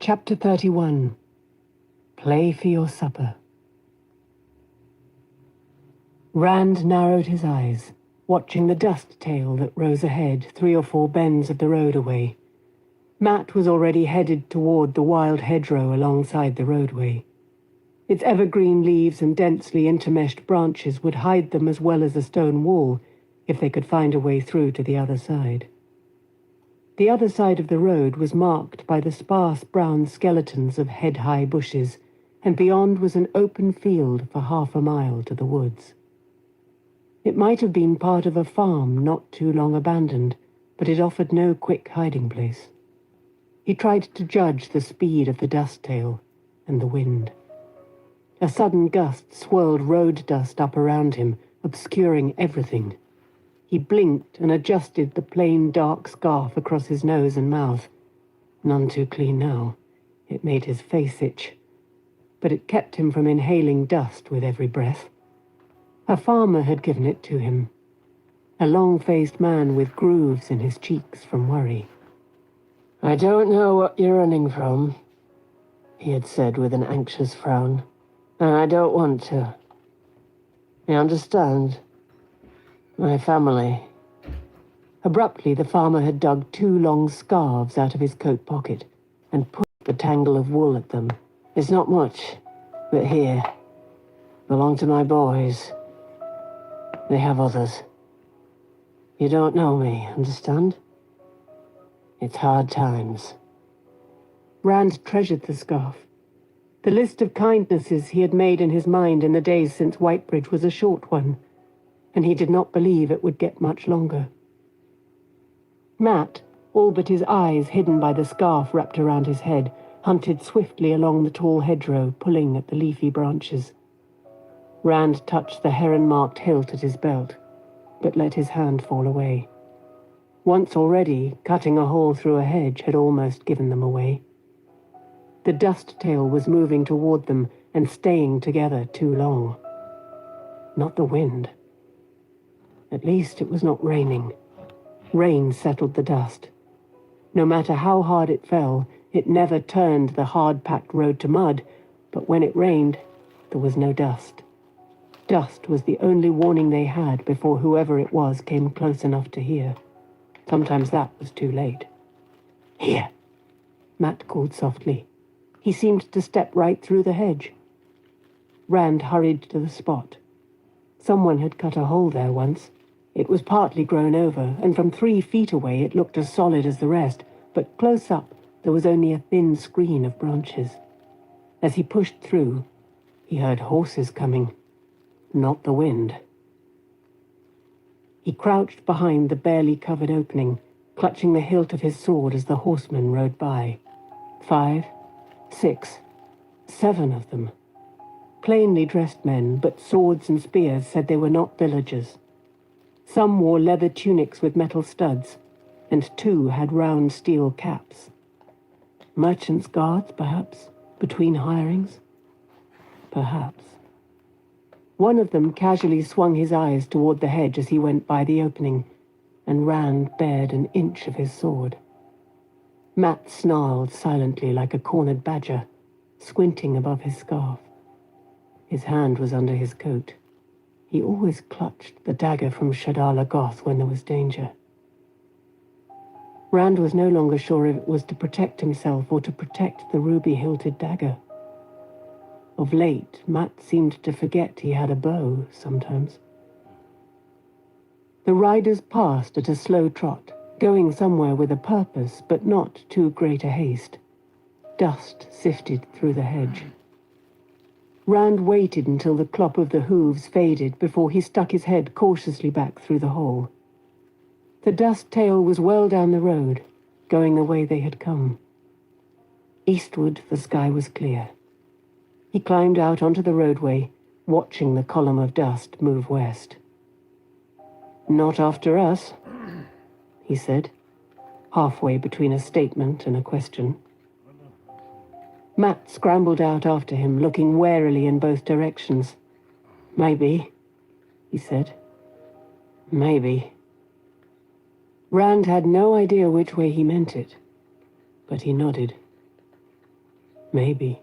Chapter 31. Play for your supper. Rand narrowed his eyes, watching the dust tail that rose ahead 3 or 4 bends of the road away. Matt was already headed toward the wild hedgerow alongside the roadway. Its evergreen leaves and densely intermeshed branches would hide them as well as a stone wall if they could find a way through to the other side. The other side of the road was marked by the sparse brown skeletons of head-high bushes, and beyond was an open field for half a mile to the woods. It might have been part of a farm not too long abandoned, but it offered no quick hiding place. He tried to judge the speed of the dust tail and the wind. A sudden gust swirled road dust up around him, obscuring everything. He blinked and adjusted the plain dark scarf across his nose and mouth. None too clean now. It made his face itch. But it kept him from inhaling dust with every breath. A farmer had given it to him. A long-faced man with grooves in his cheeks from worry. "I don't know what you're running from," he had said with an anxious frown. "And I don't want to. You understand? My family." Abruptly, the farmer had dug 2 long scarves out of his coat pocket and put the tangle of wool at them. "It's not much, but here. Belong to my boys. They have others. You don't know me, understand? It's hard times." Rand treasured the scarf. The list of kindnesses he had made in his mind in the days since Whitebridge was a short one, and he did not believe it would get much longer. Matt, all but his eyes hidden by the scarf wrapped around his head, hunted swiftly along the tall hedgerow, pulling at the leafy branches. Rand touched the heron-marked hilt at his belt, but let his hand fall away. Once already, cutting a hole through a hedge had almost given them away. The dust tail was moving toward them and staying together too long. Not the wind. At least it was not raining. Rain settled the dust. No matter how hard it fell, it never turned the hard-packed road to mud, but when it rained, there was no dust. Dust was the only warning they had before whoever it was came close enough to hear. Sometimes that was too late. "Here," Matt called softly. He seemed to step right through the hedge. Rand hurried to the spot. Someone had cut a hole there once. It was partly grown over, and from 3 feet away it looked as solid as the rest, but close up there was only a thin screen of branches. As he pushed through, he heard horses coming, not the wind. He crouched behind the barely covered opening, clutching the hilt of his sword as the horsemen rode by. 5, 6, 7 of them. Plainly dressed men, but swords and spears said they were not villagers. Some wore leather tunics with metal studs, and 2 had round steel caps. Merchants' guards, perhaps, between hirings? Perhaps. One of them casually swung his eyes toward the hedge as he went by the opening, and Rand bared an inch of his sword. Matt snarled silently like a cornered badger, squinting above his scarf. His hand was under his coat. He always clutched the dagger from Shadala Goth when there was danger. Rand was no longer sure if it was to protect himself or to protect the ruby-hilted dagger. Of late, Matt seemed to forget he had a bow sometimes. The riders passed at a slow trot, going somewhere with a purpose, but not too great a haste. Dust sifted through the hedge. Rand waited until the clop of the hooves faded before he stuck his head cautiously back through the hole. The dust tail was well down the road, going the way they had come. Eastward, the sky was clear. He climbed out onto the roadway, watching the column of dust move west. "Not after us," he said, halfway between a statement and a question. Matt scrambled out after him, looking warily in both directions. "Maybe," he said. "Maybe." Rand had no idea which way he meant it, but he nodded. Maybe.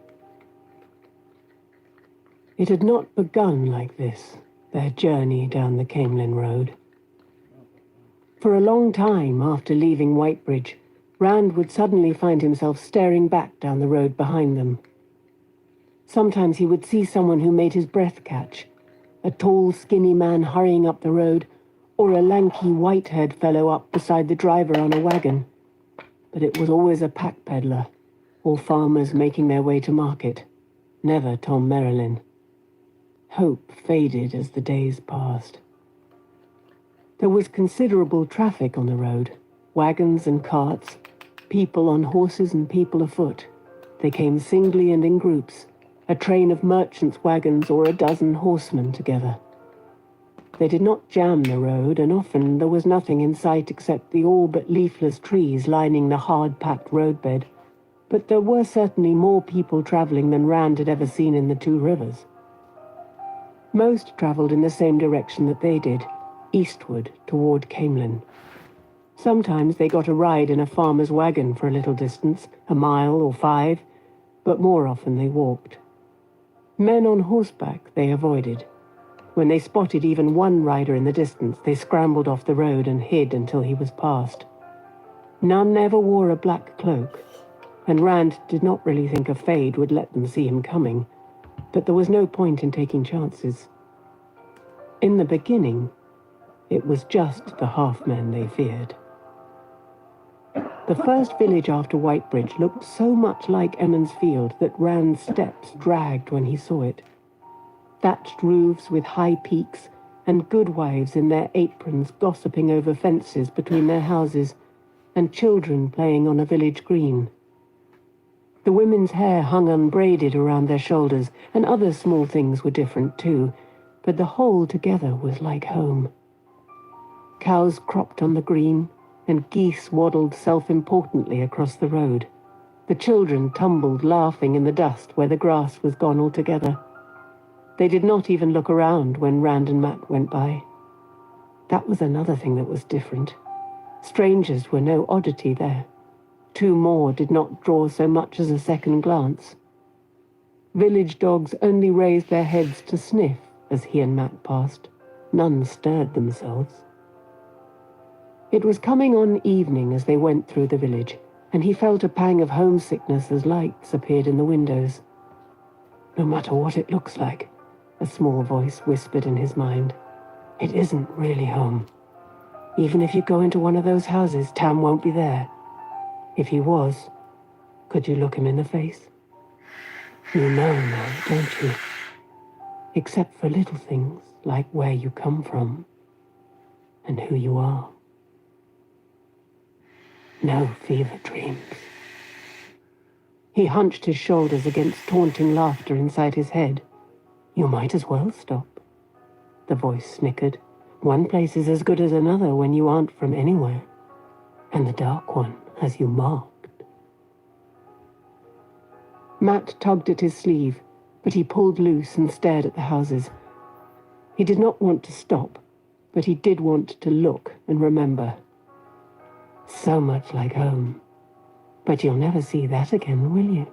It had not begun like this, their journey down the Camelin road. For a long time after leaving Whitebridge, Rand would suddenly find himself staring back down the road behind them. Sometimes he would see someone who made his breath catch, a tall, skinny man hurrying up the road, or a lanky, white-haired fellow up beside the driver on a wagon. But it was always a pack peddler, or farmers making their way to market, never Tom Merrilin. Hope faded as the days passed. There was considerable traffic on the road, wagons and carts, people on horses and people afoot. They came singly and in groups, a train of merchants' wagons or a dozen horsemen together. They did not jam the road, and often there was nothing in sight except the all but leafless trees lining the hard-packed roadbed. But there were certainly more people travelling than Rand had ever seen in the two rivers. Most travelled in the same direction that they did, eastward toward Camelin. Sometimes they got a ride in a farmer's wagon for a little distance, a mile or 5, but more often they walked. Men on horseback they avoided. When they spotted even one rider in the distance, they scrambled off the road and hid until he was past. None ever wore a black cloak, and Rand did not really think a fade would let them see him coming, but there was no point in taking chances. In the beginning, it was just the half-men they feared. The first village after Whitebridge looked so much like Emmons Field that Rand's steps dragged when he saw it. Thatched roofs with high peaks, and goodwives in their aprons gossiping over fences between their houses, and children playing on a village green. The women's hair hung unbraided around their shoulders, and other small things were different too, but the whole together was like home. Cows cropped on the green, and geese waddled self-importantly across the road. The children tumbled laughing in the dust where the grass was gone altogether. They did not even look around when Rand and Matt went by. That was another thing that was different. Strangers were no oddity there. 2 more did not draw so much as a second glance. Village dogs only raised their heads to sniff as he and Matt passed. None stirred themselves. It was coming on evening as they went through the village, and he felt a pang of homesickness as lights appeared in the windows. No matter what it looks like, a small voice whispered in his mind, it isn't really home. Even if you go into one of those houses, Tam won't be there. If he was, could you look him in the face? You know now, don't you? Except for little things like where you come from and who you are. No fever dreams. He hunched his shoulders against taunting laughter inside his head. You might as well stop. The voice snickered. One place is as good as another when you aren't from anywhere. And the dark one has you marked. Matt tugged at his sleeve, but he pulled loose and stared at the houses. He did not want to stop, but he did want to look and remember. So much like home. But you'll never see that again, will you?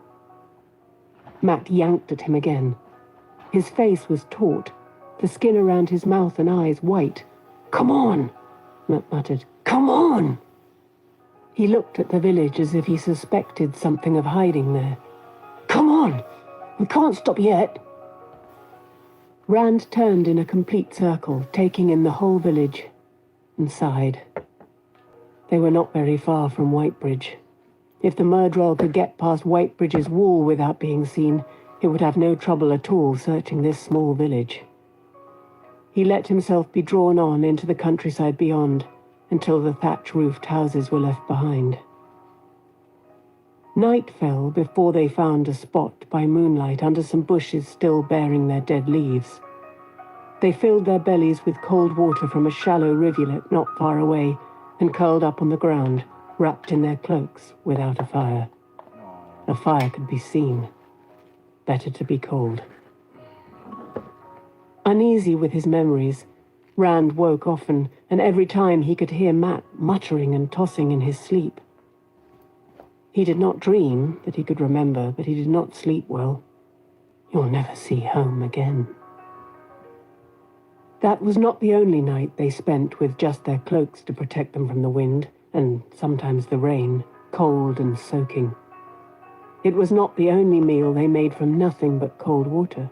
Matt yanked at him again. His face was taut, the skin around his mouth and eyes white. Come on, Matt muttered. Come on! He looked at the village as if he suspected something of hiding there. Come on! We can't stop yet! Rand turned in a complete circle, taking in the whole village, and sighed. They were not very far from Whitebridge. If the Murdroll could get past Whitebridge's wall without being seen, it would have no trouble at all searching this small village. He let himself be drawn on into the countryside beyond, until the thatch-roofed houses were left behind. Night fell before they found a spot by moonlight under some bushes still bearing their dead leaves. They filled their bellies with cold water from a shallow rivulet not far away, and curled up on the ground, wrapped in their cloaks, without a fire. A fire could be seen. Better to be cold. Uneasy with his memories, Rand woke often, and every time he could hear Matt muttering and tossing in his sleep. He did not dream that he could remember, but he did not sleep well. You'll never see home again. That was not the only night they spent with just their cloaks to protect them from the wind, and sometimes the rain, cold and soaking. It was not the only meal they made from nothing but cold water.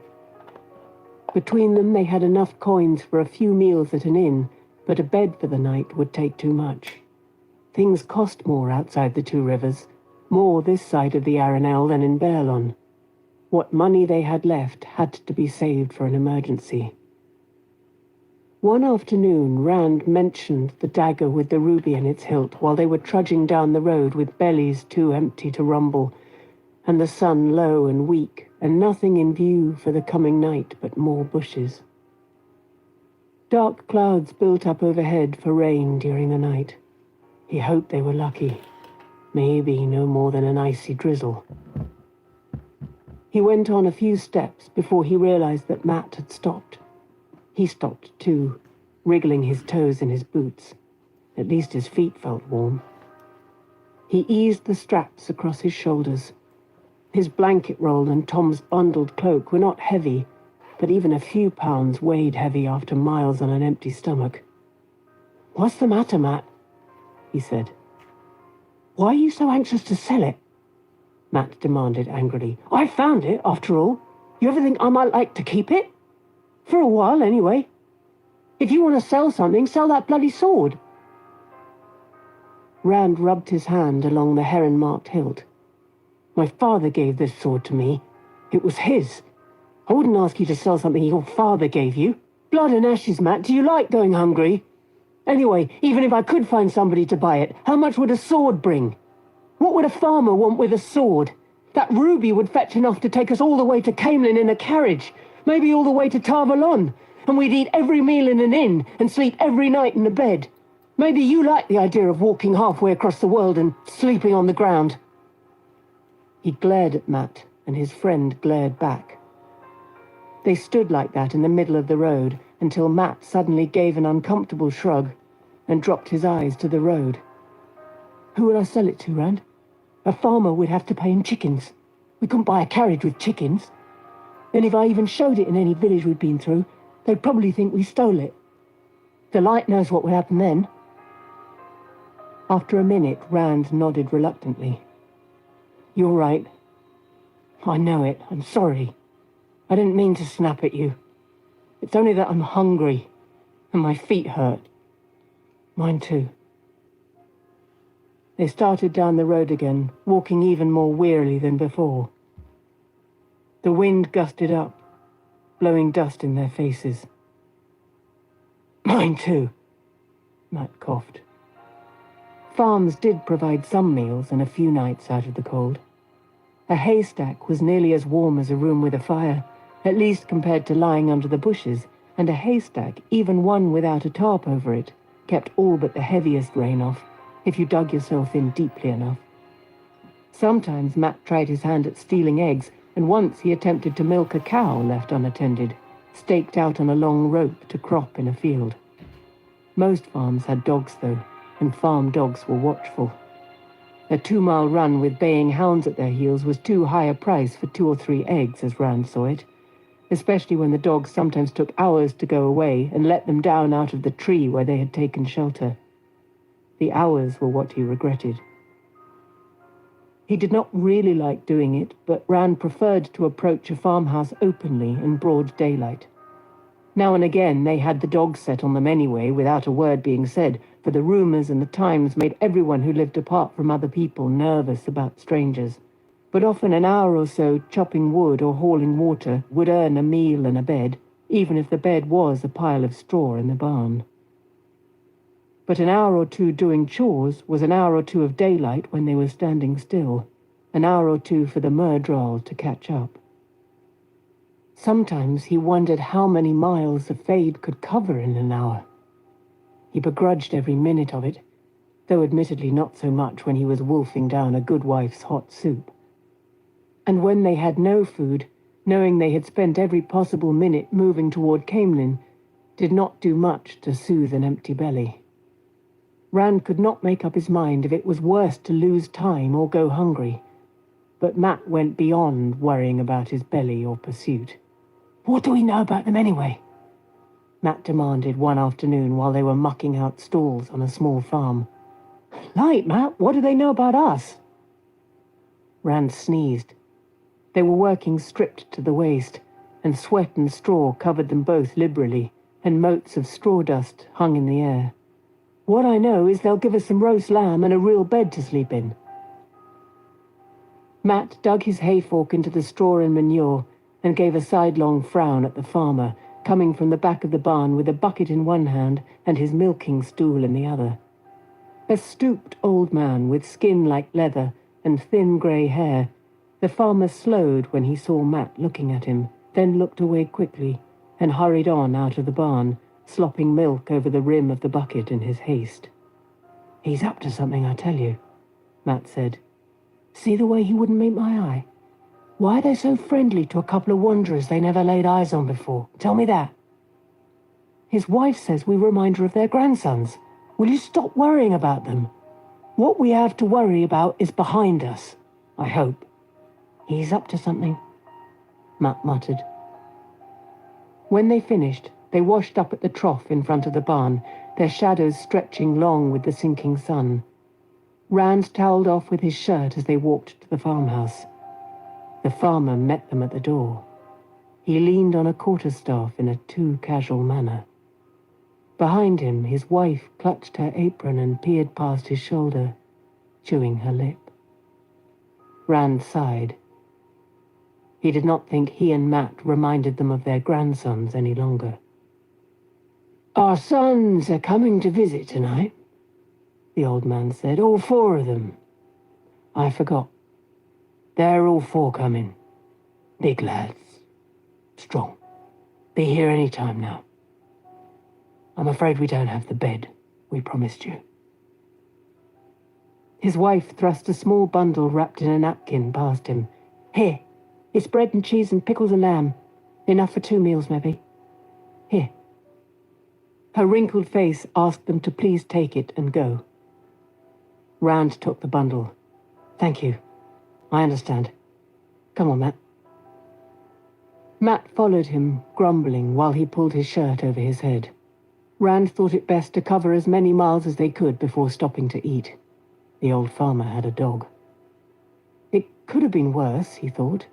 Between them they had enough coins for a few meals at an inn, but a bed for the night would take too much. Things cost more outside the two rivers, more this side of the Arenelle than in Berlon. What money they had left had to be saved for an emergency. One afternoon, Rand mentioned the dagger with the ruby in its hilt while they were trudging down the road with bellies too empty to rumble, and the sun low and weak, and nothing in view for the coming night but more bushes. Dark clouds built up overhead for rain during the night. He hoped they were lucky. Maybe no more than an icy drizzle. He went on a few steps before he realized that Matt had stopped. He stopped too, wriggling his toes in his boots. At least his feet felt warm. He eased the straps across his shoulders. His blanket roll and Tom's bundled cloak were not heavy, but even a few pounds weighed heavy after miles on an empty stomach. "What's the matter, Matt?" he said. "Why are you so anxious to sell it?" Matt demanded angrily. "I found it, after all. You ever think I might like to keep it? For a while, anyway. If you want to sell something, sell that bloody sword." Rand rubbed his hand along the heron-marked hilt. "My father gave this sword to me. It was his. I wouldn't ask you to sell something your father gave you. Blood and ashes, Matt. Do you like going hungry? Anyway, even if I could find somebody to buy it, how much would a sword bring? What would a farmer want with a sword? That ruby would fetch enough to take us all the way to Camelin in a carriage, maybe all the way to Tarvalon, and we'd eat every meal in an inn and sleep every night in a bed. Maybe you like the idea of walking halfway across the world and sleeping on the ground." He glared at Matt, and his friend glared back. They stood like that in the middle of the road until Matt suddenly gave an uncomfortable shrug and dropped his eyes to the road. "Who would I sell it to, Rand? A farmer would have to pay in chickens. We couldn't buy a carriage with chickens. And if I even showed it in any village we'd been through, they'd probably think we stole it. The light knows what would happen then." After a minute, Rand nodded reluctantly. "You're right. I know it. I'm sorry. I didn't mean to snap at you. It's only that I'm hungry, and my feet hurt. Mine too." They started down the road again, walking even more wearily than before. The wind gusted up, blowing dust in their faces. "Mine too," Matt coughed. Farms did provide some meals and a few nights out of the cold. A haystack was nearly as warm as a room with a fire, at least compared to lying under the bushes, and a haystack, even one without a tarp over it, kept all but the heaviest rain off, if you dug yourself in deeply enough. Sometimes Matt tried his hand at stealing eggs, and once he attempted to milk a cow left unattended, staked out on a long rope to crop in a field. Most farms had dogs, though, and farm dogs were watchful. A 2-mile run with baying hounds at their heels was too high a price for 2 or 3 eggs, as Rand saw it, especially when the dogs sometimes took hours to go away and let them down out of the tree where they had taken shelter. The hours were what he regretted. He did not really like doing it, but Rand preferred to approach a farmhouse openly in broad daylight. Now and again they had the dogs set on them anyway, without a word being said, for the rumors and the times made everyone who lived apart from other people nervous about strangers. But often an hour or so chopping wood or hauling water would earn a meal and a bed, even if the bed was a pile of straw in the barn. But an hour or two doing chores was an hour or two of daylight when they were standing still, an hour or two for the murdral to catch up. Sometimes he wondered how many miles a fade could cover in an hour. He begrudged every minute of it, though admittedly not so much when he was wolfing down a good wife's hot soup. And when they had no food, knowing they had spent every possible minute moving toward Camelin, did not do much to soothe an empty belly. Rand could not make up his mind if it was worse to lose time or go hungry. But Matt went beyond worrying about his belly or pursuit. "What do we know about them anyway?" Matt demanded one afternoon while they were mucking out stalls on a small farm. "Light, Matt, what do they know about us?" Rand sneezed. They were working stripped to the waist, and sweat and straw covered them both liberally, and motes of straw dust hung in the air. "What I know is they'll give us some roast lamb and a real bed to sleep in." Matt dug his hay fork into the straw and manure and gave a sidelong frown at the farmer, coming from the back of the barn with a bucket in one hand and his milking stool in the other. A stooped old man with skin like leather and thin grey hair, the farmer slowed when he saw Matt looking at him, then looked away quickly and hurried on out of the barn, slopping milk over the rim of the bucket in his haste. "He's up to something, I tell you," Matt said. "See the way he wouldn't meet my eye? Why are they so friendly to a couple of wanderers they never laid eyes on before? Tell me that." "His wife says we remind her of their grandsons. Will you stop worrying about them? What we have to worry about is behind us, I hope." "He's up to something," Matt muttered. When they finished, they washed up at the trough in front of the barn, their shadows stretching long with the sinking sun. Rand toweled off with his shirt as they walked to the farmhouse. The farmer met them at the door. He leaned on a quarterstaff in a too casual manner. Behind him, his wife clutched her apron and peered past his shoulder, chewing her lip. Rand sighed. He did not think he and Matt reminded them of their grandsons any longer. "Our sons are coming to visit tonight," the old man said. "All four of them. I forgot. They're all four coming. Big lads. Strong. Be here any time now. I'm afraid we don't have the bed we promised you." His wife thrust a small bundle wrapped in a napkin past him. "Here, it's bread and cheese and pickles and lamb. Enough for 2 meals, maybe. Here." Her wrinkled face asked them to please take it and go. Rand took the bundle. "Thank you. I understand. Come on, Matt." Matt followed him, grumbling, while he pulled his shirt over his head. Rand thought it best to cover as many miles as they could before stopping to eat. The old farmer had a dog. It could have been worse, he thought.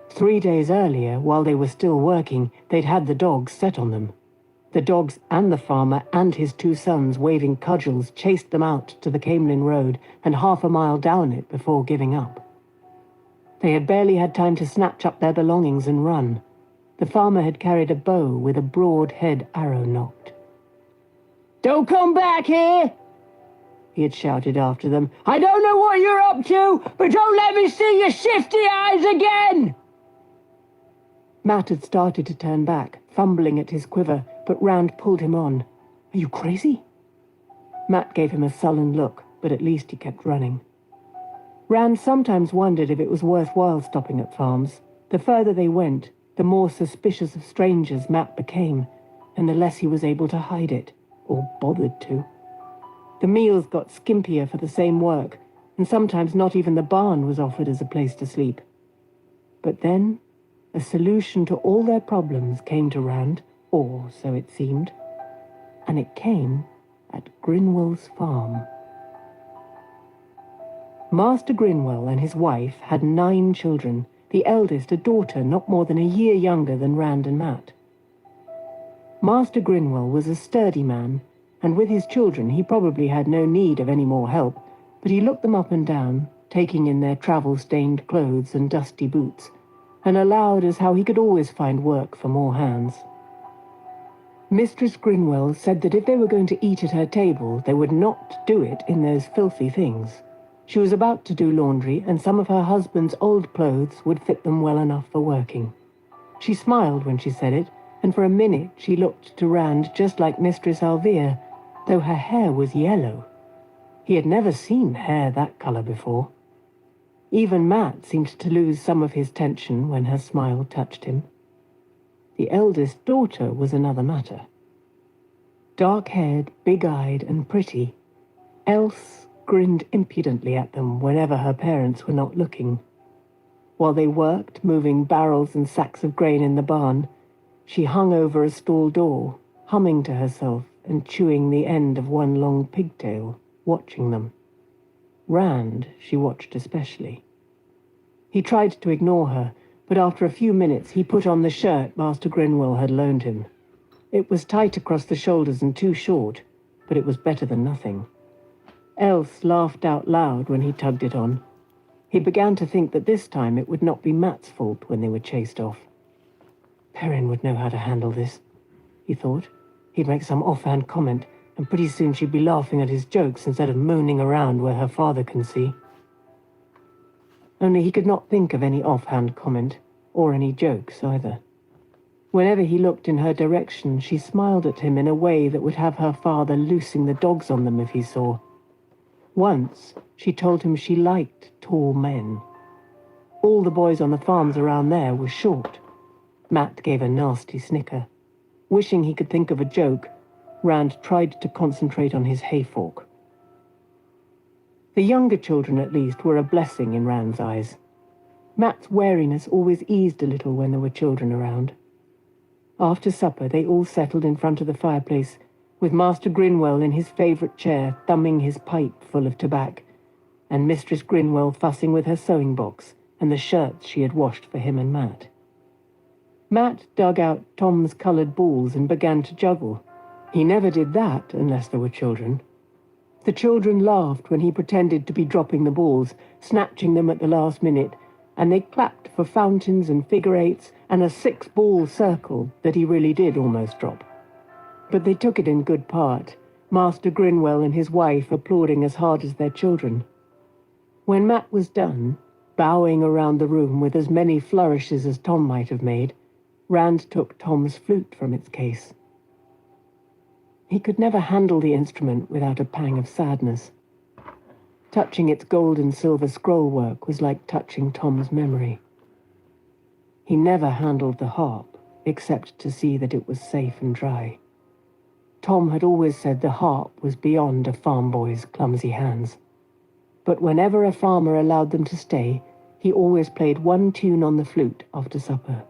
3 days earlier, while they were still working, they'd had the dogs set on them. The dogs and the farmer and his 2 sons waving cudgels chased them out to the Camelin road and half a mile down it before giving up. They had barely had time to snatch up their belongings and run. The farmer had carried a bow with a broad head arrow nocked. "Don't come back here!" he had shouted after them. "I don't know what you're up to, but don't let me see your shifty eyes again!" Matt had started to turn back, fumbling at his quiver, but Rand pulled him on. "Are you crazy?" Matt gave him a sullen look, but at least he kept running. Rand sometimes wondered if it was worthwhile stopping at farms. The further they went, the more suspicious of strangers Matt became, and the less he was able to hide it, or bothered to. The meals got skimpier for the same work, and sometimes not even the barn was offered as a place to sleep. But then, a solution to all their problems came to Rand, or so it seemed, and it came at Grinwell's farm. Master Grinwell and his wife had 9 children, the eldest a daughter not more than a year younger than Rand and Matt. Master Grinwell was a sturdy man, and with his children he probably had no need of any more help, but he looked them up and down, taking in their travel-stained clothes and dusty boots, and allowed as how he could always find work for more hands. Mistress Grinwell said that if they were going to eat at her table, they would not do it in those filthy things. She was about to do laundry, and some of her husband's old clothes would fit them well enough for working. She smiled when she said it, and for a minute she looked to Rand just like Mistress Alvia, though her hair was yellow. He had never seen hair that colour before. Even Matt seemed to lose some of his tension when her smile touched him. The eldest daughter was another matter. Dark-haired, big-eyed and pretty, Else grinned impudently at them whenever her parents were not looking. While they worked, moving barrels and sacks of grain in the barn, she hung over a stall door, humming to herself and chewing the end of one long pigtail, watching them. Rand she watched especially. He tried to ignore her, but after a few minutes he put on the shirt Master Grinwell had loaned him. It was tight across the shoulders and too short, but it was better than nothing. Else laughed out loud when he tugged it on. He began to think that this time it would not be Matt's fault when they were chased off. Perrin would know how to handle this, he thought. He'd make some offhand comment, and pretty soon she'd be laughing at his jokes instead of mooning around where her father can see. Only he could not think of any offhand comment, or any jokes either. Whenever he looked in her direction, she smiled at him in a way that would have her father loosing the dogs on them if he saw. Once, she told him she liked tall men. All the boys on the farms around there were short. Matt gave a nasty snicker. Wishing he could think of a joke, Rand tried to concentrate on his hay fork. The younger children, at least, were a blessing in Rand's eyes. Matt's wariness always eased a little when there were children around. After supper, they all settled in front of the fireplace, with Master Grinwell in his favourite chair, thumbing his pipe full of tobacco, and Mistress Grinwell fussing with her sewing box and the shirts she had washed for him and Matt. Matt dug out Tom's coloured balls and began to juggle. He never did that unless there were children. The children laughed when he pretended to be dropping the balls, snatching them at the last minute, and they clapped for fountains and figure-eights and a 6-ball circle that he really did almost drop. But they took it in good part, Master Grinwell and his wife applauding as hard as their children. When Matt was done, bowing around the room with as many flourishes as Tom might have made, Rand took Tom's flute from its case. He could never handle the instrument without a pang of sadness. Touching its gold and silver scrollwork was like touching Tom's memory. He never handled the harp, except to see that it was safe and dry. Tom had always said the harp was beyond a farm boy's clumsy hands. But whenever a farmer allowed them to stay, he always played one tune on the flute after supper.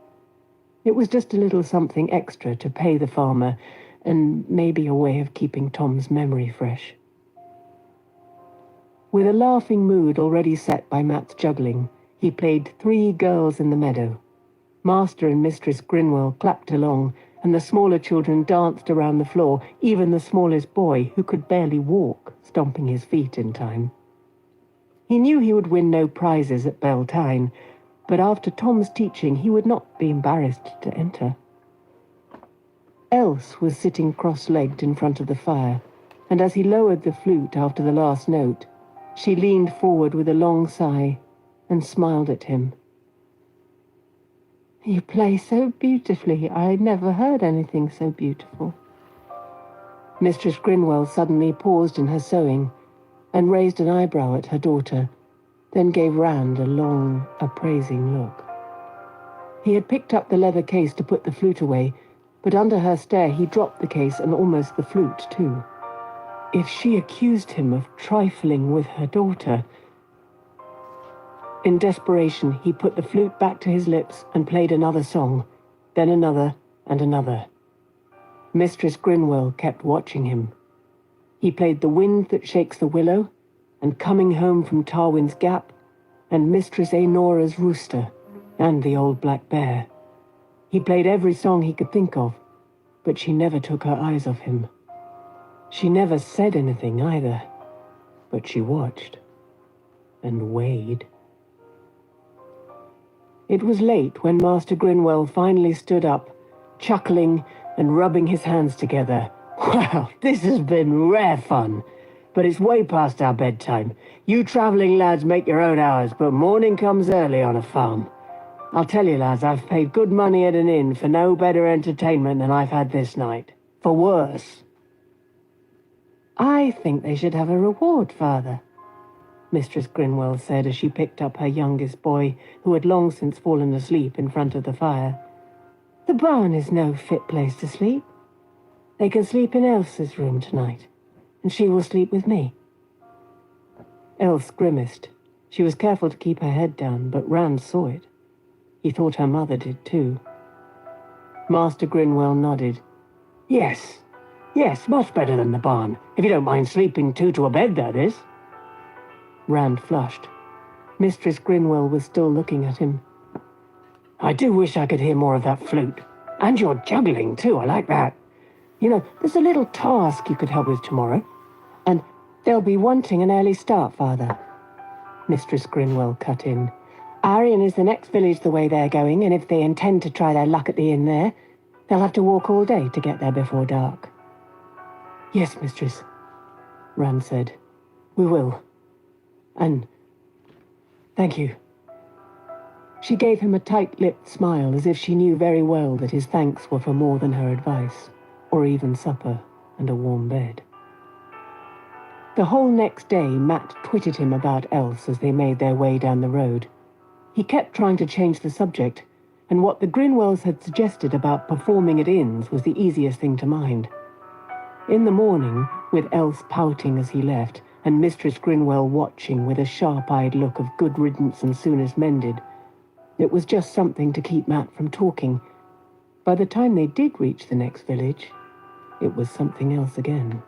It was just a little something extra to pay the farmer, and maybe a way of keeping Tom's memory fresh. With a laughing mood already set by Matt's juggling, he played 3 Girls in the Meadow. Master and Mistress Grinwell clapped along, and the smaller children danced around the floor, even the smallest boy, who could barely walk, stomping his feet in time. He knew he would win no prizes at Beltane, but after Tom's teaching he would not be embarrassed to enter. Else was sitting cross-legged in front of the fire, and as he lowered the flute after the last note, she leaned forward with a long sigh and smiled at him. "You play so beautifully. I never heard anything so beautiful." Mistress Grinwell suddenly paused in her sewing and raised an eyebrow at her daughter, then gave Rand a long, appraising look. He had picked up the leather case to put the flute away, but under her stare he dropped the case and almost the flute too. If she accused him of trifling with her daughter... In desperation, he put the flute back to his lips and played another song, then another and another. Mistress Grinwell kept watching him. He played The Wind That Shakes the Willow, and Coming Home from Tarwin's Gap, and Mistress Aenora's Rooster, and The Old Black Bear. He played every song he could think of, but she never took her eyes off him. She never said anything either, but she watched and weighed. It was late when Master Grinwell finally stood up, chuckling and rubbing his hands together. "Well, this has been rare fun, but it's way past our bedtime. You travelling lads make your own hours, but morning comes early on a farm. I'll tell you, lads, I've paid good money at an inn for no better entertainment than I've had this night. For worse." "I think they should have a reward, Father," Mistress Grinwell said as she picked up her youngest boy, who had long since fallen asleep in front of the fire. "The barn is no fit place to sleep. They can sleep in Elsa's room tonight, and she will sleep with me. Else grimaced. She was careful to keep her head down, but Rand saw it. He thought her mother did too. Master Grinwell nodded. Yes, much better than the barn. If you don't mind sleeping two to a bed, that is. Rand flushed. Mistress Grinwell was still looking at him. I do wish I could hear more of that flute. And your juggling, too, I like that. You know, there's a little task you could help with tomorrow. And they'll be wanting an early start, Father. Mistress Grinwell cut in. Arian is the next village the way they're going, and if they intend to try their luck at the inn there, they'll have to walk all day to get there before dark. Yes, mistress, Rand said. We will. And thank you. She gave him a tight-lipped smile, as if she knew very well that his thanks were for more than her advice, or even supper and a warm bed. The whole next day, Matt twitted him about Else as they made their way down the road. He kept trying to change the subject, and what the Grinwells had suggested about performing at inns was the easiest thing to mind. In the morning, with Else pouting as he left, and Mistress Grinwell watching with a sharp-eyed look of good riddance and soonest mended, it was just something to keep Matt from talking. By the time they did reach the next village, it was something else again.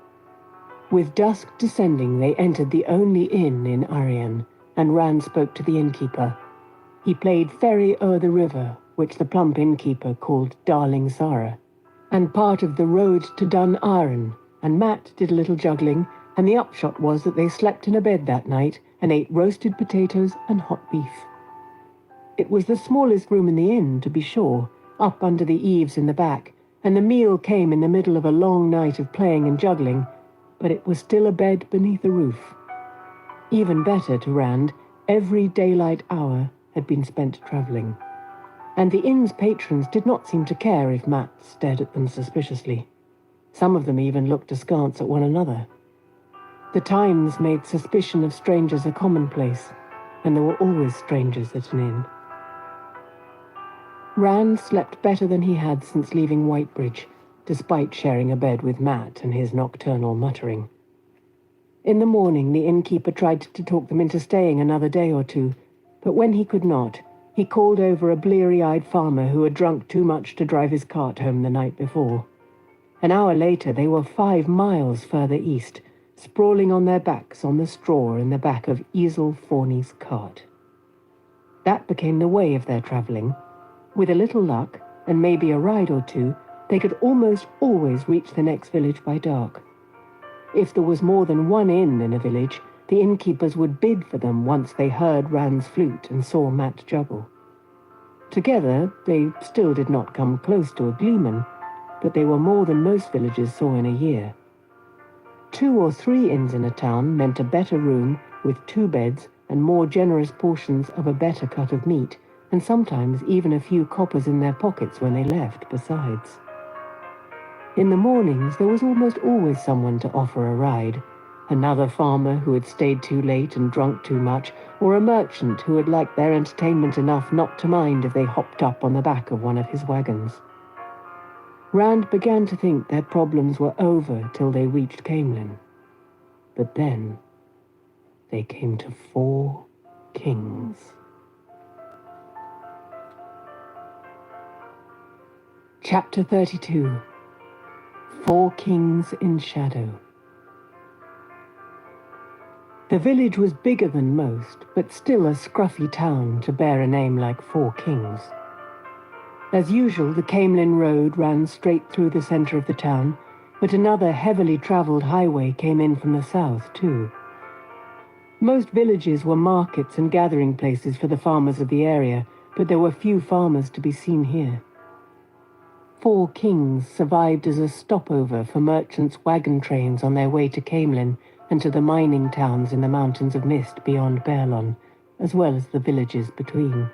With dusk descending, they entered the only inn in Arian, and Rand spoke to the innkeeper. He played ferry o'er the river, which the plump innkeeper called Darling Sarah, and part of the road to Dun Aran, and Matt did a little juggling, and the upshot was that they slept in a bed that night and ate roasted potatoes and hot beef. It was the smallest room in the inn, to be sure, up under the eaves in the back, and the meal came in the middle of a long night of playing and juggling, but it was still a bed beneath a roof. Even better to Rand, every daylight hour had been spent travelling, and the inn's patrons did not seem to care if Matt stared at them suspiciously. Some of them even looked askance at one another. The times made suspicion of strangers a commonplace, and there were always strangers at an inn. Rand slept better than he had since leaving Whitebridge, despite sharing a bed with Matt and his nocturnal muttering. In the morning, the innkeeper tried to talk them into staying another day or two, but when he could not, he called over a bleary-eyed farmer who had drunk too much to drive his cart home the night before. An hour later, they were 5 miles further east, sprawling on their backs on the straw in the back of Easel Forney's cart. That became the way of their travelling. With a little luck, and maybe a ride or two, they could almost always reach the next village by dark. If there was more than one inn in a village, the innkeepers would bid for them once they heard Rand's flute and saw Matt juggle. Together, they still did not come close to a gleeman, but they were more than most villages saw in a year. 2 or 3 inns in a town meant a better room with 2 beds and more generous portions of a better cut of meat, and sometimes even a few coppers in their pockets when they left besides. In the mornings, there was almost always someone to offer a ride. Another farmer who had stayed too late and drunk too much, or a merchant who had liked their entertainment enough not to mind if they hopped up on the back of one of his wagons. Rand began to think their problems were over till they reached Camelin. But then, they came to 4 kings. Chapter 32. 4 Kings in Shadow. The village was bigger than most, but still a scruffy town to bear a name like 4 Kings. As usual, the Camelin road ran straight through the centre of the town, but another heavily travelled highway came in from the south, too. Most villages were markets and gathering places for the farmers of the area, but there were few farmers to be seen here. 4 Kings survived as a stopover for merchants' wagon trains on their way to Camelin and to the mining towns in the mountains of mist beyond Berlon, as well as the villages between.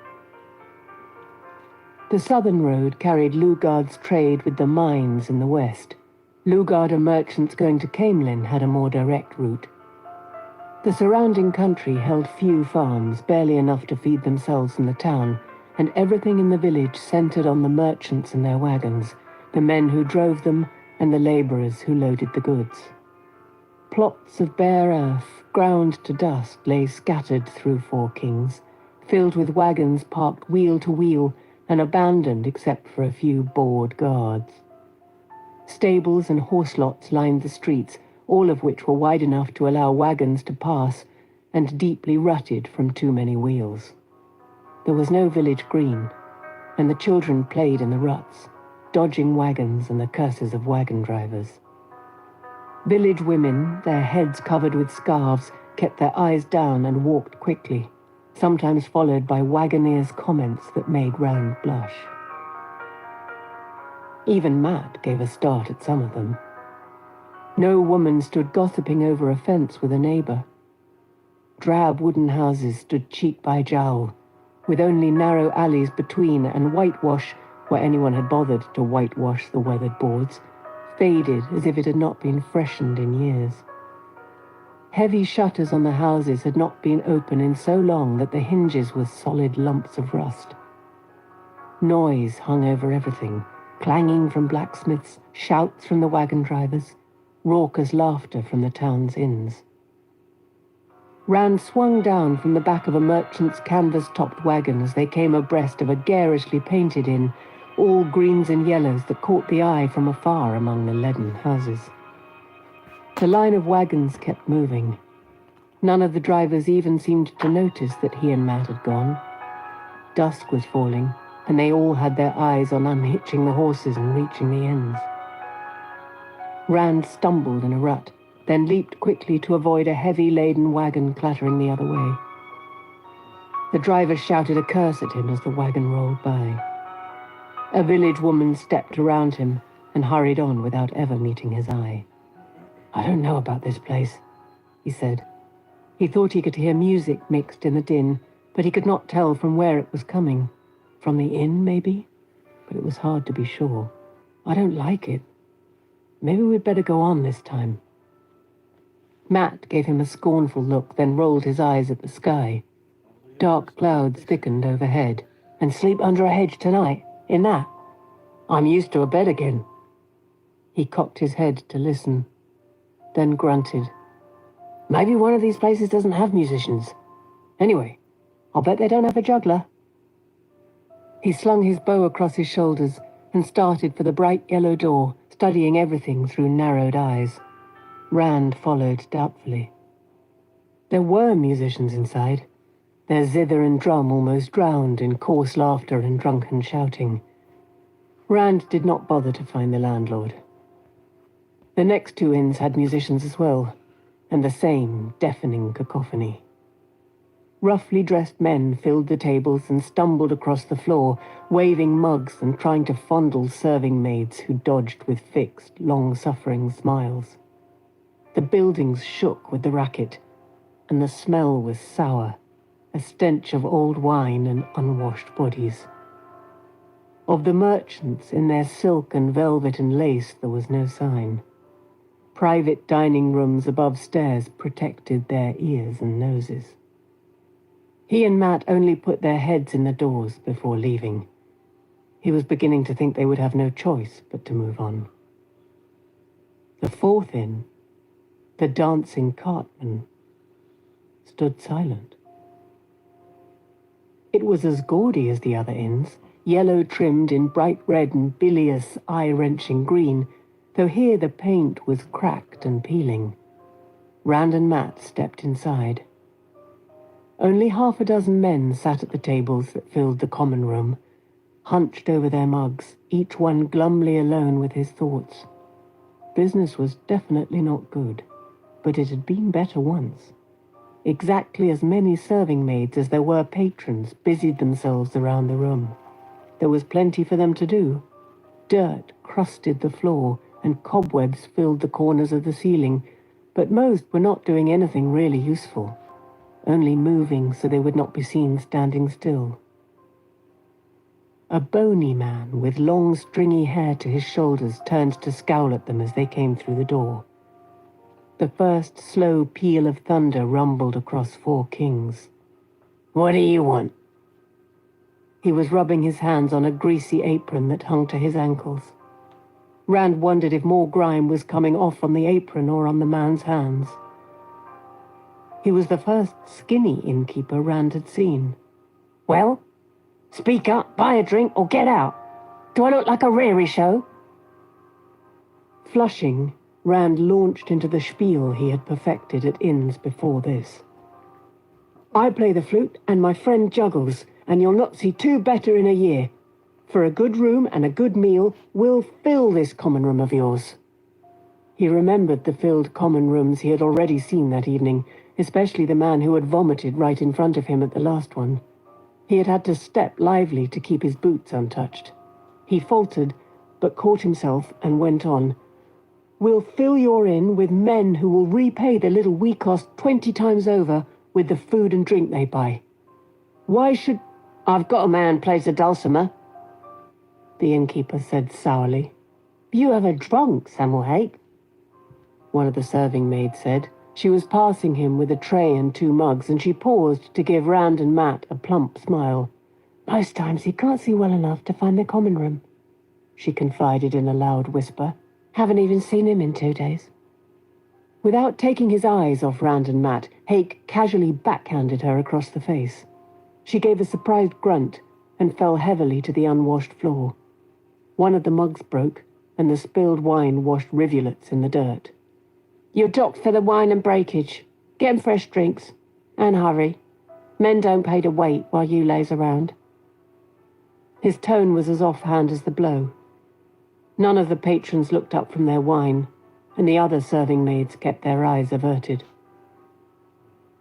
The southern road carried Lugard's trade with the mines in the west. Lugarder merchants going to Camelin had a more direct route. The surrounding country held few farms, barely enough to feed themselves and the town, and everything in the village centered on the merchants and their wagons, the men who drove them and the laborers who loaded the goods. Plots of bare earth, ground to dust lay scattered through Four Kings, filled with wagons parked wheel to wheel and abandoned except for a few bored guards. Stables and horse lots lined the streets, all of which were wide enough to allow wagons to pass and deeply rutted from too many wheels. There was no village green, and the children played in the ruts, dodging wagons and the curses of wagon drivers. Village women, their heads covered with scarves, kept their eyes down and walked quickly, sometimes followed by wagoners' comments that made Rand blush. Even Matt gave a start at some of them. No woman stood gossiping over a fence with a neighbor. Drab wooden houses stood cheek by jowl, with only narrow alleys between and whitewash, where anyone had bothered to whitewash the weathered boards, faded as if it had not been freshened in years. Heavy shutters on the houses had not been open in so long that the hinges were solid lumps of rust. Noise hung over everything, clanging from blacksmiths, shouts from the wagon drivers, raucous laughter from the town's inns. Rand swung down from the back of a merchant's canvas-topped wagon as they came abreast of a garishly painted inn, all greens and yellows that caught the eye from afar among the leaden houses. The line of wagons kept moving. None of the drivers even seemed to notice that he and Matt had gone. Dusk was falling, and they all had their eyes on unhitching the horses and reaching the inns. Rand stumbled in a rut, then leaped quickly to avoid a heavy-laden wagon clattering the other way. The driver shouted a curse at him as the wagon rolled by. A village woman stepped around him and hurried on without ever meeting his eye. "I don't know about this place," he said. He thought he could hear music mixed in the din, but he could not tell from where it was coming. From the inn, maybe? But it was hard to be sure. "I don't like it. Maybe we'd better go on this time." Matt gave him a scornful look, then rolled his eyes at the sky. Dark clouds thickened overhead. "And sleep under a hedge tonight, in that? I'm used to a bed again." He cocked his head to listen, then grunted. "Maybe one of these places doesn't have musicians. Anyway, I'll bet they don't have a juggler." He slung his bow across his shoulders and started for the bright yellow door, studying everything through narrowed eyes. Rand followed doubtfully. There were musicians inside, their zither and drum almost drowned in coarse laughter and drunken shouting. Rand did not bother to find the landlord. The next two inns had musicians as well, and the same deafening cacophony. Roughly dressed men filled the tables and stumbled across the floor, waving mugs and trying to fondle serving maids who dodged with fixed, long-suffering smiles. The buildings shook with the racket, and the smell was sour, a stench of old wine and unwashed bodies. Of the merchants in their silk and velvet and lace there was no sign. Private dining rooms above stairs protected their ears and noses. He and Matt only put their heads in the doors before leaving. He was beginning to think they would have no choice but to move on. The fourth inn, the Dancing Cartman, stood silent. It was as gaudy as the other inns, yellow-trimmed in bright red and bilious, eye-wrenching green, though here the paint was cracked and peeling. Rand and Matt stepped inside. Only half a dozen men sat at the tables that filled the common room, hunched over their mugs, each one glumly alone with his thoughts. Business was definitely not good, but it had been better once. Exactly as many serving maids as there were patrons busied themselves around the room. There was plenty for them to do. Dirt crusted the floor, and cobwebs filled the corners of the ceiling, but most were not doing anything really useful, only moving so they would not be seen standing still. A bony man with long, stringy hair to his shoulders turned to scowl at them as they came through the door. The first slow peal of thunder rumbled across Four Kings. "What do you want?" He was rubbing his hands on a greasy apron that hung to his ankles. Rand wondered if more grime was coming off on the apron or on the man's hands. He was the first skinny innkeeper Rand had seen. Well, speak up, buy a drink, or get out. Do I look like a rarey show? Flushing, Rand launched into the spiel he had perfected at inns before this. I play the flute and my friend juggles, and you'll not see two better in a year. For a good room and a good meal, we'll fill this common room of yours. He remembered the filled common rooms he had already seen that evening, especially the man who had vomited right in front of him at the last one. He had had to step lively to keep his boots untouched. He faltered, but caught himself and went on. We'll fill your inn with men who will repay the little we cost 20 times over with the food and drink they buy. Why should... I've got a man plays the dulcimer, the innkeeper said sourly. You ever drunk, Samuel Hake? One of the serving maids said. She was passing him with a tray and 2 mugs, and she paused to give Rand and Matt a plump smile. Most times he can't see well enough to find the common room, she confided in a loud whisper. Haven't even seen him in 2 days. Without taking his eyes off Rand and Matt, Hake casually backhanded her across the face. She gave a surprised grunt and fell heavily to the unwashed floor. One of the mugs broke, and the spilled wine washed rivulets in the dirt. You're docked for the wine and breakage. Get 'em fresh drinks. And hurry. Men don't pay to wait while you lays around. His tone was as offhand as the blow. None of the patrons looked up from their wine, and the other serving maids kept their eyes averted.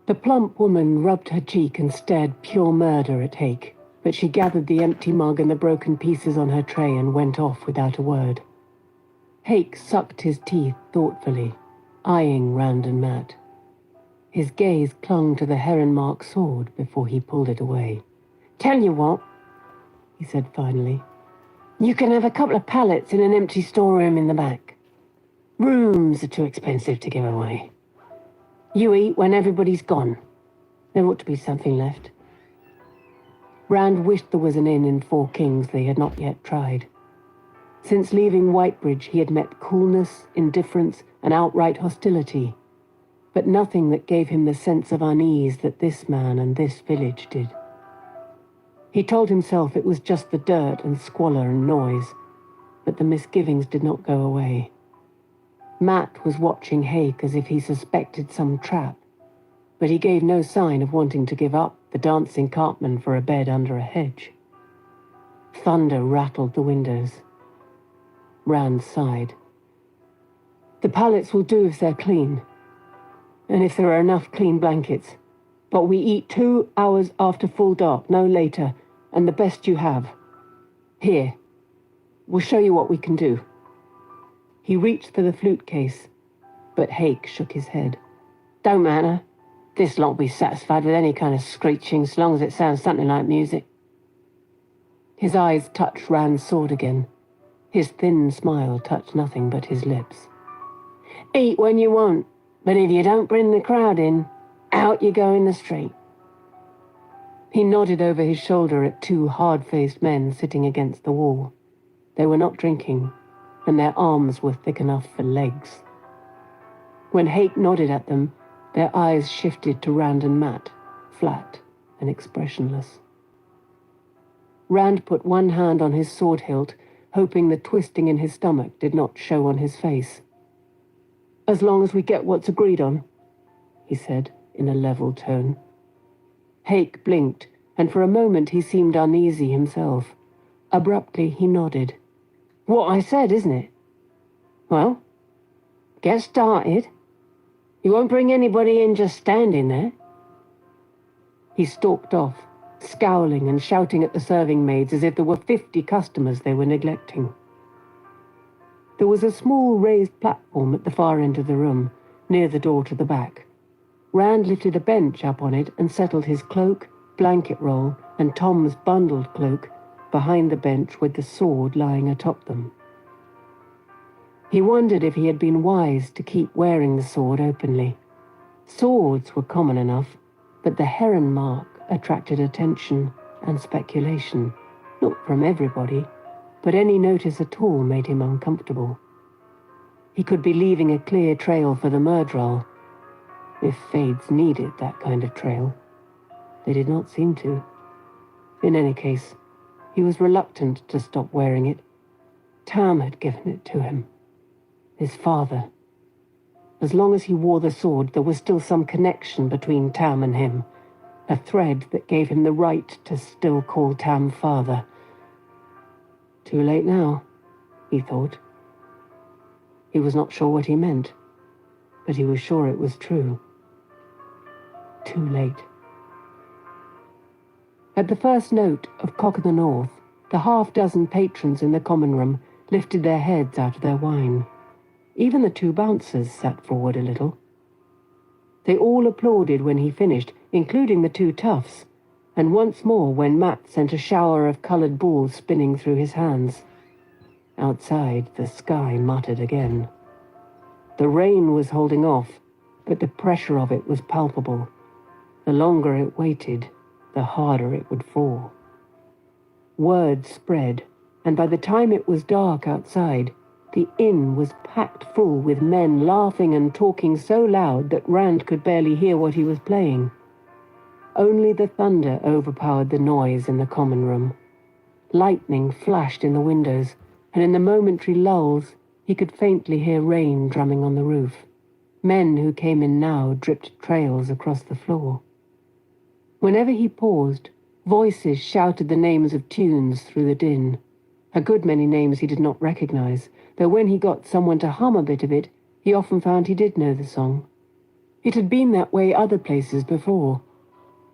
The plump woman rubbed her cheek and stared pure murder at Hake, but she gathered the empty mug and the broken pieces on her tray and went off without a word. Hake sucked his teeth thoughtfully, eyeing Rand and Matt. His gaze clung to the heron-marked sword before he pulled it away. Tell you what, he said finally. You can have a couple of pallets in an empty storeroom in the back. Rooms are too expensive to give away. You eat when everybody's gone. There ought to be something left. Rand wished there was an inn in Four Kings they had not yet tried. Since leaving Whitebridge, he had met coolness, indifference, and outright hostility, but nothing that gave him the sense of unease that this man and this village did. He told himself it was just the dirt and squalor and noise, but the misgivings did not go away. Matt was watching Hake as if he suspected some trap, but he gave no sign of wanting to give up the dancing cartman for a bed under a hedge. Thunder rattled the windows. Rand sighed. The pallets will do if they're clean, and if there are enough clean blankets. But we eat 2 hours after full dark, no later, and the best you have. Here, we'll show you what we can do. He reached for the flute case, but Hake shook his head. Don't matter. This lot'll be satisfied with any kind of screeching, so long as it sounds something like music. His eyes touched Rand's sword again. His thin smile touched nothing but his lips. Eat when you want, but if you don't bring the crowd in, out you go in the street. He nodded over his shoulder at 2 hard-faced men sitting against the wall. They were not drinking, and their arms were thick enough for legs. When Hake nodded at them, their eyes shifted to Rand and Matt, flat and expressionless. Rand put one hand on his sword hilt, hoping the twisting in his stomach did not show on his face. As long as we get what's agreed on, he said in a level tone. Hake blinked, and for a moment he seemed uneasy himself. Abruptly he nodded. What I said, isn't it? Well, get started. You won't bring anybody in just standing there. He stalked off, scowling and shouting at the serving maids as if there were 50 customers they were neglecting. There was a small raised platform at the far end of the room, near the door to the back. Rand lifted a bench up on it and settled his cloak, blanket roll, and Tom's bundled cloak behind the bench with the sword lying atop them. He wondered if he had been wise to keep wearing the sword openly. Swords were common enough, but the heron mark attracted attention and speculation, not from everybody, but any notice at all made him uncomfortable. He could be leaving a clear trail for the murderer, If Fades needed that kind of trail, they did not seem to. In any case, he was reluctant to stop wearing it. Tam had given it to him. His father. As long as he wore the sword, there was still some connection between Tam and him. A thread that gave him the right to still call Tam father. Too late now, he thought. He was not sure what he meant, but he was sure it was true. Too late. At the first note of Cock of the North, the half-dozen patrons in the common room lifted their heads out of their wine. Even the two bouncers sat forward a little. They all applauded when he finished, including the two toughs, and once more when Matt sent a shower of coloured balls spinning through his hands. Outside, the sky muttered again. The rain was holding off, but the pressure of it was palpable. The longer it waited, the harder it would fall. Word spread, and by the time it was dark outside, the inn was packed full with men laughing and talking so loud that Rand could barely hear what he was playing. Only the thunder overpowered the noise in the common room. Lightning flashed in the windows, and in the momentary lulls, he could faintly hear rain drumming on the roof. Men who came in now dripped trails across the floor. Whenever he paused, voices shouted the names of tunes through the din. A good many names he did not recognize, though when he got someone to hum a bit of it, he often found he did know the song. It had been that way other places before.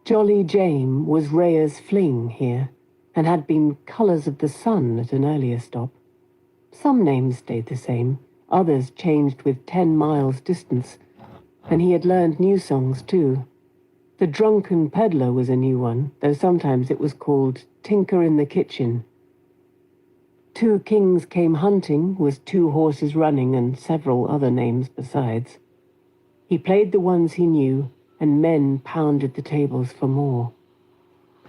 Jolly Jame was Rhea's fling here, and had been Colours of the Sun at an earlier stop. Some names stayed the same, others changed with 10 miles distance, and he had learned new songs too. The Drunken Peddler was a new one, though sometimes it was called Tinker in the Kitchen. Two Kings Came Hunting was Two Horses Running and several other names besides. He played the ones he knew, and men pounded the tables for more.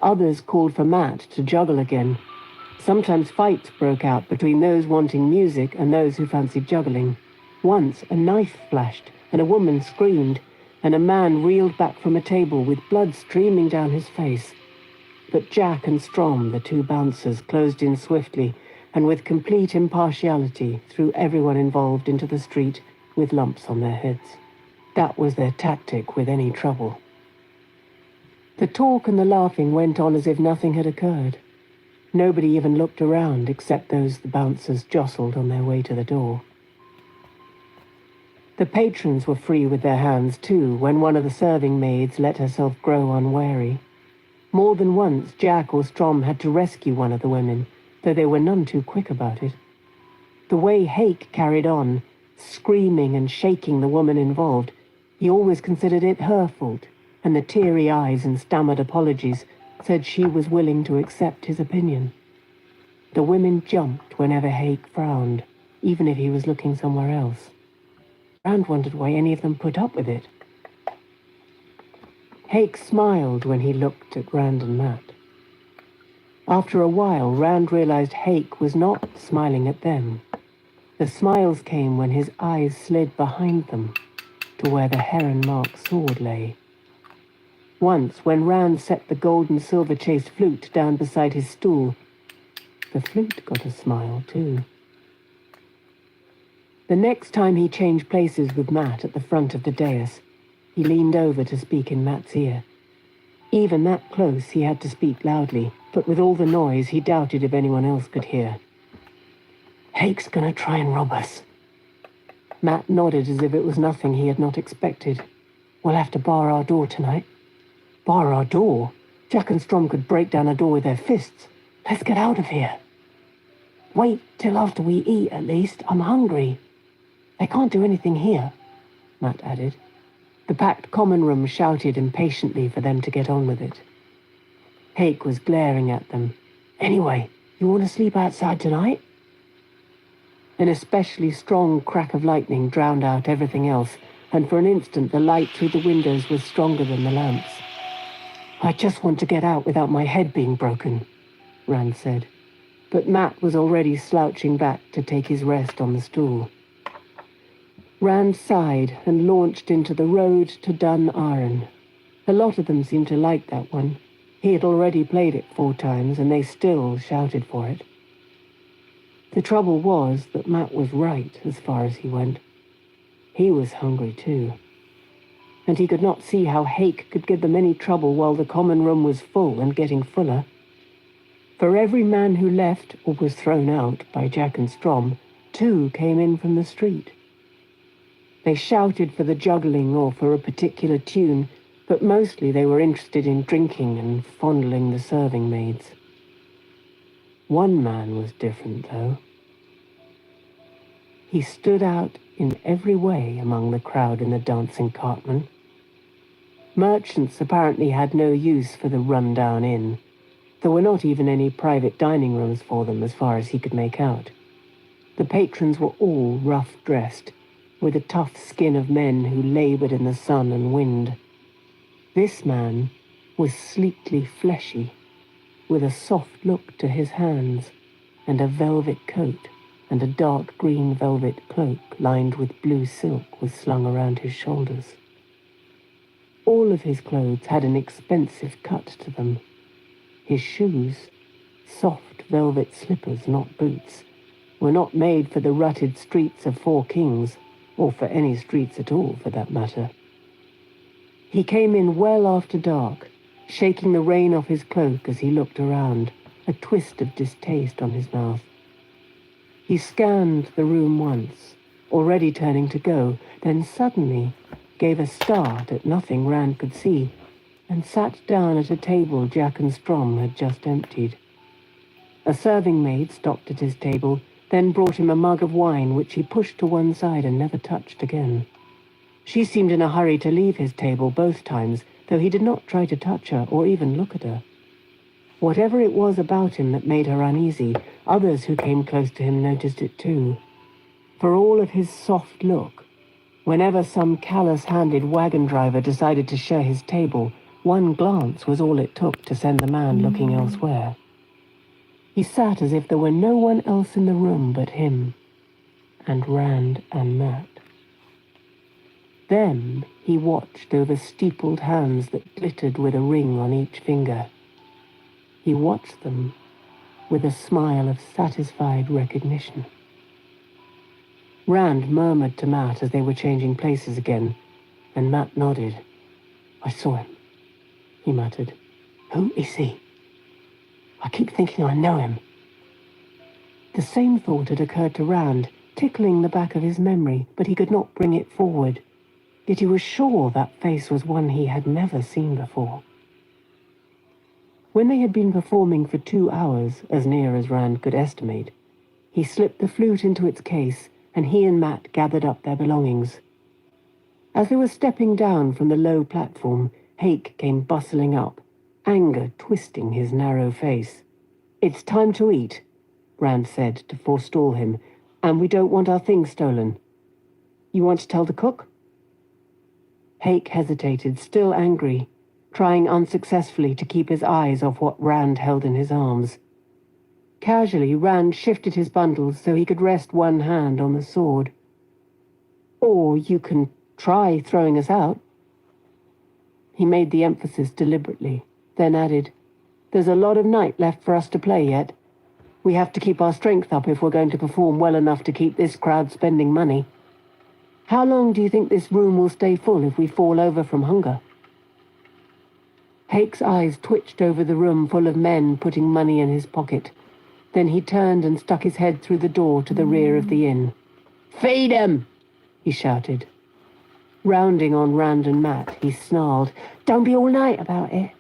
Others called for Matt to juggle again. Sometimes fights broke out between those wanting music and those who fancied juggling. Once a knife flashed, and a woman screamed, and a man reeled back from a table with blood streaming down his face. But Jack and Strom, the two bouncers, closed in swiftly, and with complete impartiality threw everyone involved into the street with lumps on their heads. That was their tactic with any trouble. The talk and the laughing went on as if nothing had occurred. Nobody even looked around except those the bouncers jostled on their way to the door. The patrons were free with their hands too when one of the serving maids let herself grow unwary. More than once Jack or Strom had to rescue one of the women, though they were none too quick about it. The way Hake carried on, screaming and shaking the woman involved, he always considered it her fault, and the teary eyes and stammered apologies said she was willing to accept his opinion. The women jumped whenever Hake frowned, even if he was looking somewhere else. Rand wondered why any of them put up with it. Hake smiled when he looked at Rand and Matt. After a while, Rand realized Hake was not smiling at them. The smiles came when his eyes slid behind them to where the heron-marked sword lay. Once, when Rand set the gold and silver-chased flute down beside his stool, the flute got a smile too. The next time he changed places with Matt at the front of the dais, he leaned over to speak in Matt's ear. Even that close, he had to speak loudly, but with all the noise, he doubted if anyone else could hear. "Hake's gonna try and rob us." Matt nodded as if it was nothing he had not expected. "We'll have to bar our door tonight." "Bar our door? Jack and Strom could break down a door with their fists. Let's get out of here." "Wait till after we eat, at least. I'm hungry." "They can't do anything here," Matt added. The packed common room shouted impatiently for them to get on with it. Hake was glaring at them. "Anyway, you want to sleep outside tonight?" An especially strong crack of lightning drowned out everything else, and for an instant the light through the windows was stronger than the lamps. "I just want to get out without my head being broken," Rand said. But Matt was already slouching back to take his rest on the stool. Rand sighed and launched into the road to Dun Aran. A lot of them seemed to like that one. He had already played it 4 times, and they still shouted for it. The trouble was that Matt was right as far as he went. He was hungry too. And he could not see how Hake could give them any trouble while the common room was full and getting fuller. For every man who left or was thrown out by Jack and Strom, 2 came in from the street. They shouted for the juggling or for a particular tune, but mostly they were interested in drinking and fondling the serving maids. One man was different, though. He stood out in every way among the crowd in the dancing cartman. Merchants apparently had no use for the run-down inn. There were not even any private dining rooms for them as far as he could make out. The patrons were all rough-dressed, with the tough skin of men who labored in the sun and wind. This man was sleekly fleshy, with a soft look to his hands, and a velvet coat and a dark green velvet cloak lined with blue silk was slung around his shoulders. All of his clothes had an expensive cut to them. His shoes, soft velvet slippers, not boots, were not made for the rutted streets of 4 Kings, or for any streets at all, for that matter. He came in well after dark, shaking the rain off his cloak as he looked around, a twist of distaste on his mouth. He scanned the room once, already turning to go, then suddenly gave a start at nothing Rand could see, and sat down at a table Jack and Strom had just emptied. A serving maid stopped at his table, then brought him a mug of wine, which he pushed to one side and never touched again. She seemed in a hurry to leave his table both times, though he did not try to touch her or even look at her. Whatever it was about him that made her uneasy, others who came close to him noticed it too. For all of his soft look, whenever some callous-handed wagon driver decided to share his table, one glance was all it took to send the man looking elsewhere. He sat as if there were no one else in the room but him, and Rand and Matt. Then he watched over steepled hands that glittered with a ring on each finger. He watched them with a smile of satisfied recognition. Rand murmured to Matt as they were changing places again, and Matt nodded. "I saw him," he muttered. "Who is he? I keep thinking I know him." The same thought had occurred to Rand, tickling the back of his memory, but he could not bring it forward. Yet he was sure that face was one he had never seen before. When they had been performing for 2 hours, as near as Rand could estimate, he slipped the flute into its case, and he and Matt gathered up their belongings. As they were stepping down from the low platform, Hake came bustling up, anger twisting his narrow face. "It's time to eat," Rand said to forestall him, "and we don't want our things stolen. You want to tell the cook?" Hake hesitated, still angry, trying unsuccessfully to keep his eyes off what Rand held in his arms. Casually, Rand shifted his bundles so he could rest one hand on the sword. "Or you can try throwing us out." He made the emphasis deliberately, then added, "There's a lot of night left for us to play yet. We have to keep our strength up if we're going to perform well enough to keep this crowd spending money. How long do you think this room will stay full if we fall over from hunger?" Hake's eyes twitched over the room full of men putting money in his pocket. Then he turned and stuck his head through the door to the rear of the inn. "Feed 'em!" he shouted. Rounding on Rand and Matt, he snarled, "Don't be all night about it.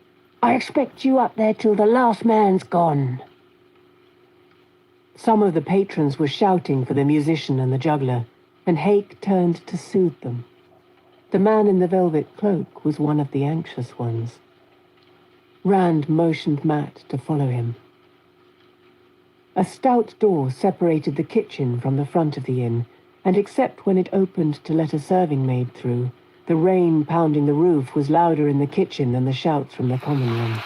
I expect you up there till the last man's gone." Some of the patrons were shouting for the musician and the juggler, and Hake turned to soothe them. The man in the velvet cloak was one of the anxious ones. Rand motioned Matt to follow him. A stout door separated the kitchen from the front of the inn, and except when it opened to let a serving maid through, the rain pounding the roof was louder in the kitchen than the shouts from the common room.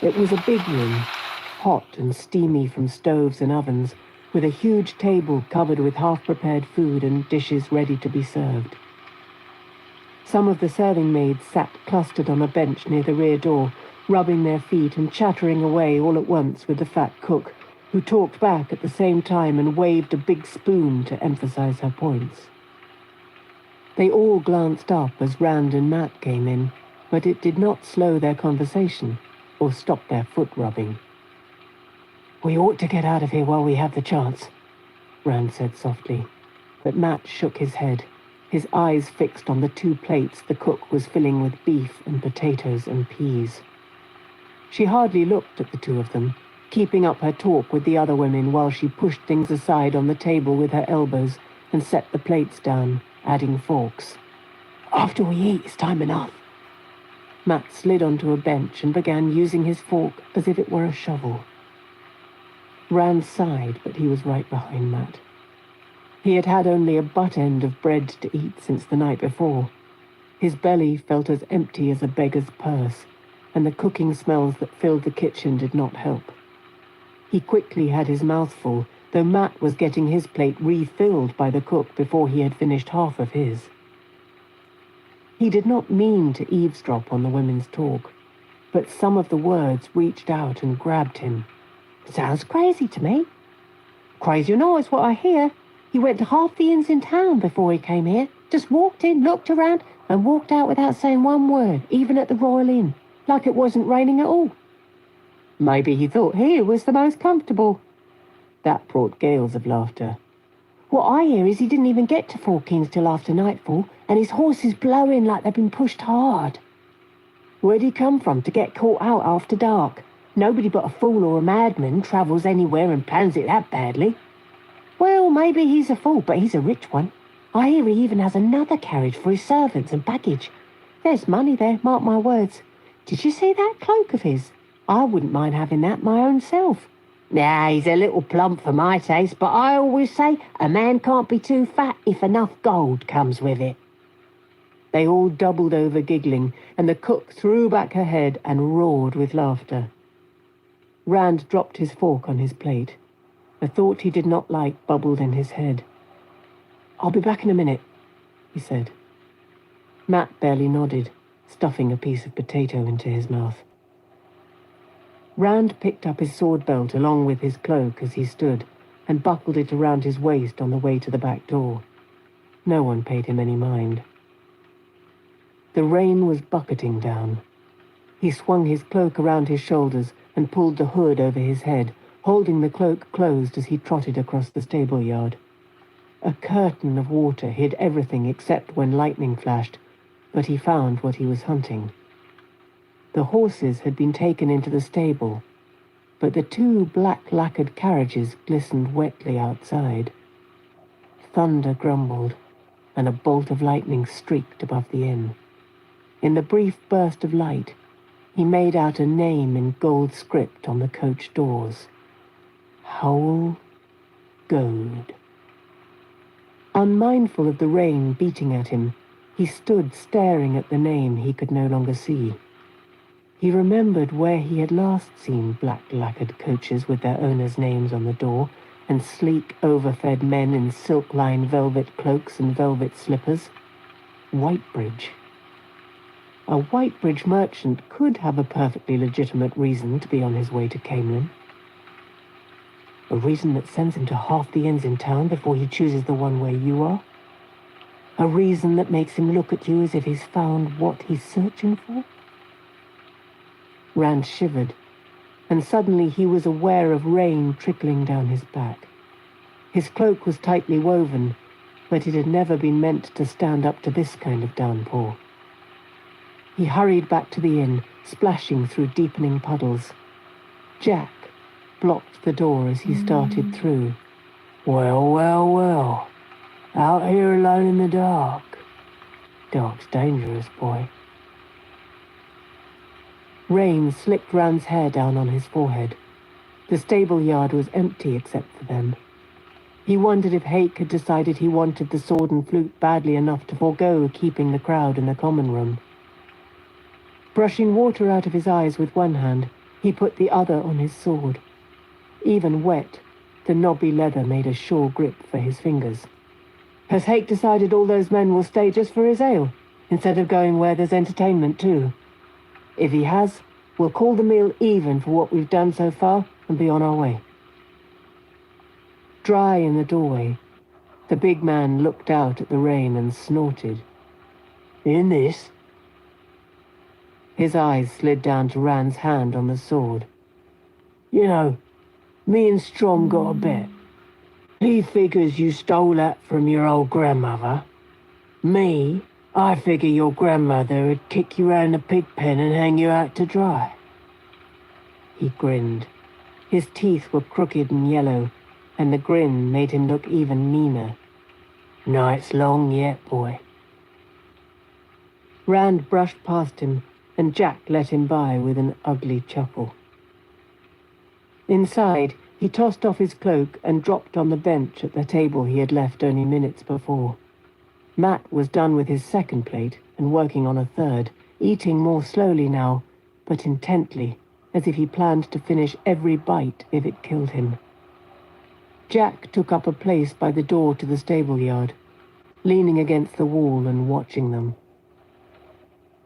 It was a big room, hot and steamy from stoves and ovens, with a huge table covered with half-prepared food and dishes ready to be served. Some of the serving maids sat clustered on a bench near the rear door, rubbing their feet and chattering away all at once with the fat cook, who talked back at the same time and waved a big spoon to emphasize her points. They all glanced up as Rand and Matt came in, but it did not slow their conversation or stop their foot rubbing. "We ought to get out of here while we have the chance," Rand said softly, but Matt shook his head, his eyes fixed on the 2 plates the cook was filling with beef and potatoes and peas. She hardly looked at the 2 of them, keeping up her talk with the other women while she pushed things aside on the table with her elbows and set the plates down, adding forks. "After we eat, it's time enough." Matt slid onto a bench and began using his fork as if it were a shovel. Rand sighed, but he was right behind Matt. He had had only a butt end of bread to eat since the night before. His belly felt as empty as a beggar's purse, and the cooking smells that filled the kitchen did not help. He quickly had his mouth full, though Matt was getting his plate refilled by the cook before he had finished half of his. He did not mean to eavesdrop on the women's talk, but some of the words reached out and grabbed him. "Sounds crazy to me." "Crazy or not, it's what I hear. He went to half the inns in town before he came here. Just walked in, looked around, and walked out without saying one word, even at the Royal Inn, like it wasn't raining at all. Maybe he thought here was the most comfortable." That brought gales of laughter. "What I hear is he didn't even get to Four Kings till after nightfall, and his horses blowing like they've been pushed hard." "Where'd he come from to get caught out after dark? Nobody but a fool or a madman travels anywhere and plans it that badly." "Well, maybe he's a fool, but he's a rich one. I hear he even has another carriage for his servants and baggage. There's money there, mark my words. Did you see that cloak of his? I wouldn't mind having that my own self. Nah, he's a little plump for my taste, but I always say a man can't be too fat if enough gold comes with it." They all doubled over giggling, and the cook threw back her head and roared with laughter. Rand dropped his fork on his plate. A thought he did not like bubbled in his head. "I'll be back in a minute," he said. Matt barely nodded, stuffing a piece of potato into his mouth. Rand picked up his sword belt along with his cloak as he stood, and buckled it around his waist on the way to the back door. No one paid him any mind. The rain was bucketing down. He swung his cloak around his shoulders and pulled the hood over his head, holding the cloak closed as he trotted across the stable yard. A curtain of water hid everything except when lightning flashed, but he found what he was hunting. The horses had been taken into the stable, but the 2 black lacquered carriages glistened wetly outside. Thunder grumbled, and a bolt of lightning streaked above the inn. In the brief burst of light, he made out a name in gold script on the coach doors. Howell Goad. Unmindful of the rain beating at him, he stood staring at the name he could no longer see. He remembered where he had last seen black lacquered coaches with their owners' names on the door, and sleek, overfed men in silk-lined velvet cloaks and velvet slippers. Whitebridge. A Whitebridge merchant could have a perfectly legitimate reason to be on his way to Camelin. A reason that sends him to half the inns in town before he chooses the one where you are. A reason that makes him look at you as if he's found what he's searching for. Rand shivered, and suddenly he was aware of rain trickling down his back. His cloak was tightly woven, but it had never been meant to stand up to this kind of downpour. He hurried back to the inn, splashing through deepening puddles. Jack blocked the door as he started through. "Well, well, well. Out here alone in the dark. Dark's dangerous, boy." Rain slicked Rand's hair down on his forehead. The stable yard was empty except for them. He wondered if Hake had decided he wanted the sword and flute badly enough to forego keeping the crowd in the common room. Brushing water out of his eyes with one hand, he put the other on his sword. Even wet, The knobby leather made a sure grip for his fingers. Has Hake decided all those men will stay just for his ale, instead of going where there's entertainment too? If he has, we'll call the meal even for what we've done so far and be on our way. Dry in the doorway, the big man looked out at the rain and snorted. In this? His eyes slid down to Rand's hand on the sword. You know, me and Strom got a bet. He figures you stole that from your old grandmother. Me, I figure your grandmother would kick you round the pig pen and hang you out to dry. He grinned. His teeth were crooked and yellow, and the grin made him look even meaner. Night's long yet, boy. Rand brushed past him, and Jack let him by with an ugly chuckle. Inside, he tossed off his cloak and dropped on the bench at the table he had left only minutes before. Matt was done with his second plate and working on a third, eating more slowly now, but intently, as if he planned to finish every bite if it killed him. Jack took up a place by the door to the stable yard, leaning against the wall and watching them.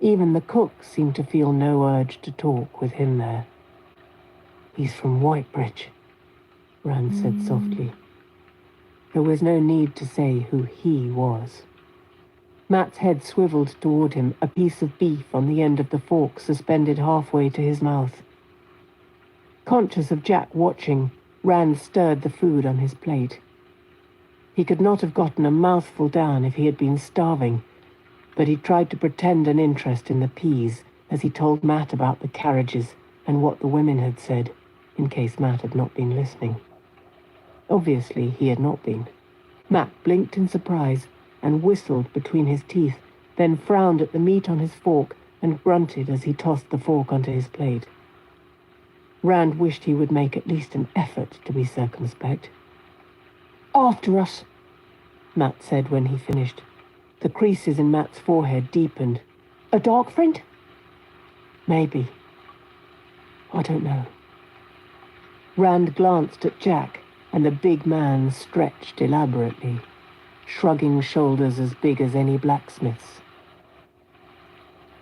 Even the cook seemed to feel no urge to talk with him there. He's from Whitebridge, Rand said softly. There was no need to say who he was. Matt's head swiveled toward him, a piece of beef on the end of the fork suspended halfway to his mouth. Conscious of Jack watching, Rand stirred the food on his plate. He could not have gotten a mouthful down if he had been starving, but he tried to pretend an interest in the peas as he told Matt about the carriages and what the women had said, in case Matt had not been listening. Obviously, he had not been. Matt blinked in surprise and whistled between his teeth, then frowned at the meat on his fork and grunted as he tossed the fork onto his plate. Rand wished he would make at least an effort to be circumspect. After us, Matt said when he finished. The creases in Matt's forehead deepened. A dark friend? Maybe. I don't know. Rand glanced at Jack, and the big man stretched elaborately, shrugging shoulders as big as any blacksmith's.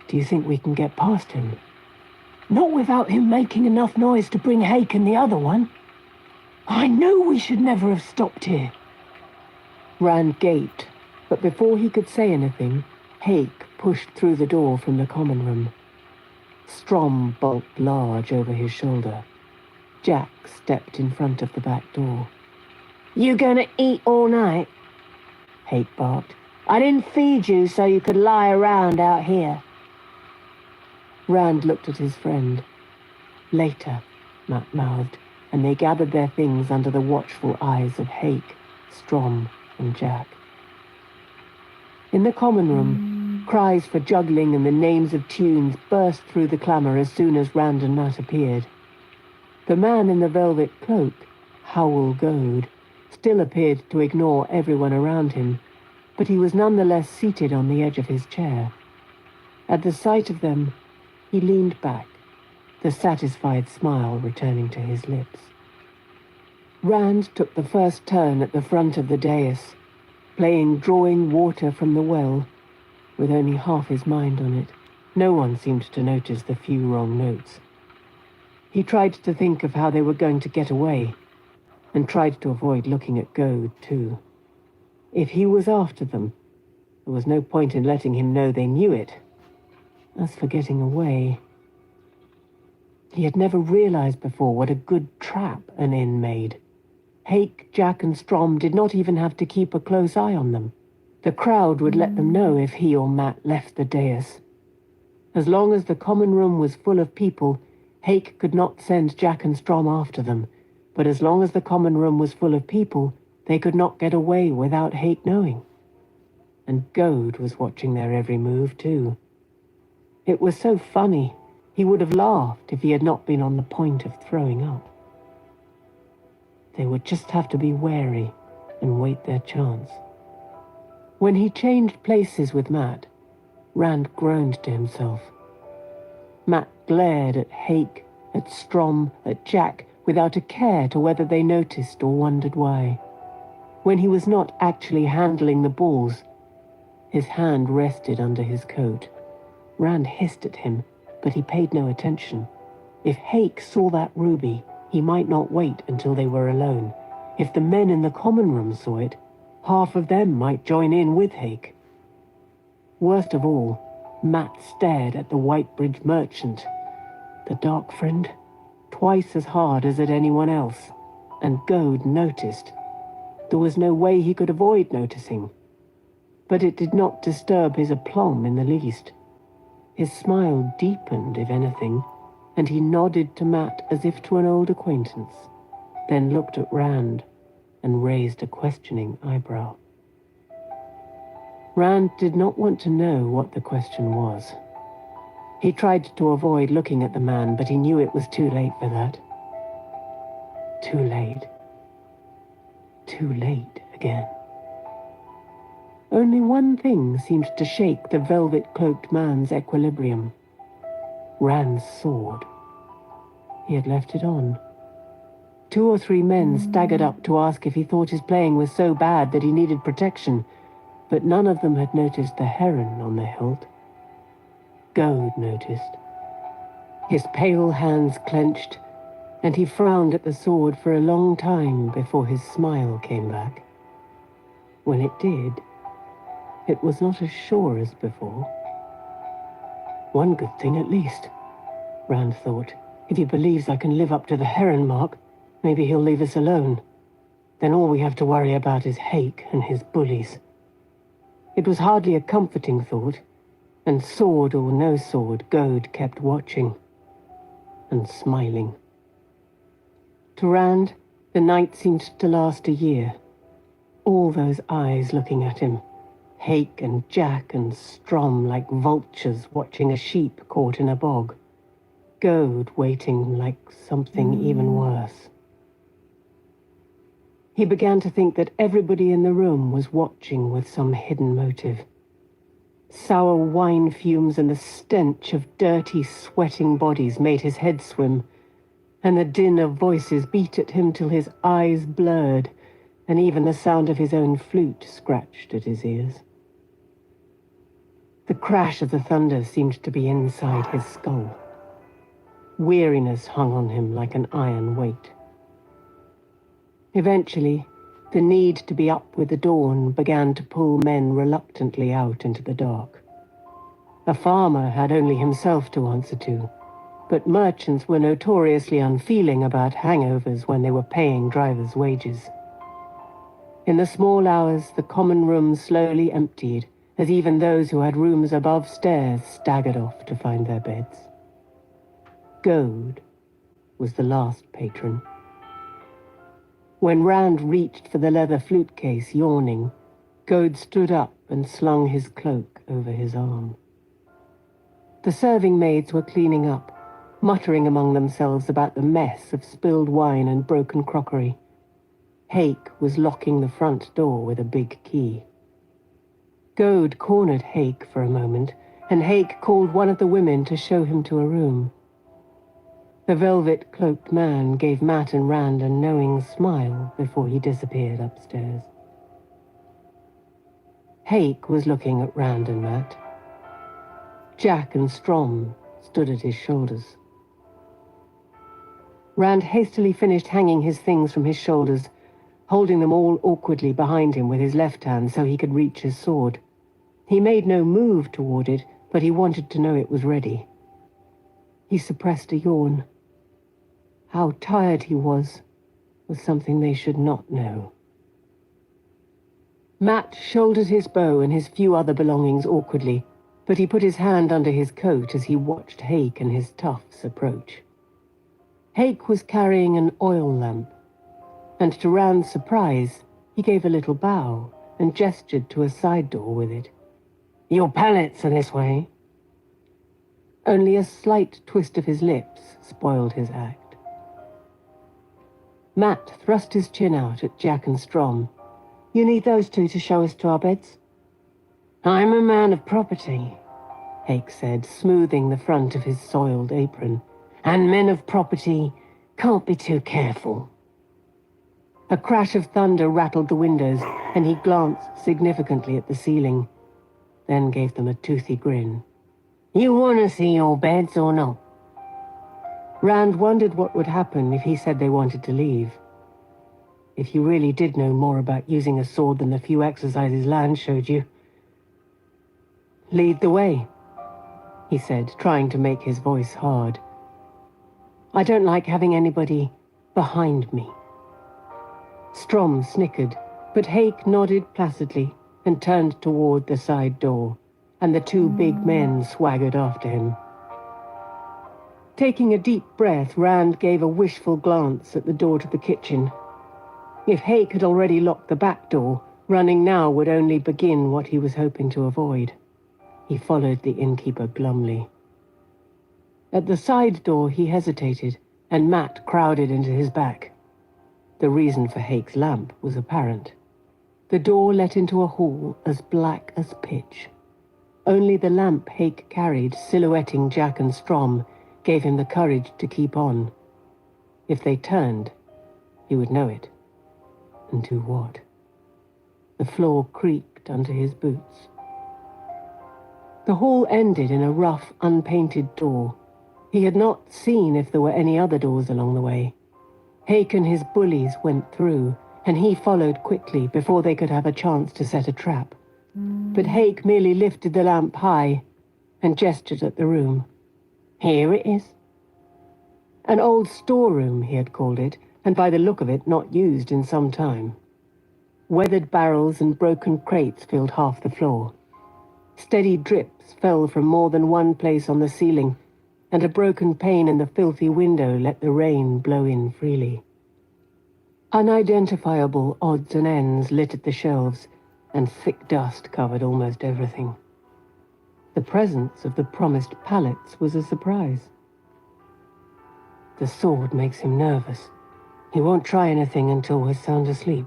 Do you think we can get past him? Not without him making enough noise to bring Hake and the other one. I knew we should never have stopped here. Rand gaped, but before he could say anything, Hake pushed through the door from the common room. Strom bulked large over his shoulder. Jack stepped in front of the back door. You gonna eat all night? Hake barked. I didn't feed you so you could lie around out here. Rand looked at his friend. Later, Matt mouthed, and they gathered their things under the watchful eyes of Hake, Strom, and Jack. In the common room, cries for juggling and the names of tunes burst through the clamour as soon as Rand and Matt appeared. The man in the velvet cloak, Howell Goad, still appeared to ignore everyone around him, but he was nonetheless seated on the edge of his chair. At the sight of them, he leaned back, the satisfied smile returning to his lips. Rand took the first turn at the front of the dais, playing Drawing Water from the Well, with only half his mind on it. No one seemed to notice the few wrong notes. He tried to think of how they were going to get away, and tried to avoid looking at Goad, too. If he was after them, there was no point in letting him know they knew it. As for getting away, he had never realized before what a good trap an inn made. Hake, Jack, and Strom did not even have to keep a close eye on them. The crowd would let them know if he or Matt left the dais. As long as the common room was full of people, Hake could not send Jack and Strom after them, but as long as the common room was full of people, they could not get away without Hake knowing. And Goad was watching their every move, too. It was so funny, he would have laughed if he had not been on the point of throwing up. They would just have to be wary and wait their chance. When he changed places with Matt, Rand groaned to himself. Matt glared at Hake, at Strom, at Jack, without a care to whether they noticed or wondered why. When he was not actually handling the balls, his hand rested under his coat. Rand hissed at him, but he paid no attention. If Hake saw that ruby, he might not wait until they were alone. If the men in the common room saw it, half of them might join in with Hake. Worst of all, Matt stared at the Whitebridge merchant, the dark friend, twice as hard as at anyone else, and Goad noticed. There was no way he could avoid noticing. But it did not disturb his aplomb in the least. His smile deepened, if anything, and he nodded to Matt as if to an old acquaintance, then looked at Rand and raised a questioning eyebrow. Rand did not want to know what the question was. He tried to avoid looking at the man, but he knew it was too late for that. Too late. Too late again. Only one thing seemed to shake the velvet-cloaked man's equilibrium. Rand's sword. He had left it on. 2 or 3 men staggered up to ask if he thought his playing was so bad that he needed protection, but none of them had noticed the heron on the hilt. Goad noticed. His pale hands clenched, and he frowned at the sword for a long time before his smile came back. When it did, it was not as sure as before. One good thing at least, Rand thought. If he believes I can live up to the heron mark, maybe he'll leave us alone. Then all we have to worry about is Hake and his bullies. It was hardly a comforting thought, and sword or no sword, Goad kept watching and smiling. To Rand, the night seemed to last a year. All those eyes looking at him, Hake and Jack and Strom like vultures watching a sheep caught in a bog. Goad waiting like something even worse. He began to think that everybody in the room was watching with some hidden motive. Sour wine fumes and the stench of dirty, sweating bodies made his head swim, and the din of voices beat at him till his eyes blurred, and even the sound of his own flute scratched at his ears. The crash of the thunder seemed to be inside his skull. Weariness hung on him like an iron weight. Eventually, the need to be up with the dawn began to pull men reluctantly out into the dark. A farmer had only himself to answer to, but merchants were notoriously unfeeling about hangovers when they were paying drivers' wages. In the small hours, the common room slowly emptied, as even those who had rooms above stairs staggered off to find their beds. Goad was the last patron. When Rand reached for the leather flute case, yawning, Goad stood up and slung his cloak over his arm. The serving maids were cleaning up, muttering among themselves about the mess of spilled wine and broken crockery. Hake was locking the front door with a big key. Goad cornered Hake for a moment, and Hake called one of the women to show him to a room. The velvet-cloaked man gave Matt and Rand a knowing smile before he disappeared upstairs. Hake was looking at Rand and Matt. Jack and Strom stood at his shoulders. Rand hastily finished hanging his things from his shoulders, holding them all awkwardly behind him with his left hand so he could reach his sword. He made no move toward it, but he wanted to know it was ready. He suppressed a yawn. How tired he was something they should not know. Matt shouldered his bow and his few other belongings awkwardly, but he put his hand under his coat as he watched Hake and his toughs approach. Hake was carrying an oil lamp, and to Rand's surprise, he gave a little bow and gestured to a side door with it. "Your pallets are this way." Only a slight twist of his lips spoiled his act. Matt thrust his chin out at Jack and Strom. "You need those two to show us to our beds?" "I'm a man of property," Hake said, smoothing the front of his soiled apron. "And men of property Can't be too careful. A crash of thunder rattled the windows, and he glanced significantly at the ceiling, then gave them a toothy grin. You want to see your beds or not? Rand wondered what would happen if he said they wanted to leave. If you really did know more about using a sword than the few exercises Lan showed you. Lead the way, he said, trying to make his voice hard. I don't like having anybody behind me. Strom snickered, but Hake nodded placidly and turned toward the side door, and the two big men swaggered after him. Taking a deep breath, Rand gave a wishful glance at the door to the kitchen. If Hake had already locked the back door, running now would only begin what he was hoping to avoid. He followed the innkeeper glumly. At the side door, he hesitated, and Matt crowded into his back. The reason for Hake's lamp was apparent. The door let into a hall as black as pitch. Only the lamp Hake carried, silhouetting Jack and Strom, gave him the courage to keep on. If they turned, he would know it. And do what? The floor creaked under his boots. The hall ended in a rough, unpainted door. He had not seen if there were any other doors along the way. Hake and his bullies went through, and he followed quickly before they could have a chance to set a trap. But Hake merely lifted the lamp high and gestured at the room. Here it is. An old storeroom, he had called it, and by the look of it, not used in some time. Weathered barrels and broken crates filled half the floor. Steady drips fell from more than one place on the ceiling, and a broken pane in the filthy window let the rain blow in freely. Unidentifiable odds and ends littered the shelves, and thick dust covered almost everything. The presence of the promised pallets was a surprise. The sword makes him nervous. He won't try anything until we're sound asleep.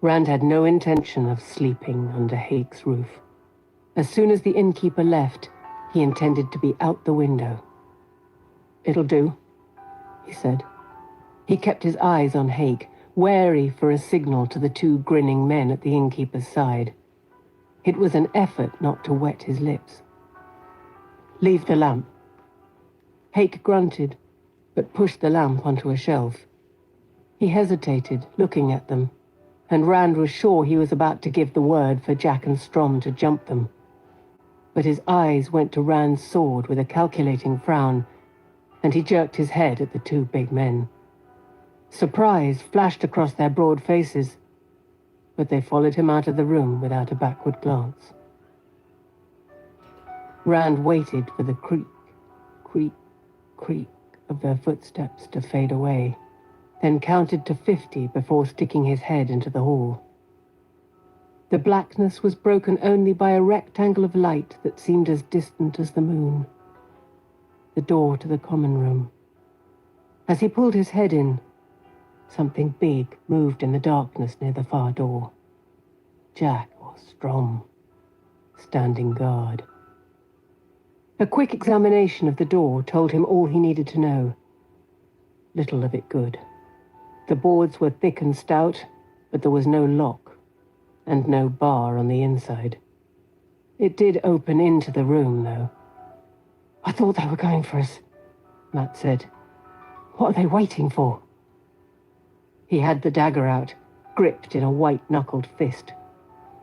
Rand had no intention of sleeping under Hake's roof. As soon as the innkeeper left, he intended to be out the window. It'll do, he said. He kept his eyes on Hake, wary for a signal to the two grinning men at the innkeeper's side. It was an effort not to wet his lips. Leave the lamp. Hake grunted, but pushed the lamp onto a shelf. He hesitated, looking at them, and Rand was sure he was about to give the word for Jack and Strom to jump them. But his eyes went to Rand's sword with a calculating frown, and he jerked his head at the two big men. Surprise flashed across their broad faces, but they followed him out of the room without a backward glance. Rand waited for the creak, creak, creak of their footsteps to fade away, then counted to 50 before sticking his head into the hall. The blackness was broken only by a rectangle of light that seemed as distant as the moon. The door to the common room. As he pulled his head in, something big moved in the darkness near the far door. Jack or Strom, standing guard. A quick examination of the door told him all he needed to know. Little of it good. The boards were thick and stout, but there was no lock, and no bar on the inside. It did open into the room, though. I thought they were going for us, Matt said. What are they waiting for? He had the dagger out, gripped in a white-knuckled fist.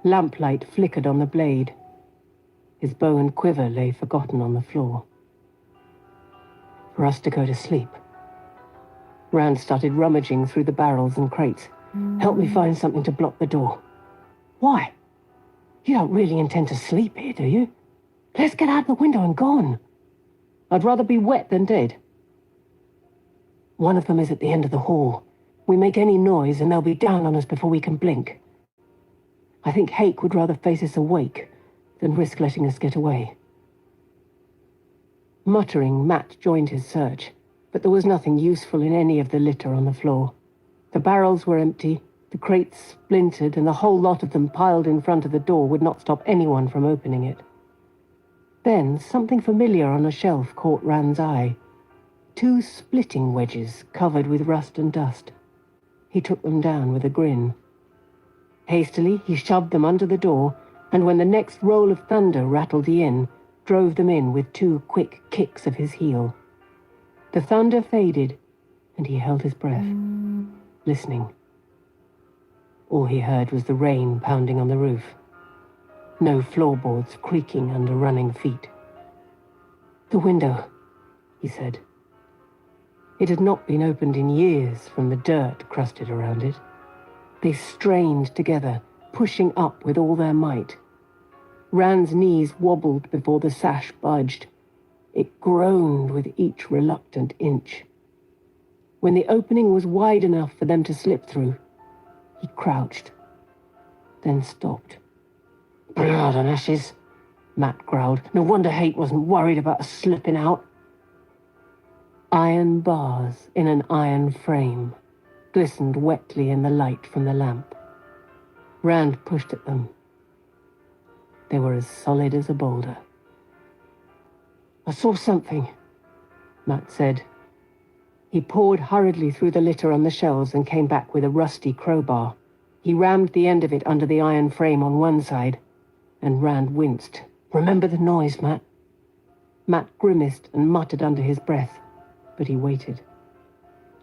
Lamplight flickered on the blade. His bow and quiver lay forgotten on the floor. For us to go to sleep. Rand started rummaging through the barrels and crates. Help me find something to block the door. Why? You don't really intend to sleep here, do you? Let's get out the window and gone. I'd rather be wet than dead. One of them is at the end of the hall. We make any noise and they'll be down on us before we can blink. I think Hake would rather face us awake than risk letting us get away. Muttering, Matt joined his search, but there was nothing useful in any of the litter on the floor. The barrels were empty, the crates splintered, and the whole lot of them piled in front of the door would not stop anyone from opening it. Then something familiar on a shelf caught Rand's eye. 2 splitting wedges covered with rust and dust. He took them down with a grin. Hastily, he shoved them under the door, and when the next roll of thunder rattled the inn, drove them in with 2 quick kicks of his heel. The thunder faded, and he held his breath, listening. All he heard was the rain pounding on the roof. No floorboards creaking under running feet. "The window," he said. It had not been opened in years from the dirt crusted around it. They strained together, pushing up with all their might. Rand's knees wobbled before the sash budged. It groaned with each reluctant inch. When the opening was wide enough for them to slip through, he crouched, then stopped. "Blood and ashes," Matt growled. "No wonder Hake wasn't worried about us slipping out." Iron bars in an iron frame glistened wetly in the light from the lamp. Rand pushed at them. They were as solid as a boulder. "I saw something," Matt said. He pawed hurriedly through the litter on the shelves and came back with a rusty crowbar. He rammed the end of it under the iron frame on one side, and Rand winced. "Remember the noise, Matt?" Matt grimaced and muttered under his breath, but he waited.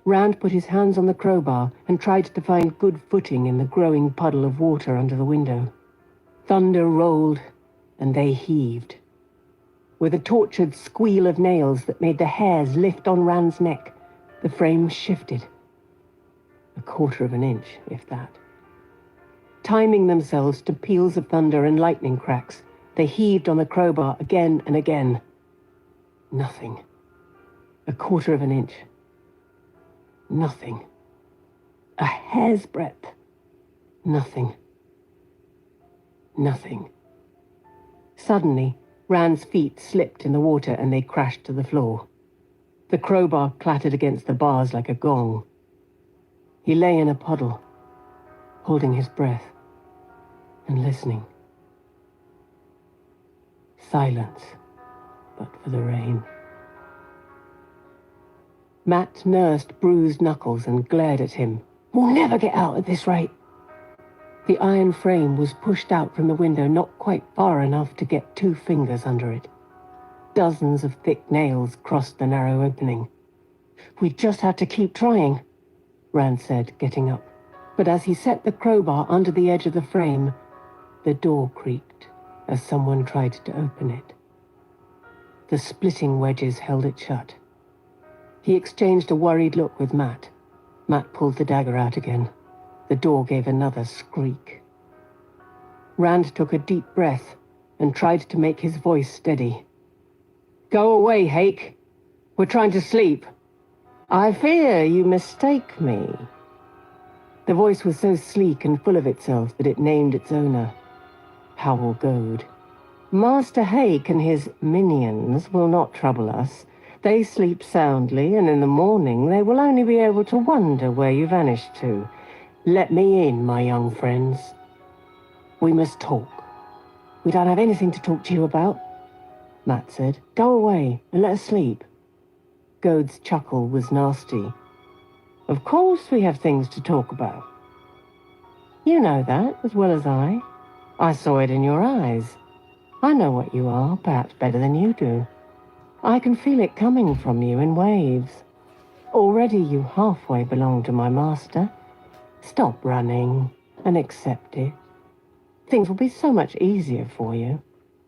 Rand put his hands on the crowbar and tried to find good footing in the growing puddle of water under the window. Thunder rolled, and they heaved. With a tortured squeal of nails that made the hairs lift on Rand's neck, the frame shifted. 1/4 of an inch, if that. Timing themselves to peals of thunder and lightning cracks, they heaved on the crowbar again and again. Nothing. 1/4 of an inch. Nothing. A hair's breadth. Nothing. Nothing. Suddenly, Rand's feet slipped in the water and they crashed to the floor. The crowbar clattered against the bars like a gong. He lay in a puddle, holding his breath and listening. Silence, but for the rain. Matt nursed bruised knuckles and glared at him. "We'll never get out at this rate." The iron frame was pushed out from the window not quite far enough to get 2 fingers under it. Dozens of thick nails crossed the narrow opening. "We just have to keep trying," Rand said, getting up. But as he set the crowbar under the edge of the frame, the door creaked as someone tried to open it. The splitting wedges held it shut. He exchanged a worried look with Matt. Matt pulled the dagger out again. The door gave another skreak. Rand took a deep breath and tried to make his voice steady. "Go away, Hake. We're trying to sleep." "I fear you mistake me." The voice was so sleek and full of itself that it named its owner. Howell Goad. "Master Hake and his minions will not trouble us. They sleep soundly, and in the morning they will only be able to wonder where you vanished to. Let me in, my young friends. We must talk." "We don't have anything to talk to you about," Matt said. "Go away and let us sleep." Goad's chuckle was nasty. "Of course we have things to talk about. You know that as well as I. I saw it in your eyes. I know what you are, perhaps better than you do. I can feel it coming from you in waves. Already you halfway belong to my master. Stop running and accept it. Things will be so much easier for you.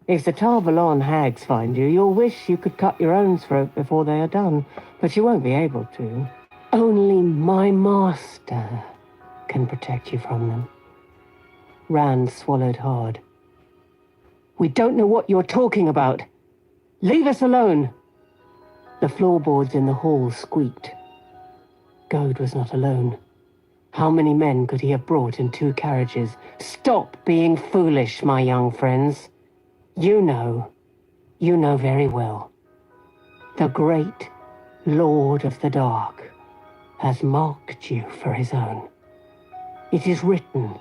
If the Tarvalon hags find you, you'll wish you could cut your own throat before they are done, but you won't be able to. Only my master can protect you from them." Rand swallowed hard. "We don't know what you're talking about. Leave us alone." The floorboards in the hall squeaked. Goad was not alone. How many men could he have brought in 2 carriages? "Stop being foolish, my young friends. You know very well. The great Lord of the Dark has marked you for his own. It is written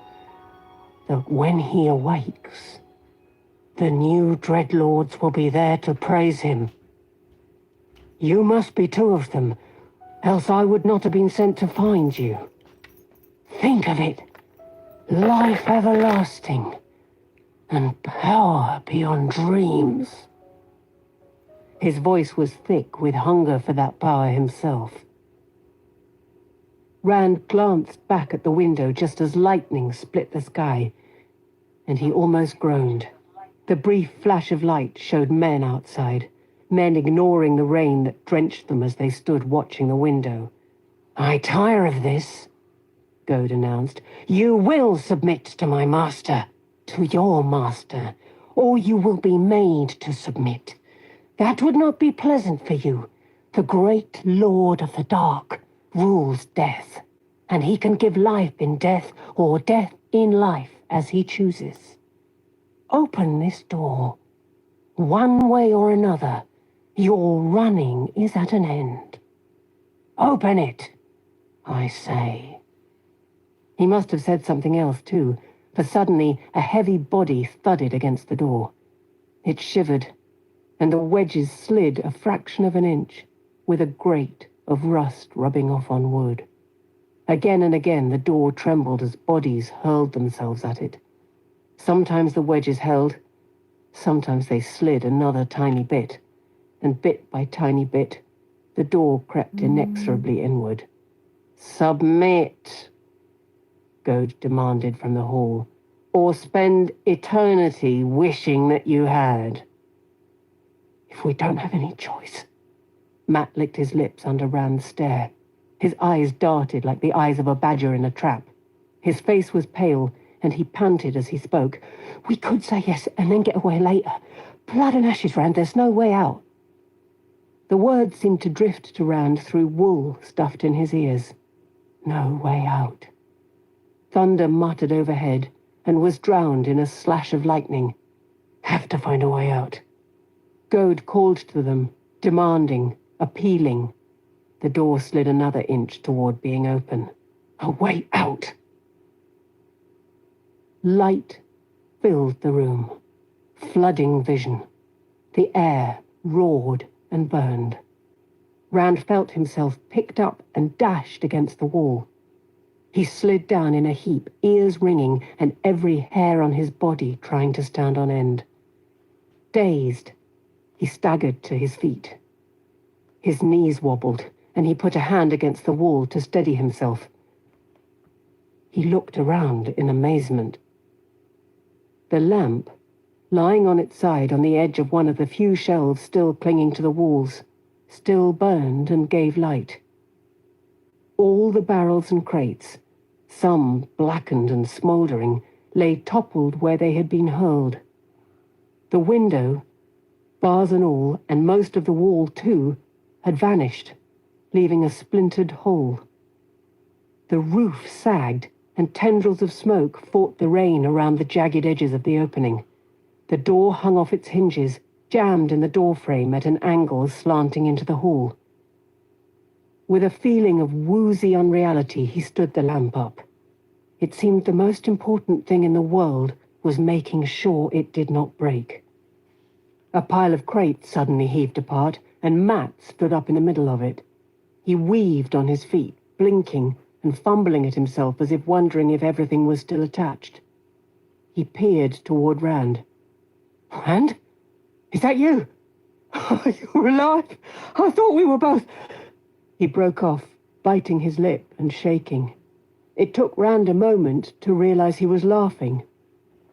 that when he awakes, the new Dreadlords will be there to praise him. You must be two of them, else I would not have been sent to find you. Think of it. Life everlasting, and power beyond dreams. His voice was thick with hunger for that power himself. Rand glanced back at the window just as lightning split the sky, and he almost groaned. The brief flash of light showed men outside, men ignoring the rain that drenched them as they stood watching the window. "I tire of this," Gode announced. "You will submit to my master, to your master, or you will be made to submit. That would not be pleasant for you. The great Lord of the Dark rules death, and he can give life in death or death in life as he chooses. Open this door. One way or another, your running is at an end. Open it, I say." He must have said something else too, for suddenly a heavy body thudded against the door. It shivered, and the wedges slid a fraction of an inch, with a grate of rust rubbing off on wood. Again and again the door trembled as bodies hurled themselves at it. Sometimes the wedges held, sometimes they slid another tiny bit, and bit by tiny bit, the door crept inexorably inward. "Submit," Gode demanded from the hall, "or spend eternity wishing that you had." "If we don't have any choice." Matt licked his lips under Rand's stare. His eyes darted like the eyes of a badger in a trap. His face was pale, and he panted as he spoke. "We could say yes and then get away later. Blood and ashes, Rand, there's no way out." The words seemed to drift to Rand through wool stuffed in his ears. No way out. Thunder muttered overhead and was drowned in a slash of lightning. Have to find a way out. Gode called to them, demanding, appealing. The door slid another inch toward being open. A way out. Light filled the room, flooding vision. The air roared and burned. Rand felt himself picked up and dashed against the wall. He slid down in a heap, ears ringing and every hair on his body trying to stand on end. Dazed, he staggered to his feet. His knees wobbled, and he put a hand against the wall to steady himself. He looked around in amazement. The lamp, lying on its side on the edge of one of the few shelves still clinging to the walls, still burned and gave light. All the barrels and crates, some blackened and smouldering, lay toppled where they had been hurled. The window, bars and all, and most of the wall too, had vanished, leaving a splintered hole. The roof sagged, and tendrils of smoke fought the rain around the jagged edges of the opening. The door hung off its hinges, jammed in the doorframe at an angle slanting into the hall. With a feeling of woozy unreality, he stood the lamp up. It seemed the most important thing in the world was making sure it did not break. A pile of crates suddenly heaved apart, and Matt stood up in the middle of it. He weaved on his feet, blinking and fumbling at himself as if wondering if everything was still attached. He peered toward Rand. "Rand? Is that you? You're alive? I thought we were both..." He broke off, biting his lip and shaking. It took Rand a moment to realize he was laughing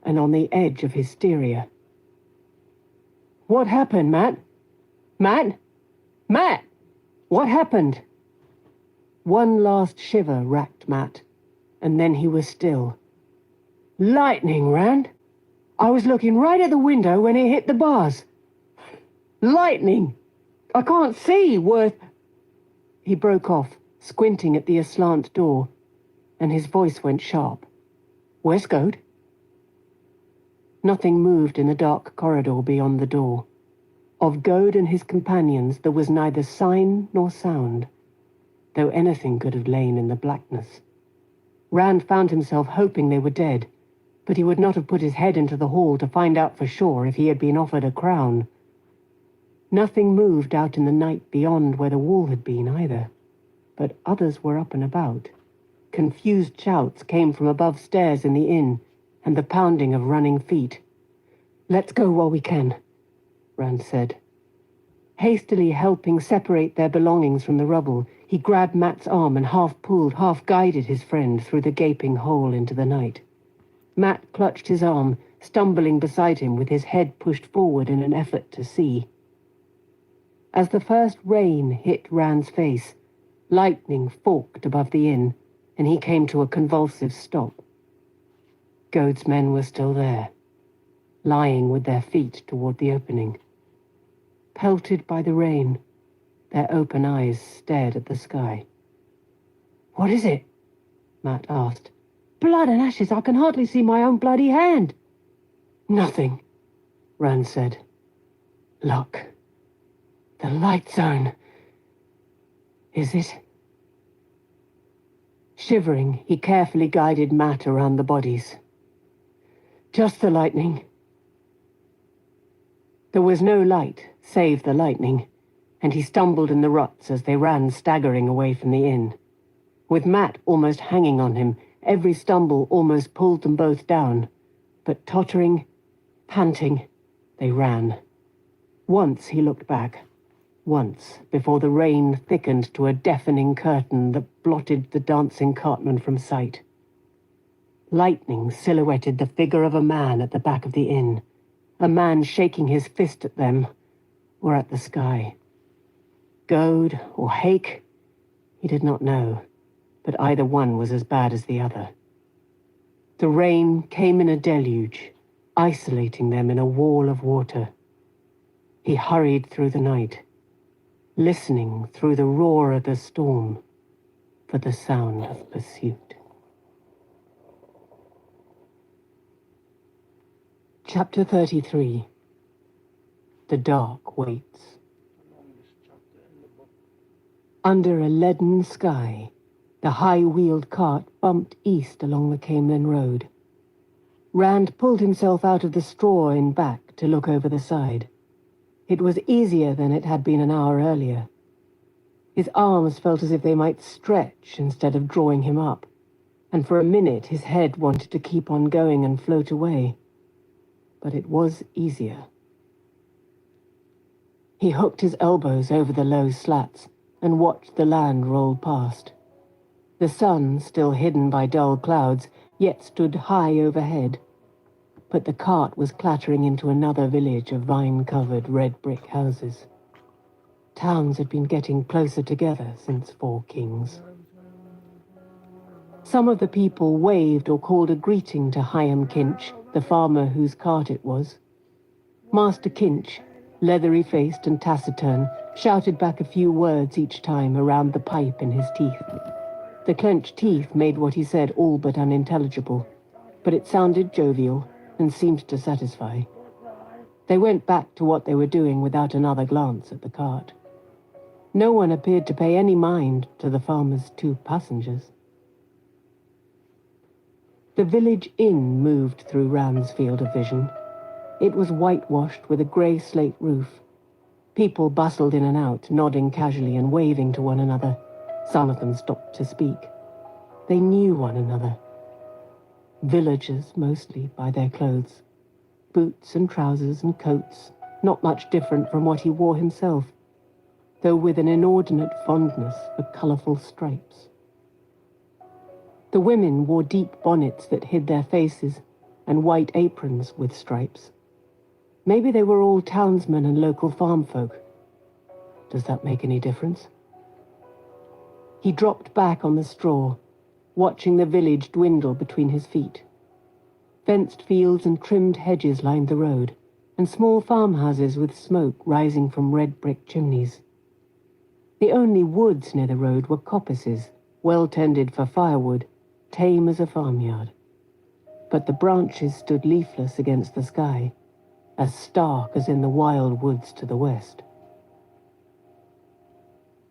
and on the edge of hysteria. "What happened, Matt? Matt? Matt! What happened?" One last shiver racked Matt, and then he was still. "Lightning, Rand. I was looking right at the window when it hit the bars. Lightning! I can't see worth..." He broke off, squinting at the aslant door, and his voice went sharp. "Where's Gode?" Nothing moved in the dark corridor beyond the door. Of Gode and his companions there was neither sign nor sound, though anything could have lain in the blackness. Rand found himself hoping they were dead, but he would not have put his head into the hall to find out for sure if he had been offered a crown. Nothing moved out in the night beyond where the wall had been either, but others were up and about. Confused shouts came from above stairs in the inn, and the pounding of running feet. "Let's go while we can," Rand said. Hastily helping separate their belongings from the rubble, he grabbed Matt's arm and half-pulled, half-guided his friend through the gaping hole into the night. Matt clutched his arm, stumbling beside him with his head pushed forward in an effort to see. As the first rain hit Rand's face, lightning forked above the inn, and he came to a convulsive stop. Goad's men were still there, lying with their feet toward the opening. Pelted by the rain, their open eyes stared at the sky. "What is it?" Matt asked. "Blood and ashes, I can hardly see my own bloody hand." "Nothing," Rand said. "Look. The light zone. Is it?" Shivering, he carefully guided Matt around the bodies. "Just the lightning." There was no light, save the lightning, and he stumbled in the ruts as they ran staggering away from the inn. With Matt almost hanging on him, every stumble almost pulled them both down. But tottering, panting, they ran. Once he looked back. Once, before the rain thickened to a deafening curtain that blotted the dancing cartman from sight. Lightning silhouetted the figure of a man at the back of the inn, a man shaking his fist at them, or at the sky. Goad or Hake, he did not know, but either one was as bad as the other. The rain came in a deluge, isolating them in a wall of water. He hurried through the night, listening through the roar of the storm for the sound of pursuit. Chapter 33. The Dark Waits. Under a leaden sky, the high-wheeled cart bumped east along the Camelin road. Rand pulled himself out of the straw in back to look over the side. It was easier than it had been an hour earlier. His arms felt as if they might stretch instead of drawing him up, and for a minute his head wanted to keep on going and float away. But it was easier. He hooked his elbows over the low slats and watched the land roll past. The sun, still hidden by dull clouds, yet stood high overhead. But the cart was clattering into another village of vine-covered red brick houses. Towns had been getting closer together since Four Kings. Some of the people waved or called a greeting to Hyam Kinch, the farmer whose cart it was. Master Kinch, leathery-faced and taciturn, shouted back a few words each time around the pipe in his teeth. The clenched teeth made what he said all but unintelligible, but it sounded jovial and seemed to satisfy. They went back to what they were doing without another glance at the cart. No one appeared to pay any mind to the farmer's 2 passengers. The village inn moved through Rand's field of vision. It was whitewashed with a grey slate roof. People bustled in and out, nodding casually and waving to one another. Some of them stopped to speak. They knew one another. Villagers, mostly, by their clothes. Boots and trousers and coats, not much different from what he wore himself, though with an inordinate fondness for colourful stripes. The women wore deep bonnets that hid their faces, and white aprons with stripes. Maybe they were all townsmen and local farm folk. Does that make any difference? He dropped back on the straw, watching the village dwindle between his feet. Fenced fields and trimmed hedges lined the road, and small farmhouses with smoke rising from red brick chimneys. The only woods near the road were coppices, well tended for firewood, tame as a farmyard. But the branches stood leafless against the sky, as stark as in the wild woods to the west.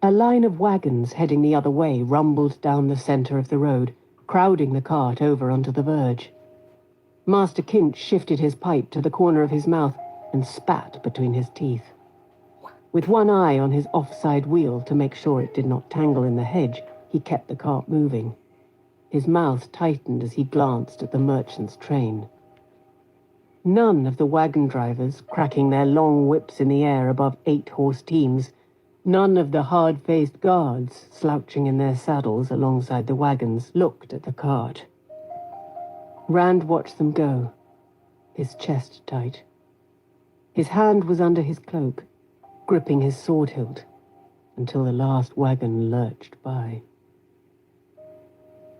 A line of wagons heading the other way rumbled down the center of the road, crowding the cart over onto the verge. Master Kinch shifted his pipe to the corner of his mouth and spat between his teeth. With one eye on his offside wheel to make sure it did not tangle in the hedge, he kept the cart moving. His mouth tightened as he glanced at the merchant's train. None of the wagon drivers, cracking their long whips in the air above 8-horse teams, none of the hard-faced guards slouching in their saddles alongside the wagons looked at the cart. Rand watched them go, his chest tight. His hand was under his cloak, gripping his sword hilt, until the last wagon lurched by.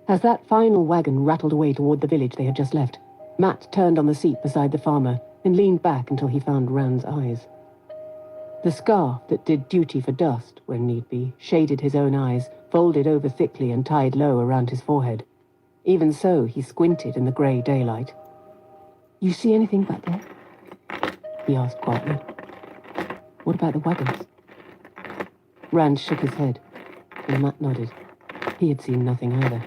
As that final wagon rattled away toward the village they had just left, Matt turned on the seat beside the farmer and leaned back until he found Rand's eyes. The scarf that did duty for dust, when need be, shaded his own eyes, folded over thickly and tied low around his forehead. Even so, he squinted in the grey daylight. "You see anything back there?" he asked quietly. "What about the wagons?" Rand shook his head, and Matt nodded. He had seen nothing either.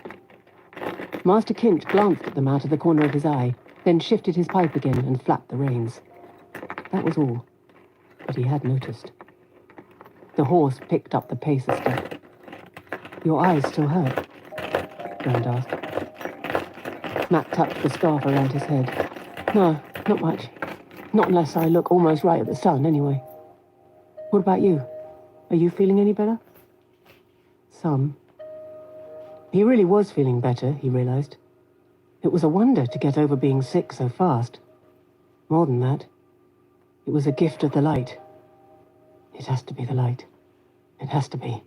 Master Kinch glanced at them out of the corner of his eye, then shifted his pipe again and flapped the reins. That was all, but he had noticed. The horse picked up the pace a step. "Your eyes still hurt?" Rand asked. Matt tucked the scarf around his head. "No, not much. Not unless I look almost right at the sun, anyway. What about you? Are you feeling any better?" "Some." He really was feeling better, he realized. It was a wonder to get over being sick so fast. More than that, it was a gift of the light. It has to be the light. It has to be.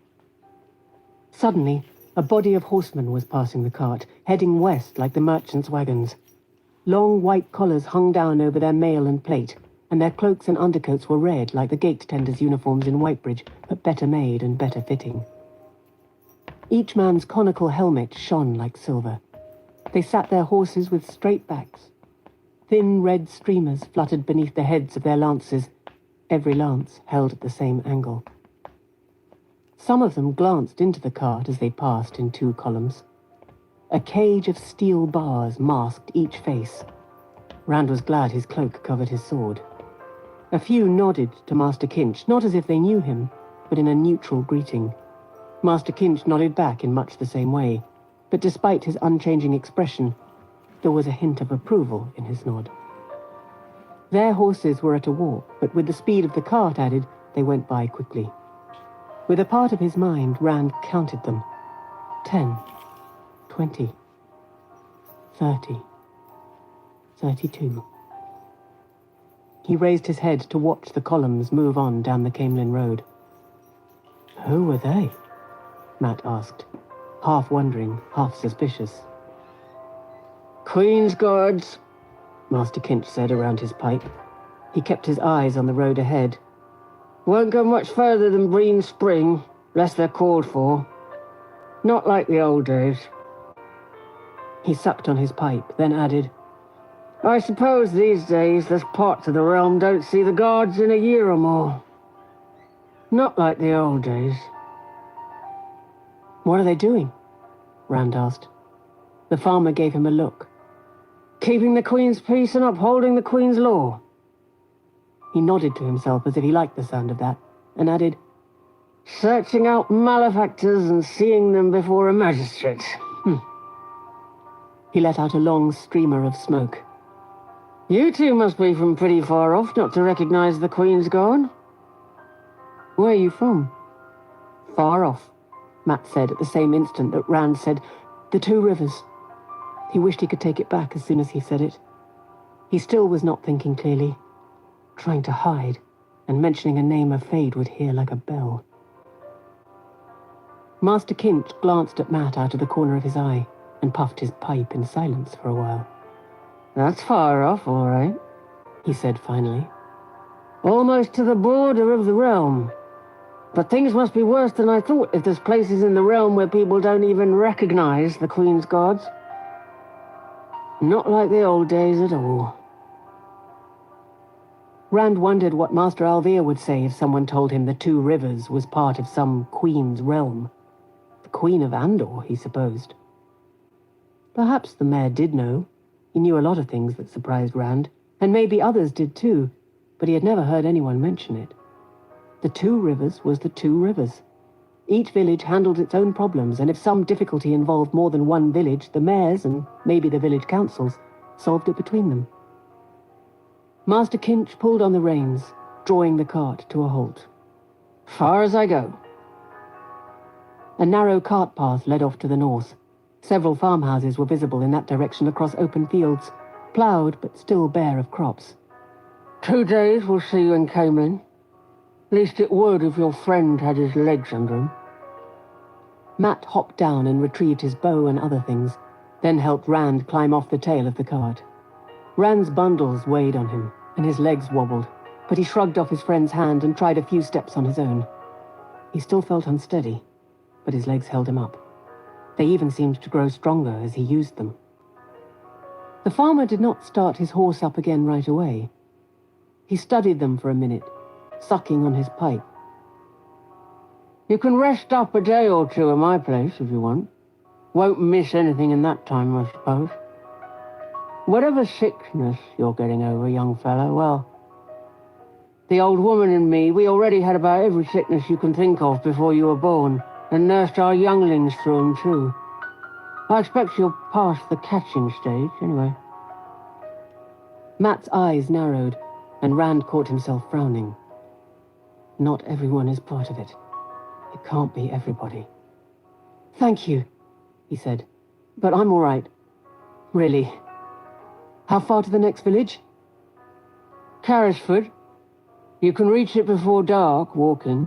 Suddenly, a body of horsemen was passing the cart, heading west like the merchants' wagons. Long white collars hung down over their mail and plate, and their cloaks and undercoats were red like the gate tenders' uniforms in Whitebridge, but better made and better fitting. Each man's conical helmet shone like silver. They sat their horses with straight backs. Thin red streamers fluttered beneath the heads of their lances, every lance held at the same angle. Some of them glanced into the cart as they passed in 2 columns. A cage of steel bars masked each face. Rand was glad his cloak covered his sword. A few nodded to Master Kinch, not as if they knew him, but in a neutral greeting. Master Kinch nodded back in much the same way, but despite his unchanging expression, there was a hint of approval in his nod. Their horses were at a walk, but with the speed of the cart added, they went by quickly. With a part of his mind, Rand counted them. 10, 20, 30, 32. He raised his head to watch the columns move on down the Camelin road. "Who were they?" Matt asked, half wondering, half suspicious. "Queen's guards," Master Kinch said around his pipe. He kept his eyes on the road ahead. "Won't go much further than Breen Spring, less they're called for. Not like the old days." He sucked on his pipe, then added, "I suppose these days there's parts of the realm don't see the guards in a year or more. Not like the old days." "What are they doing?" Rand asked. The farmer gave him a look. "Keeping the Queen's peace and upholding the Queen's law." He nodded to himself as if he liked the sound of that, and added, "Searching out malefactors and seeing them before a magistrate." He let out a long streamer of smoke. "You two must be from pretty far off not to recognize the Queen's Guard." "Where are you from?" "Far off," Matt said at the same instant that Rand said, "The 2 rivers." He wished he could take it back as soon as he said it. He still was not thinking clearly, trying to hide, and mentioning a name a Fade would hear like a bell. Master Kinch glanced at Matt out of the corner of his eye and puffed his pipe in silence for a while. "That's far off, all right," he said finally. "Almost to the border of the realm. But things must be worse than I thought if there's places in the realm where people don't even recognize the Queen's guards. Not like the old days at all." Rand wondered what Master Alvear would say if someone told him the 2 rivers was part of some queen's realm. The Queen of Andor, he supposed. Perhaps the mayor did know. He knew a lot of things that surprised Rand, and maybe others did too, but he had never heard anyone mention it. The Two Rivers was the Two Rivers. Each village handled its own problems, and if some difficulty involved more than one village, the mayors, and maybe the village councils, solved it between them. Master Kinch pulled on the reins, drawing the cart to a halt. Far as I go. A narrow cart path led off to the north. Several farmhouses were visible in that direction across open fields, ploughed but still bare of crops. 2 days we'll see you in Camelin. Least it would if your friend had his legs under him. Matt hopped down and retrieved his bow and other things, then helped Rand climb off the tail of the cart. Rand's bundles weighed on him, and his legs wobbled, but he shrugged off his friend's hand and tried a few steps on his own. He still felt unsteady, but his legs held him up. They even seemed to grow stronger as he used them. The farmer did not start his horse up again right away. He studied them for a minute, sucking on his pipe. You can rest up a day or two at my place if you want. Won't miss anything in that time, I suppose. Whatever sickness you're getting over, young fellow, well, the old woman and me, we already had about every sickness you can think of before you were born, and nursed our younglings through 'em too. I expect you'll pass the catching stage, anyway. Matt's eyes narrowed, and Rand caught himself frowning. Not everyone is part of it. It can't be everybody. Thank you, he said, but I'm all right. Really. How far to the next village? Carrisford. You can reach it before dark, walking.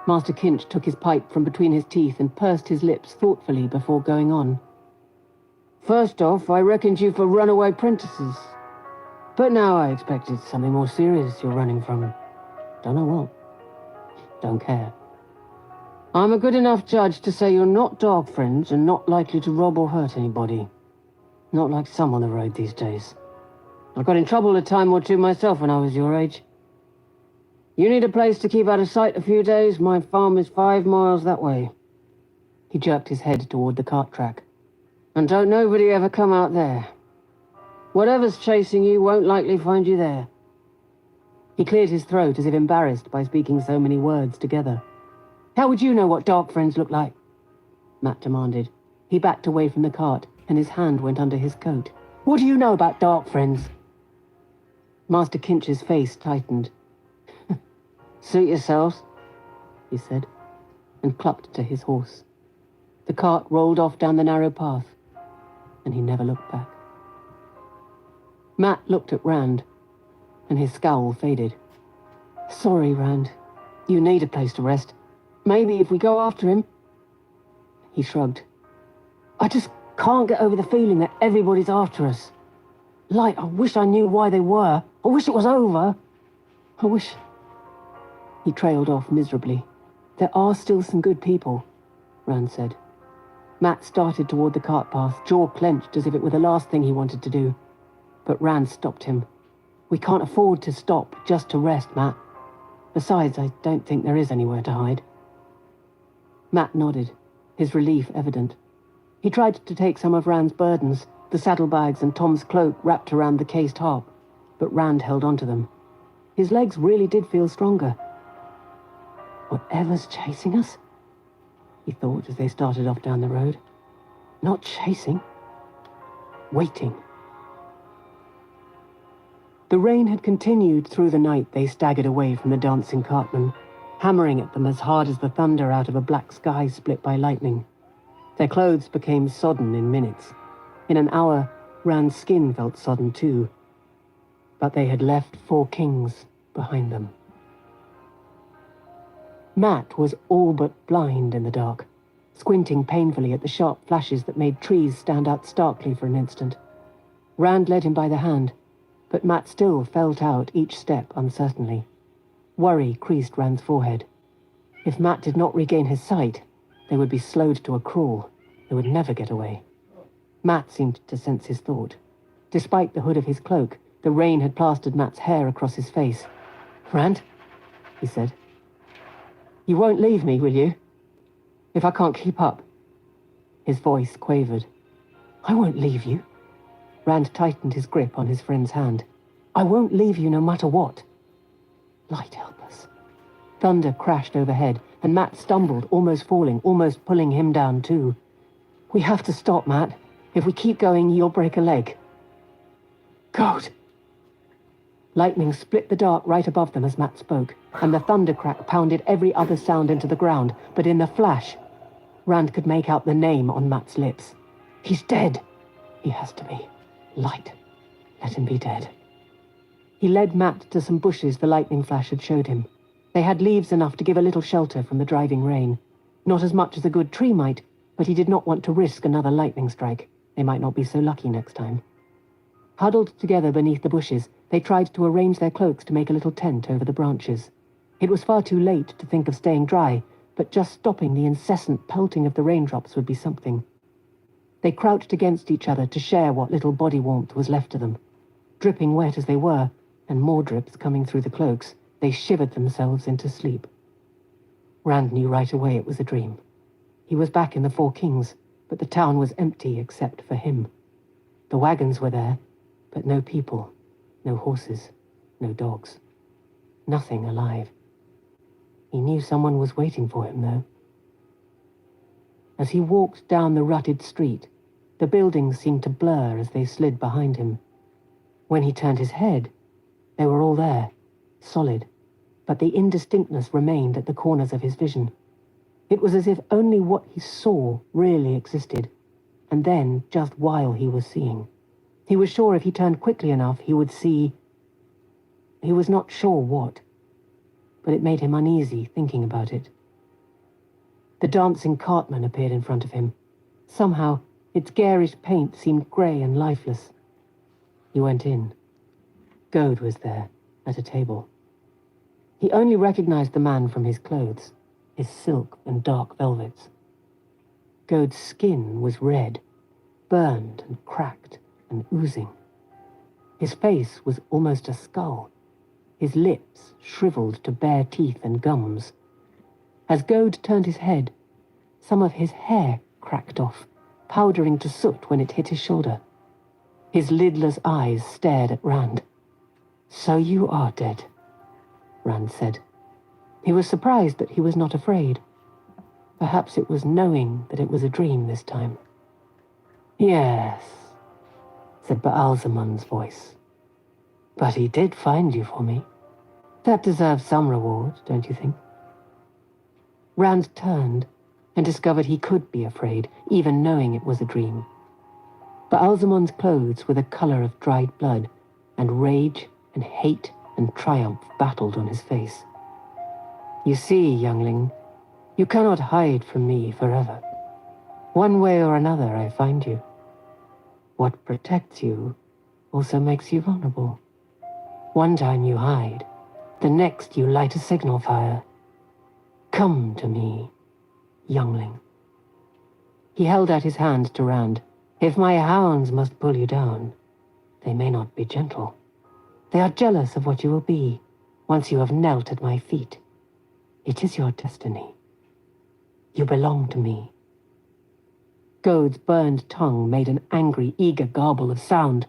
Master Kinch took his pipe from between his teeth and pursed his lips thoughtfully before going on. First off, I reckoned you for runaway prentices. But now I expect it's something more serious you're running from. Don't know what. Don't care. I'm a good enough judge to say you're not dog friends and not likely to rob or hurt anybody. Not like some on the road these days. I got in trouble a time or two myself when I was your age. You need a place to keep out of sight a few days, my farm is 5 miles that way. He jerked his head toward the cart track. And don't nobody ever come out there. Whatever's chasing you won't likely find you there. He cleared his throat as if embarrassed by speaking so many words together. How would you know what dark friends look like? Matt demanded. He backed away from the cart, and his hand went under his coat. What do you know about dark friends? Master Kinch's face tightened. Suit yourselves, he said, and clucked to his horse. The cart rolled off down the narrow path, and he never looked back. Matt looked at Rand, and his scowl faded. Sorry, Rand. You need a place to rest. Maybe if we go after him... He shrugged. I just can't get over the feeling that everybody's after us. Like, I wish I knew why they were. I wish it was over. I wish... He trailed off miserably. There are still some good people, Rand said. Matt started toward the cart path, jaw clenched as if it were the last thing he wanted to do. But Rand stopped him. We can't afford to stop just to rest, Matt. Besides, I don't think there is anywhere to hide. Matt nodded, his relief evident. He tried to take some of Rand's burdens, the saddlebags and Tom's cloak wrapped around the cased harp, but Rand held onto them. His legs really did feel stronger. Whatever's chasing us? He thought as they started off down the road. Not chasing. Waiting. The rain had continued through the night they staggered away from the dancing cartmen, hammering at them as hard as the thunder out of a black sky split by lightning. Their clothes became sodden in minutes. In an hour, Rand's skin felt sodden too. But they had left 4 kings behind them. Matt was all but blind in the dark, squinting painfully at the sharp flashes that made trees stand out starkly for an instant. Rand led him by the hand, but Matt still felt out each step uncertainly. Worry creased Rand's forehead. If Matt did not regain his sight, they would be slowed to a crawl. They would never get away. Matt seemed to sense his thought. Despite the hood of his cloak, the rain had plastered Matt's hair across his face. Rand, he said. You won't leave me, will you? If I can't keep up. His voice quavered. I won't leave you. Rand tightened his grip on his friend's hand. I won't leave you no matter what. Light help us. Thunder crashed overhead, and Matt stumbled, almost falling, almost pulling him down too. "We have to stop, Matt. If we keep going, you'll break a leg." "God!" Lightning split the dark right above them as Matt spoke, and the thunder crack pounded every other sound into the ground, but in the flash, Rand could make out the name on Matt's lips. "He's dead." "He has to be. Light. Let him be dead." He led Matt to some bushes the lightning flash had showed him. They had leaves enough to give a little shelter from the driving rain. Not as much as a good tree might, but he did not want to risk another lightning strike. They might not be so lucky next time. Huddled together beneath the bushes, they tried to arrange their cloaks to make a little tent over the branches. It was far too late to think of staying dry, but just stopping the incessant pelting of the raindrops would be something. They crouched against each other to share what little body warmth was left to them. Dripping wet as they were, and more drips coming through the cloaks, they shivered themselves into sleep. Rand knew right away it was a dream. He was back in the Four Kings, but the town was empty except for him. The wagons were there, but no people, no horses, no dogs. Nothing alive. He knew someone was waiting for him, though. As he walked down the rutted street, the buildings seemed to blur as they slid behind him. When he turned his head, they were all there, solid, but the indistinctness remained at the corners of his vision. It was as if only what he saw really existed, and then just while he was seeing. He was sure if he turned quickly enough, he would see... He was not sure what, but it made him uneasy thinking about it. The dancing cartman appeared in front of him. Somehow, its garish paint seemed grey and lifeless. He went in. Gode was there, at a table. He only recognized the man from his clothes, his silk and dark velvets. Gode's skin was red, burned and cracked and oozing. His face was almost a skull, his lips shriveled to bare teeth and gums. As Gode turned his head, some of his hair cracked off, powdering to soot when it hit his shoulder. His lidless eyes stared at Rand. "So you are dead," Rand said. He was surprised that he was not afraid. Perhaps it was knowing that it was a dream this time. "Yes," said Baalzamun's voice. "But he did find you for me. That deserves some reward, don't you think?" Rand turned and discovered he could be afraid, even knowing it was a dream. Baalzamun's clothes were the color of dried blood, and rage and hate and triumph battled on his face. "You see, youngling, you cannot hide from me forever. One way or another I find you. What protects you also makes you vulnerable. One time you hide, the next you light a signal fire. Come to me, youngling." He held out his hand to Rand. "If my hounds must pull you down, they may not be gentle. They are jealous of what you will be once you have knelt at my feet. It is your destiny. You belong to me." Gode's burned tongue made an angry, eager garble of sound.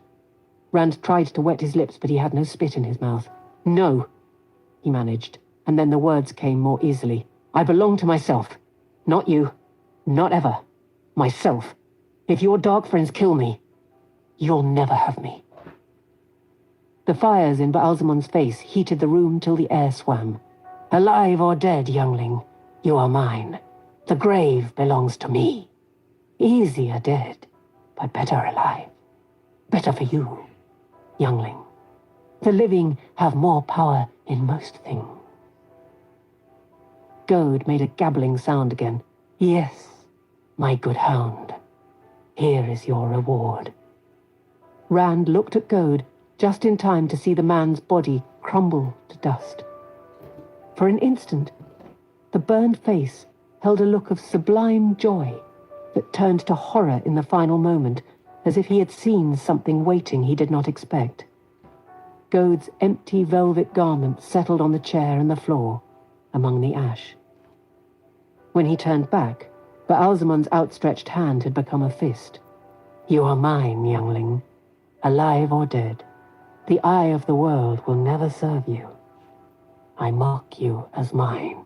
Rand tried to wet his lips, but he had no spit in his mouth. "No," he managed, and then the words came more easily. "I belong to myself. Not you. Not ever. Myself. If your dark friends kill me, you'll never have me." The fires in Baalzamun's face heated the room till the air swam. "Alive or dead, youngling, you are mine. The grave belongs to me. Easier dead, but better alive. Better for you, youngling. The living have more power in most things." Gode made a gabbling sound again. "Yes, my good hound. Here is your reward." Rand looked at Gode just in time to see the man's body crumble to dust. For an instant, the burned face held a look of sublime joy that turned to horror in the final moment, as if he had seen something waiting he did not expect. Gode's empty velvet garment settled on the chair and the floor, among the ash. When he turned back, Baalzamun's outstretched hand had become a fist. "You are mine, youngling. Alive or dead, the eye of the world will never serve you. I mark you as mine."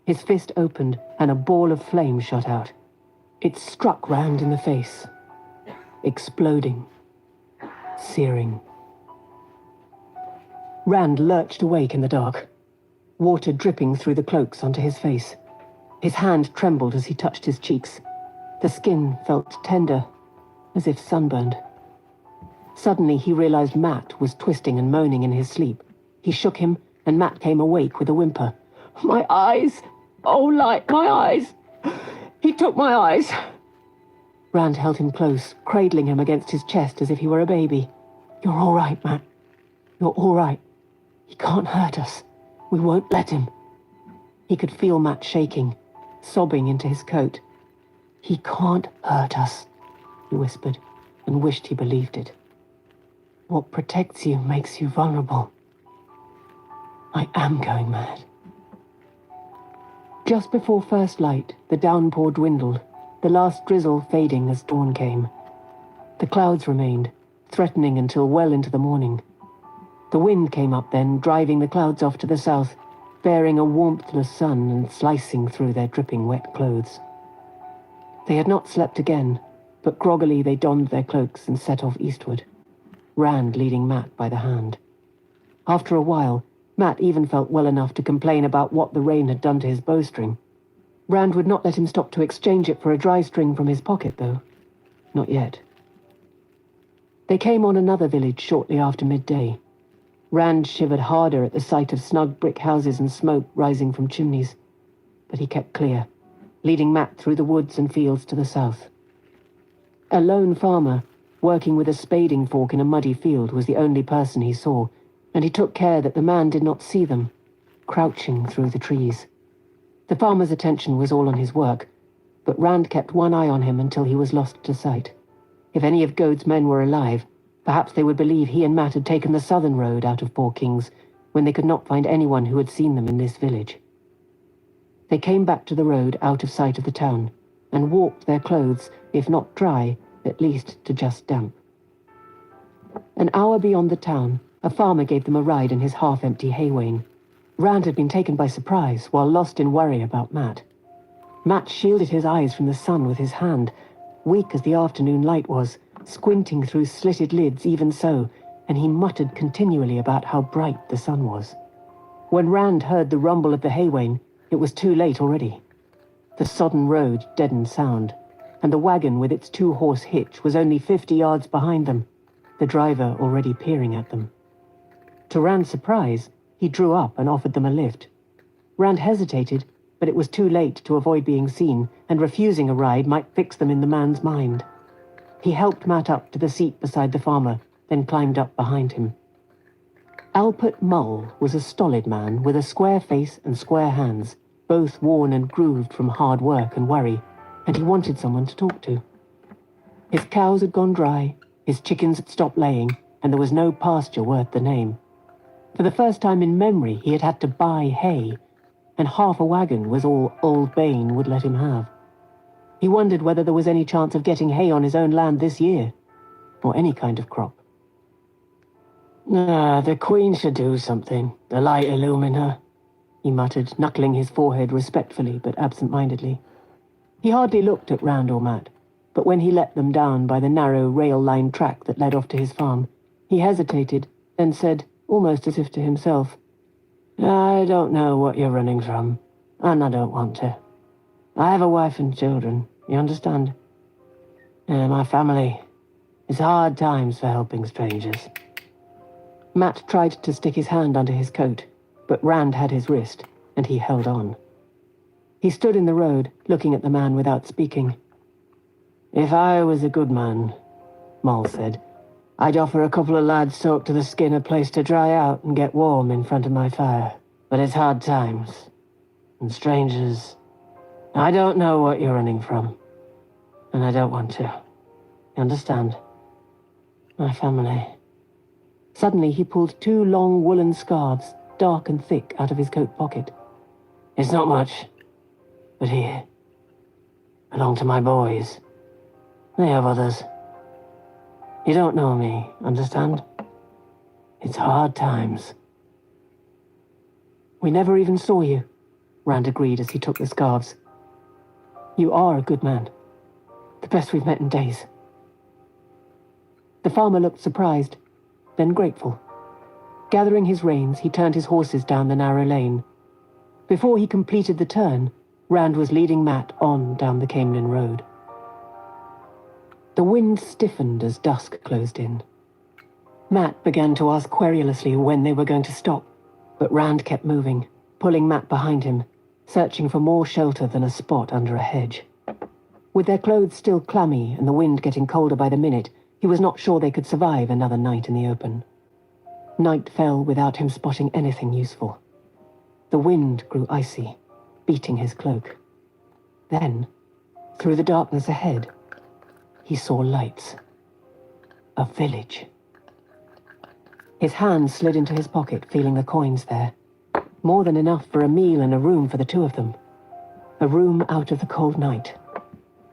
His fist opened and a ball of flame shot out. It struck Rand in the face, exploding, searing. Rand lurched awake in the dark, water dripping through the cloaks onto his face. His hand trembled as he touched his cheeks. The skin felt tender, as if sunburned. Suddenly he realized Matt was twisting and moaning in his sleep. He shook him, and Matt came awake with a whimper. "My eyes! Oh, light, my eyes! He took my eyes!" Rand held him close, cradling him against his chest as if he were a baby. "You're all right, Matt. You're all right. He can't hurt us. We won't let him." He could feel Matt shaking, sobbing into his coat. "He can't hurt us," he whispered, and wished he believed it. "What protects you makes you vulnerable. I am going mad." Just before first light, the downpour dwindled, the last drizzle fading as dawn came. The clouds remained, threatening until well into the morning. The wind came up then, driving the clouds off to the south, bearing a warmthless sun and slicing through their dripping wet clothes. They had not slept again, but groggily they donned their cloaks and set off eastward, Rand leading Matt by the hand. After a while, Matt even felt well enough to complain about what the rain had done to his bowstring. Rand would not let him stop to exchange it for a dry string from his pocket, though. Not yet. They came on another village shortly after midday. Rand shivered harder at the sight of snug brick houses and smoke rising from chimneys. But he kept clear, leading Matt through the woods and fields to the south. A lone farmer, working with a spading fork in a muddy field, was the only person he saw, and he took care that the man did not see them, crouching through the trees. The farmer's attention was all on his work, but Rand kept one eye on him until he was lost to sight. If any of Gode's men were alive, perhaps they would believe he and Matt had taken the southern road out of Four Kings, when they could not find anyone who had seen them in this village. They came back to the road out of sight of the town, and walked their clothes, if not dry, at least to just damp. An hour beyond the town, a farmer gave them a ride in his half-empty hay wain. Rand had been taken by surprise while lost in worry about Matt. Matt shielded his eyes from the sun with his hand, weak as the afternoon light was, squinting through slitted lids even so, and he muttered continually about how bright the sun was. When Rand heard the rumble of the hay wain, it was too late already. The sodden road deadened sound, and the wagon with its 2-horse hitch was only 50 yards behind them, the driver already peering at them. To Rand's surprise, he drew up and offered them a lift. Rand hesitated, but it was too late to avoid being seen, and refusing a ride might fix them in the man's mind. He helped Matt up to the seat beside the farmer, then climbed up behind him. Alpert Mull was a stolid man with a square face and square hands, both worn and grooved from hard work and worry, and he wanted someone to talk to. His cows had gone dry, his chickens had stopped laying, and there was no pasture worth the name. For the first time in memory, he had had to buy hay, and half a wagon was all Old Bane would let him have. He wondered whether there was any chance of getting hay on his own land this year, or any kind of crop. "The Queen should do something, the light illumine her," he muttered, knuckling his forehead respectfully but absent-mindedly. He hardly looked at Rand or Matt, but when he let them down by the narrow rail-lined track that led off to his farm, he hesitated, then said, almost as if to himself, "I don't know what you're running from, and I don't want to. I have a wife and children, you understand? And my family. It's hard times for helping strangers." Matt tried to stick his hand under his coat, but Rand had his wrist, and he held on. He stood in the road, looking at the man without speaking. "If I was a good man," Mull said, "I'd offer a couple of lads soaked to the skin a place to dry out and get warm in front of my fire. But it's hard times. And strangers. I don't know what you're running from. And I don't want to. You understand? My family." Suddenly he pulled 2 long woolen scarves, dark and thick, out of his coat pocket. "It's not much. But here. Belong to my boys. They have others. You don't know me, understand? It's hard times." We never even saw you, Rand agreed as he took the scarves. You are a good man. The best we've met in days. The farmer looked surprised, then grateful. Gathering his reins, he turned his horses down the narrow lane. Before he completed the turn, Rand was leading Matt on down the Camelin road. The wind stiffened as dusk closed in. Matt began to ask querulously when they were going to stop, but Rand kept moving, pulling Matt behind him, searching for more shelter than a spot under a hedge. With their clothes still clammy and the wind getting colder by the minute, he was not sure they could survive another night in the open. Night fell without him spotting anything useful. The wind grew icy, beating his cloak. Then, through the darkness ahead, he saw lights. A village. His hand slid into his pocket, feeling the coins there. More than enough for a meal and a room for the two of them. A room out of the cold night.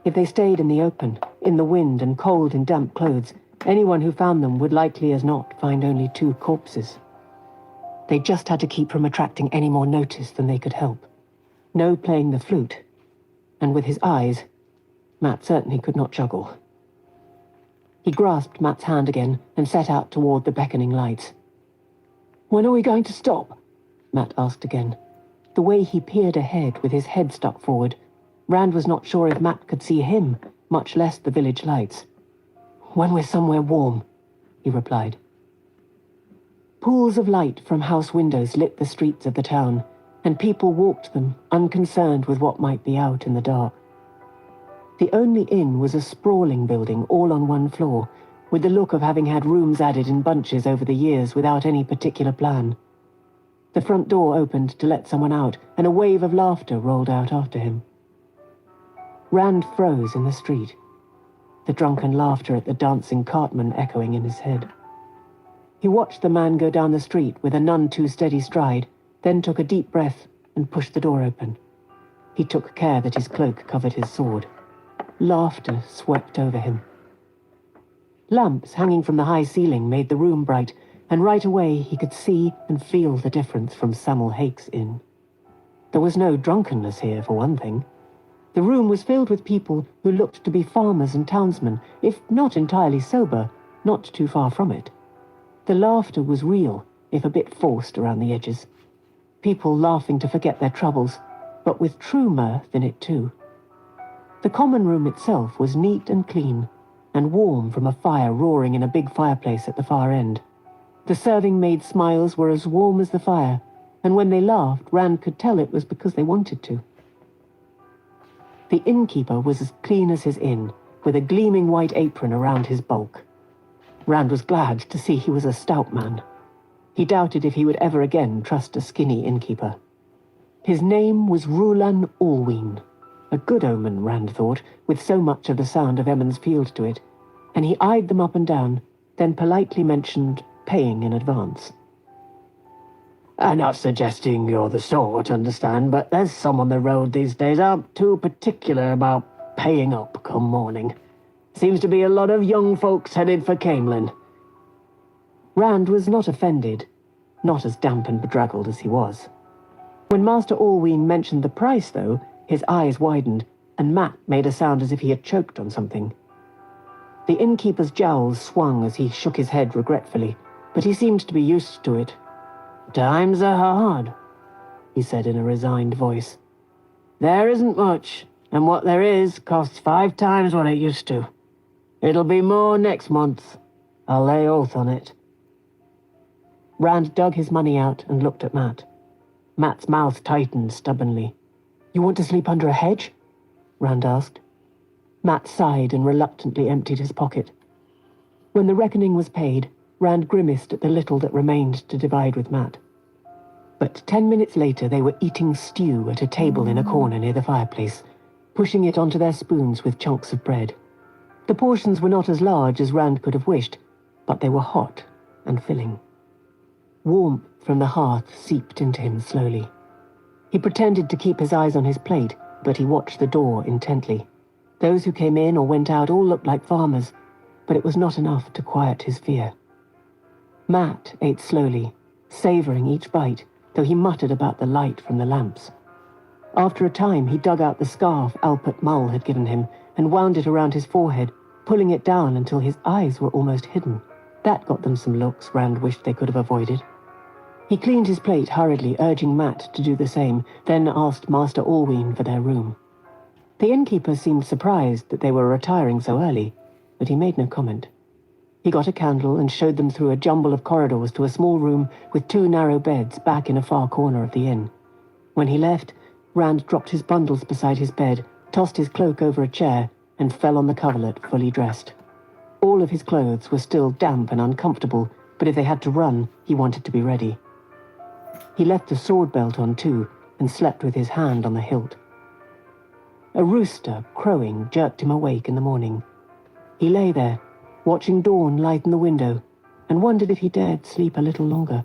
If they stayed in the open, in the wind and cold in damp clothes, anyone who found them would likely as not find only 2 corpses. They just had to keep from attracting any more notice than they could help. No playing the flute. And with his eyes, Matt certainly could not juggle. He grasped Matt's hand again and set out toward the beckoning lights. "When are we going to stop?" Matt asked again. The way he peered ahead with his head stuck forward, Rand was not sure if Matt could see him, much less the village lights. "When we're somewhere warm," he replied. Pools of light from house windows lit the streets of the town, and people walked them, unconcerned with what might be out in the dark. The only inn was a sprawling building all on one floor, with the look of having had rooms added in bunches over the years without any particular plan. The front door opened to let someone out, and a wave of laughter rolled out after him. Rand froze in the street, the drunken laughter at the dancing cartman echoing in his head. He watched the man go down the street with a none too steady stride, then took a deep breath and pushed the door open. He took care that his cloak covered his sword. Laughter swept over him. Lamps hanging from the high ceiling made the room bright, and right away he could see and feel the difference from Samuel Hake's inn. There was no drunkenness here, for one thing. The room was filled with people who looked to be farmers and townsmen, if not entirely sober, not too far from it. The laughter was real, if a bit forced around the edges. People laughing to forget their troubles, but with true mirth in it too. The common room itself was neat and clean, and warm from a fire roaring in a big fireplace at the far end. The serving maid's smiles were as warm as the fire, and when they laughed, Rand could tell it was because they wanted to. The innkeeper was as clean as his inn, with a gleaming white apron around his bulk. Rand was glad to see he was a stout man. He doubted if he would ever again trust a skinny innkeeper. His name was Rhulan Allween. A good omen, Rand thought, with so much of the sound of Emond's Field to it, and he eyed them up and down, then politely mentioned paying in advance. "I'm not suggesting you're the sort, understand, but there's some on the road these days aren't too particular about paying up come morning. Seems to be a lot of young folks headed for Camelin." Rand was not offended, not as damp and bedraggled as he was. When Master Allween mentioned the price, though, his eyes widened, and Matt made a sound as if he had choked on something. The innkeeper's jowls swung as he shook his head regretfully, but he seemed to be used to it. "Times are hard," he said in a resigned voice. "There isn't much, and what there is costs 5 times what it used to. It'll be more next month. I'll lay oath on it." Rand dug his money out and looked at Matt. Matt's mouth tightened stubbornly. "You want to sleep under a hedge?" Rand asked. Matt sighed and reluctantly emptied his pocket. When the reckoning was paid, Rand grimaced at the little that remained to divide with Matt. But 10 minutes later they were eating stew at a table in a corner near the fireplace, pushing it onto their spoons with chunks of bread. The portions were not as large as Rand could have wished, but they were hot and filling. Warmth from the hearth seeped into him slowly. He pretended to keep his eyes on his plate, but he watched the door intently. Those who came in or went out all looked like farmers, but it was not enough to quiet his fear. Matt ate slowly, savoring each bite, though he muttered about the light from the lamps. After a time, he dug out the scarf Alpert Mull had given him and wound it around his forehead, pulling it down until his eyes were almost hidden. That got them some looks Rand wished they could have avoided. He cleaned his plate hurriedly, urging Matt to do the same, then asked Master Alwyn for their room. The innkeeper seemed surprised that they were retiring so early, but he made no comment. He got a candle and showed them through a jumble of corridors to a small room with 2 narrow beds back in a far corner of the inn. When he left, Rand dropped his bundles beside his bed, tossed his cloak over a chair, and fell on the coverlet fully dressed. All of his clothes were still damp and uncomfortable, but if they had to run, he wanted to be ready. He left the sword belt on too, and slept with his hand on the hilt. A rooster, crowing, jerked him awake in the morning. He lay there, watching dawn lighten the window, and wondered if he dared sleep a little longer.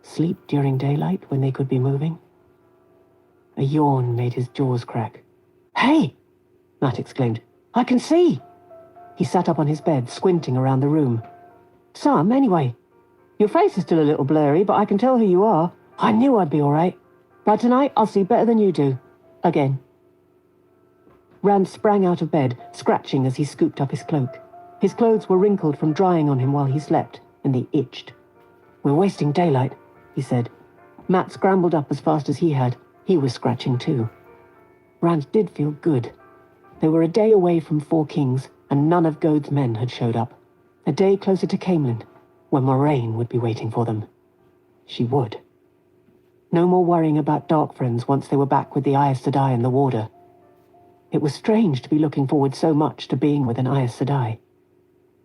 Sleep during daylight when they could be moving? A yawn made his jaws crack. "Hey!" Matt exclaimed. "I can see!" He sat up on his bed, squinting around the room. "Some, anyway. Your face is still a little blurry, but I can tell who you are. I knew I'd be all right. By tonight, I'll see better than you do. Again." Rand sprang out of bed, scratching as he scooped up his cloak. His clothes were wrinkled from drying on him while he slept, and they itched. "We're wasting daylight," he said. Matt scrambled up as fast as he had. He was scratching too. Rand did feel good. They were a day away from Four Kings, and none of Gode's men had showed up. A day closer to Camelin, where Moraine would be waiting for them. She would. No more worrying about dark friends once they were back with the Aes Sedai and the Warder. It was strange to be looking forward so much to being with an Aes Sedai.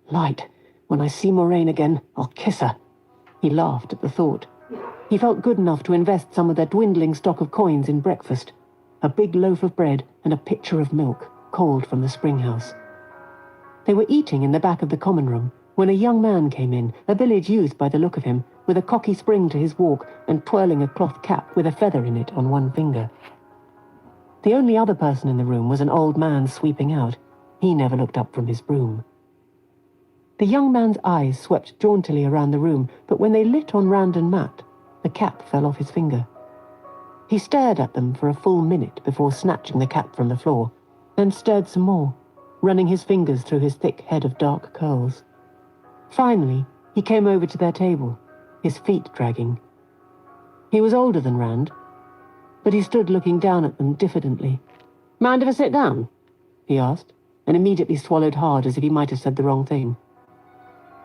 Light. When I see Moraine again, I'll kiss her. He laughed at the thought. He felt good enough to invest some of their dwindling stock of coins in breakfast. A big loaf of bread and a pitcher of milk, cold from the spring house. They were eating in the back of the common room when a young man came in, a village youth by the look of him, with a cocky spring to his walk and twirling a cloth cap with a feather in it on one finger. The only other person in the room was an old man sweeping out. He never looked up from his broom. The young man's eyes swept jauntily around the room, but when they lit on Rand and Matt, the cap fell off his finger. He stared at them for a full minute before snatching the cap from the floor, then stared some more, running his fingers through his thick head of dark curls. Finally, he came over to their table, his feet dragging. He was older than Rand, but he stood looking down at them diffidently. "Mind if I sit down?" he asked, and immediately swallowed hard as if he might have said the wrong thing.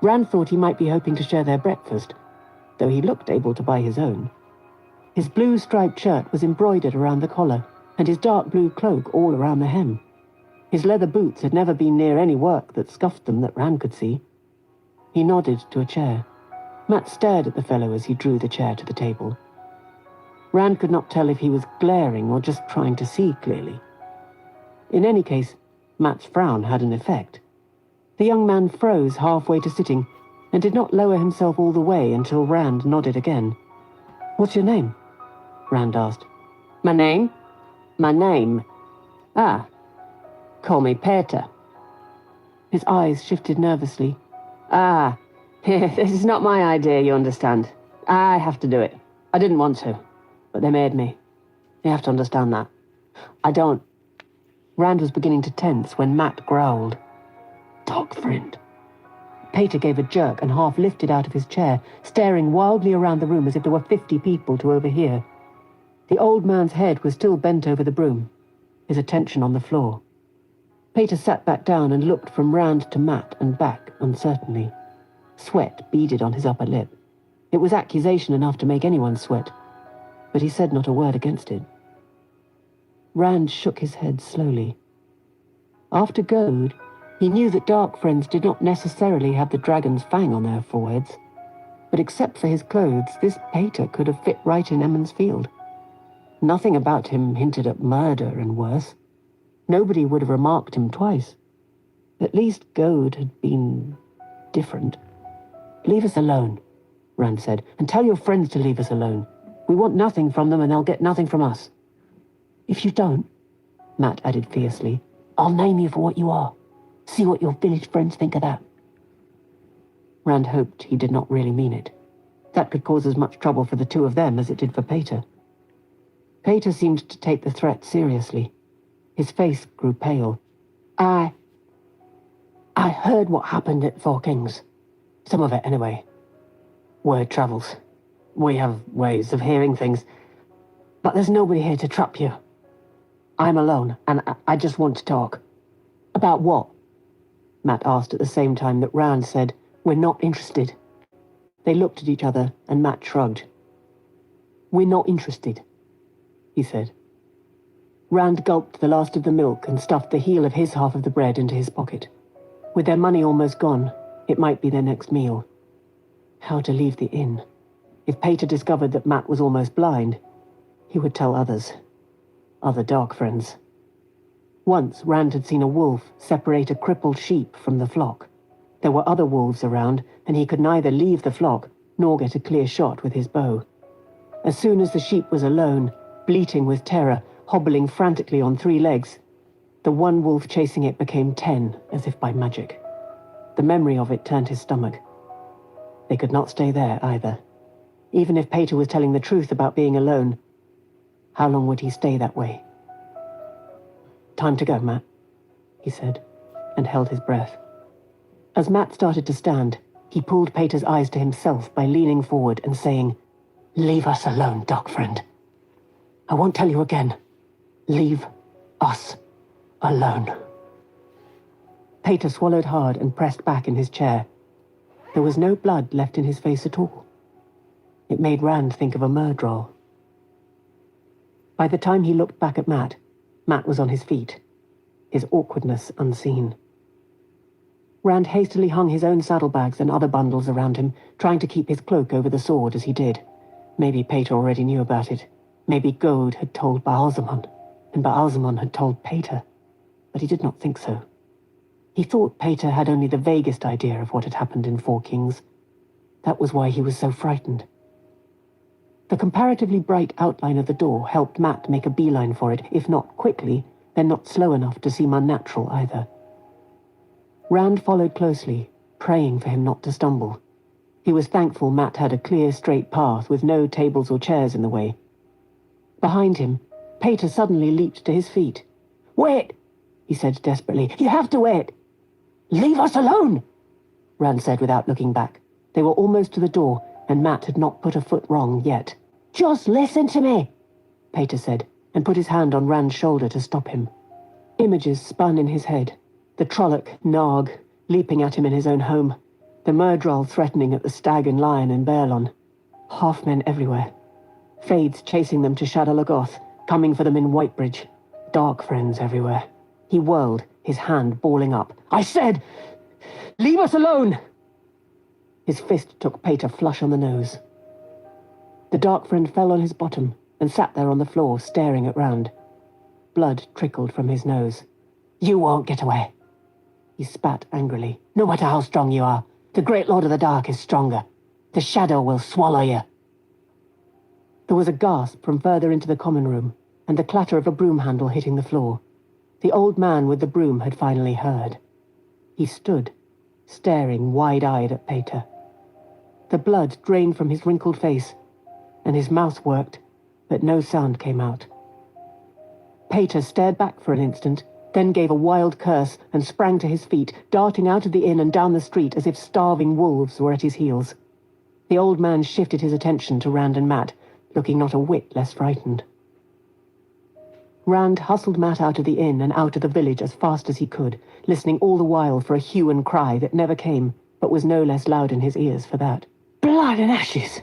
Rand thought he might be hoping to share their breakfast, though he looked able to buy his own. His blue striped shirt was embroidered around the collar, and his dark blue cloak all around the hem. His leather boots had never been near any work that scuffed them that Rand could see. He nodded to a chair. Matt stared at the fellow as he drew the chair to the table. Rand could not tell if he was glaring or just trying to see clearly. In any case, Matt's frown had an effect. The young man froze halfway to sitting and did not lower himself all the way until Rand nodded again. "What's your name?" Rand asked. "My name? My name? Ah, call me Peter." His eyes shifted nervously. "Ah, this is not my idea, you understand. I have to do it. I didn't want to, but they made me. You have to understand that. I don't..." Rand was beginning to tense when Matt growled. "Dog friend." Peter gave a jerk and half lifted out of his chair, staring wildly around the room as if there were 50 people to overhear. The old man's head was still bent over the broom, his attention on the floor. Peter sat back down and looked from Rand to Matt and back uncertainly. Sweat beaded on his upper lip. It was accusation enough to make anyone sweat, but he said not a word against it. Rand shook his head slowly. After Gode, he knew that dark friends did not necessarily have the dragon's fang on their foreheads, but except for his clothes, this Peter could have fit right in Emond's Field. Nothing about him hinted at murder and worse. Nobody would have remarked him twice. At least Gode had been different. "Leave us alone," Rand said, "and tell your friends to leave us alone. We want nothing from them and they'll get nothing from us." "If you don't," Matt added fiercely, "I'll name you for what you are. See what your village friends think of that." Rand hoped he did not really mean it. That could cause as much trouble for the two of them as it did for Pater. Pater seemed to take the threat seriously. His face grew pale. I heard what happened at Four Kings. Some of it, anyway. Word travels. We have ways of hearing things. But there's nobody here to trap you. I'm alone, and I just want to talk. About what? Matt asked at the same time that Rand said, "We're not interested." They looked at each other, and Matt shrugged. "We're not interested," he said. Rand gulped the last of the milk and stuffed the heel of his half of the bread into his pocket. With their money almost gone, it might be their next meal. How to leave the inn? If Pater discovered that Matt was almost blind, he would tell others. Other dark friends. Once, Rand had seen a wolf separate a crippled sheep from the flock. There were other wolves around, and he could neither leave the flock nor get a clear shot with his bow. As soon as the sheep was alone, bleating with terror, hobbling frantically on 3 legs, the one wolf chasing it became 10, as if by magic. The memory of it turned his stomach. They could not stay there either. Even if Pater was telling the truth about being alone, how long would he stay that way? "Time to go, Matt," he said, and held his breath. As Matt started to stand, he pulled Pater's eyes to himself by leaning forward and saying, "Leave us alone, dark friend. I won't tell you again. Leave us alone." Pater swallowed hard and pressed back in his chair. There was no blood left in his face at all. It made Rand think of a murdral. By the time he looked back at Matt, Matt was on his feet, his awkwardness unseen. Rand hastily hung his own saddlebags and other bundles around him, trying to keep his cloak over the sword as he did. Maybe Pater already knew about it. Maybe Gode had told Baalzamon, and Baalzamon had told Pater. But he did not think so. He thought Pater had only the vaguest idea of what had happened in Four Kings. That was why he was so frightened. The comparatively bright outline of the door helped Matt make a beeline for it, if not quickly, then not slow enough to seem unnatural either. Rand followed closely, praying for him not to stumble. He was thankful Matt had a clear, straight path with no tables or chairs in the way. Behind him, Pater suddenly leaped to his feet. "Wait!" he said desperately. "You have to wait!" "Leave us alone!" Rand said without looking back. They were almost to the door, and Matt had not put a foot wrong yet. "Just listen to me," Pater said, and put his hand on Rand's shoulder to stop him. Images spun in his head. The Trolloc, Narg, leaping at him in his own home. The Murdral threatening at the stag and lion in Baerlon. Half-men everywhere. Fades chasing them to Shadow Lagoth, coming for them in Whitebridge. Dark friends everywhere. He whirled, his hand balling up. "I said, leave us alone!" His fist took Pater flush on the nose. The dark friend fell on his bottom and sat there on the floor staring at Rand. Blood trickled from his nose. "You won't get away." He spat angrily. "No matter how strong you are, the Great Lord of the Dark is stronger. The shadow will swallow you." There was a gasp from further into the common room, and the clatter of a broom handle hitting the floor. The old man with the broom had finally heard. He stood, staring wide-eyed at Pater. The blood drained from his wrinkled face, and his mouth worked, but no sound came out. Pater stared back for an instant, then gave a wild curse and sprang to his feet, darting out of the inn and down the street as if starving wolves were at his heels. The old man shifted his attention to Rand and Matt, looking not a whit less frightened. Rand hustled Matt out of the inn and out of the village as fast as he could, listening all the while for a hue and cry that never came, but was no less loud in his ears for that. "Blood and ashes,"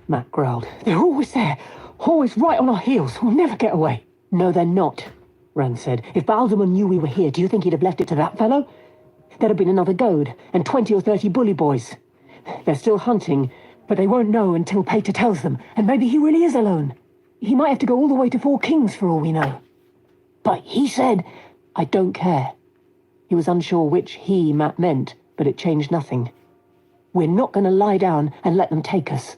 Matt growled. "They're always there, always right on our heels. We'll never get away." "No, they're not," Rand said. "If Baalzamon knew we were here, do you think he'd have left it to that fellow? There'd have been another Gode, and 20 or 30 bully boys. They're still hunting, but they won't know until Pater tells them, and maybe he really is alone. He might have to go all the way to Four Kings for all we know." "But he said—" "I don't care." He was unsure which he Matt meant, but it changed nothing. "We're not going to lie down and let them take us."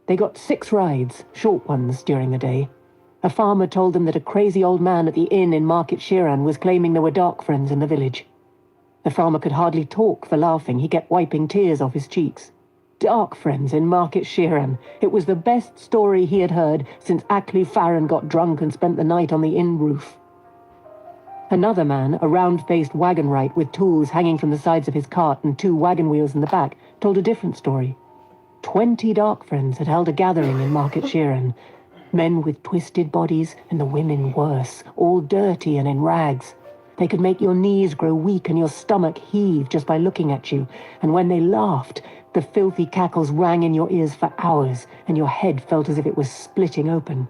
They got 6 rides, short ones, during the day. A farmer told them that a crazy old man at the inn in Market Shiran was claiming there were dark friends in the village. The farmer could hardly talk for laughing. He kept wiping tears off his cheeks. dark friends in Market Sheeran. It was the best story he had heard since Ackley Farron got drunk and spent the night on the inn roof. Another man, a round-faced wagon-wright with tools hanging from the sides of his cart and 2 wagon wheels in the back, told a different story. 20 dark friends had held a gathering in Market Sheeran. Men with twisted bodies and the women worse, all dirty and in rags. They could make your knees grow weak and your stomach heave just by looking at you, and when they laughed, the filthy cackles rang in your ears for hours, and your head felt as if it was splitting open.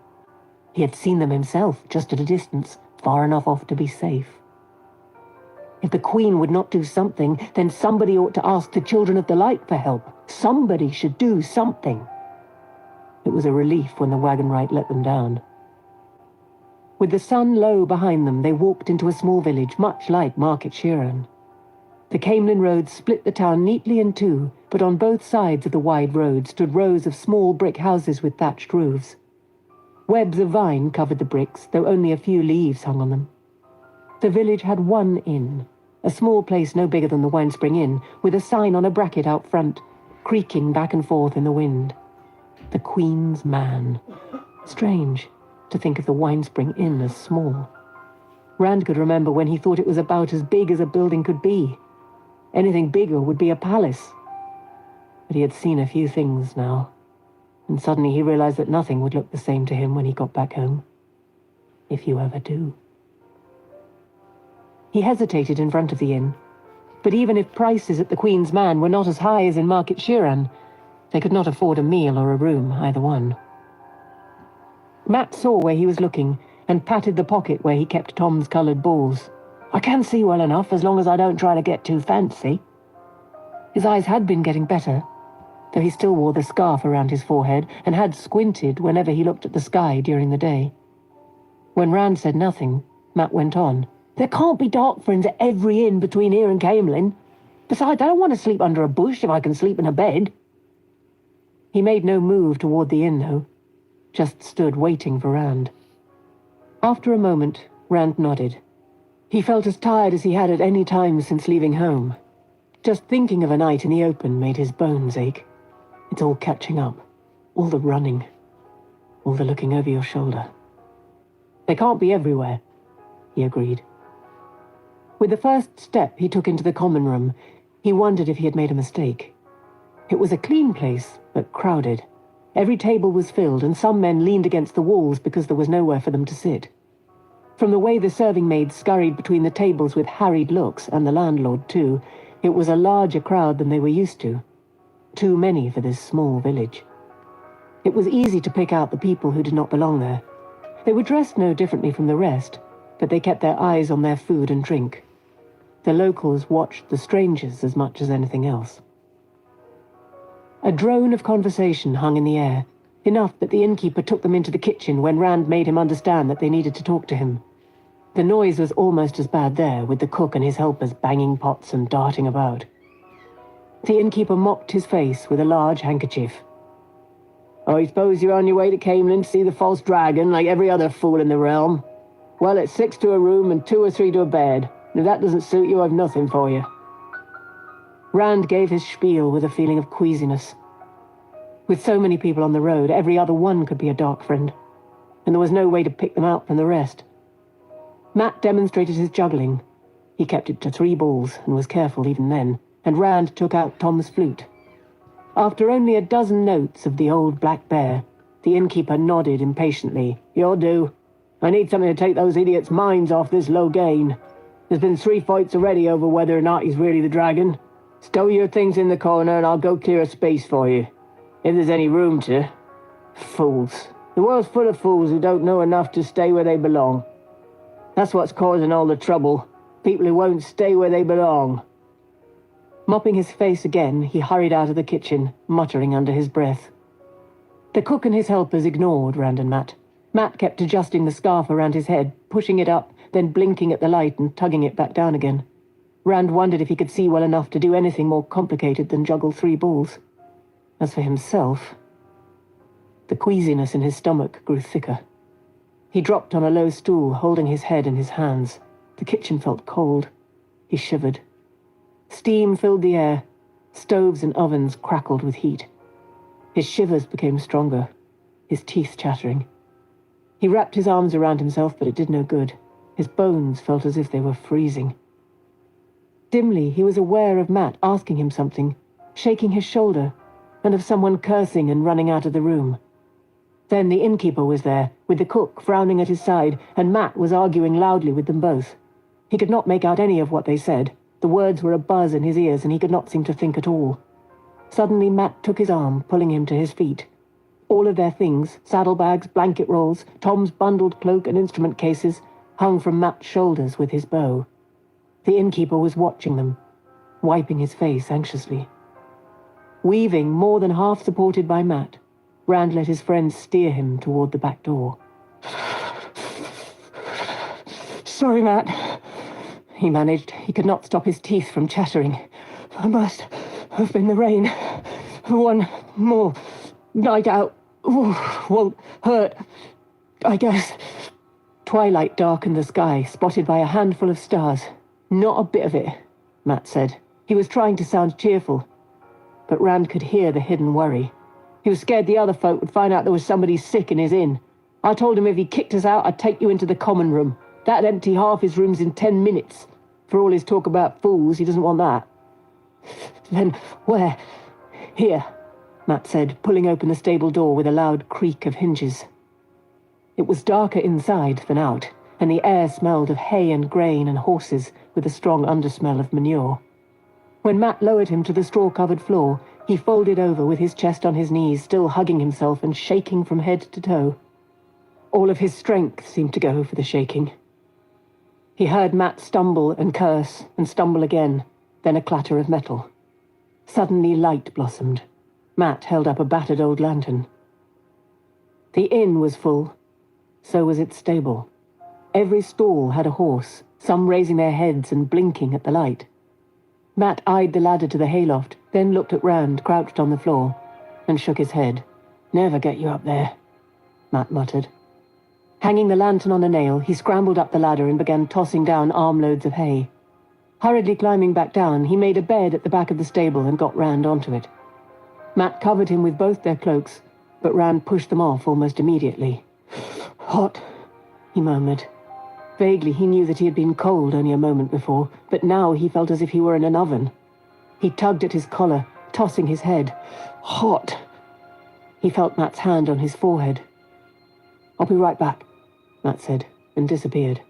He had seen them himself, just at a distance, far enough off to be safe. If the Queen would not do something, then somebody ought to ask the Children of the Light for help. Somebody should do something. It was a relief when the wagon-wright let them down. With the sun low behind them, they walked into a small village, much like Market Sheeran. The Camelin road split the town neatly in 2, but on both sides of the wide road stood rows of small brick houses with thatched roofs. Webs of vine covered the bricks, though only a few leaves hung on them. The village had one inn, a small place no bigger than the Winespring Inn, with a sign on a bracket out front, creaking back and forth in the wind. The Queen's Man. Strange to think of the Winespring Inn as small. Rand could remember when he thought it was about as big as a building could be. Anything bigger would be a palace. But he had seen a few things now, and suddenly he realized that nothing would look the same to him when he got back home. If you ever do. He hesitated in front of the inn, but even if prices at the Queen's Man were not as high as in Market Sheeran, they could not afford a meal or a room, either one. Matt saw where he was looking and patted the pocket where he kept Tom's coloured balls. I can see well enough as long as I don't try to get too fancy. His eyes had been getting better, though he still wore the scarf around his forehead and had squinted whenever he looked at the sky during the day. When Rand said nothing, Matt went on. There can't be dark friends at every inn between here and Camelin. Besides, I don't want to sleep under a bush if I can sleep in a bed. He made no move toward the inn, though, just stood waiting for Rand. After a moment, Rand nodded. He felt as tired as he had at any time since leaving home. Just thinking of a night in the open made his bones ache. It's all catching up. All the running. All the looking over your shoulder. They can't be everywhere, he agreed. With the first step he took into the common room, he wondered if he had made a mistake. It was a clean place, but crowded. Every table was filled, and some men leaned against the walls because there was nowhere for them to sit. From the way the serving maids scurried between the tables with harried looks, and the landlord too, it was a larger crowd than they were used to. Too many for this small village. It was easy to pick out the people who did not belong there. They were dressed no differently from the rest, but they kept their eyes on their food and drink. The locals watched the strangers as much as anything else. A drone of conversation hung in the air, enough that the innkeeper took them into the kitchen when Rand made him understand that they needed to talk to him. The noise was almost as bad there, with the cook and his helpers banging pots and darting about. The innkeeper mopped his face with a large handkerchief. I suppose you're on your way to Camelin to see the false dragon like every other fool in the realm. Well, it's 6 to a room and 2 or 3 to a bed, and if that doesn't suit you, I've nothing for you. Rand gave his spiel with a feeling of queasiness. With so many people on the road, every other one could be a dark friend, and there was no way to pick them out from the rest. Matt demonstrated his juggling. He kept it to 3 balls, and was careful even then, and Rand took out Tom's flute. After only a dozen notes of the old black bear, the innkeeper nodded impatiently. You'll do. I need something to take those idiots' minds off this Logain. There's been 3 fights already over whether or not he's really the dragon. Stow your things in the corner and I'll go clear a space for you. If there's any room to. Fools. The world's full of fools who don't know enough to stay where they belong. That's what's causing all the trouble. People who won't stay where they belong. Mopping his face again, he hurried out of the kitchen, muttering under his breath. The cook and his helpers ignored Rand and Matt. Matt kept adjusting the scarf around his head, pushing it up, then blinking at the light and tugging it back down again. Rand wondered if he could see well enough to do anything more complicated than juggle 3 balls. As for himself, the queasiness in his stomach grew thicker. He dropped on a low stool, holding his head in his hands. The kitchen felt cold. He shivered. Steam filled the air. Stoves and ovens crackled with heat. His shivers became stronger, his teeth chattering. He wrapped his arms around himself, but it did no good. His bones felt as if they were freezing. Dimly, he was aware of Matt asking him something, shaking his shoulder, and of someone cursing and running out of the room. Then the innkeeper was there, with the cook frowning at his side, and Matt was arguing loudly with them both. He could not make out any of what they said. The words were a buzz in his ears, and he could not seem to think at all. Suddenly, Matt took his arm, pulling him to his feet. All of their things, saddlebags, blanket rolls, Tom's bundled cloak and instrument cases, hung from Matt's shoulders with his bow. The innkeeper was watching them, wiping his face anxiously. Weaving, more than half supported by Matt, Rand let his friends steer him toward the back door. Sorry, Matt. He managed. He could not stop his teeth from chattering. I must have been the rain. One more night out won't hurt, I guess. Twilight darkened the sky, spotted by a handful of stars. Not a bit of it, Matt said. He was trying to sound cheerful, but Rand could hear the hidden worry. He was scared the other folk would find out there was somebody sick in his inn. I told him if he kicked us out, I'd take you into the common room. That'd empty half his rooms in 10 minutes. For all his talk about fools, he doesn't want that. Then where? Here, Matt said, pulling open the stable door with a loud creak of hinges. It was darker inside than out, and the air smelled of hay and grain and horses, with a strong undersmell of manure. When Matt lowered him to the straw-covered floor, he folded over with his chest on his knees, still hugging himself and shaking from head to toe. All of his strength seemed to go for the shaking. He heard Matt stumble and curse and stumble again, then a clatter of metal. Suddenly light blossomed. Matt held up a battered old lantern. The inn was full. So was its stable. Every stall had a horse, some raising their heads and blinking at the light. Matt eyed the ladder to the hayloft, then looked at Rand crouched on the floor, and shook his head. Never get you up there, Matt muttered. Hanging the lantern on a nail, he scrambled up the ladder and began tossing down armloads of hay. Hurriedly climbing back down, he made a bed at the back of the stable and got Rand onto it. Matt covered him with both their cloaks, but Rand pushed them off almost immediately. Hot, he murmured. Vaguely, he knew that he had been cold only a moment before, but now he felt as if he were in an oven. He tugged at his collar, tossing his head. Hot! He felt Matt's hand on his forehead. "I'll be right back," Matt said, and disappeared.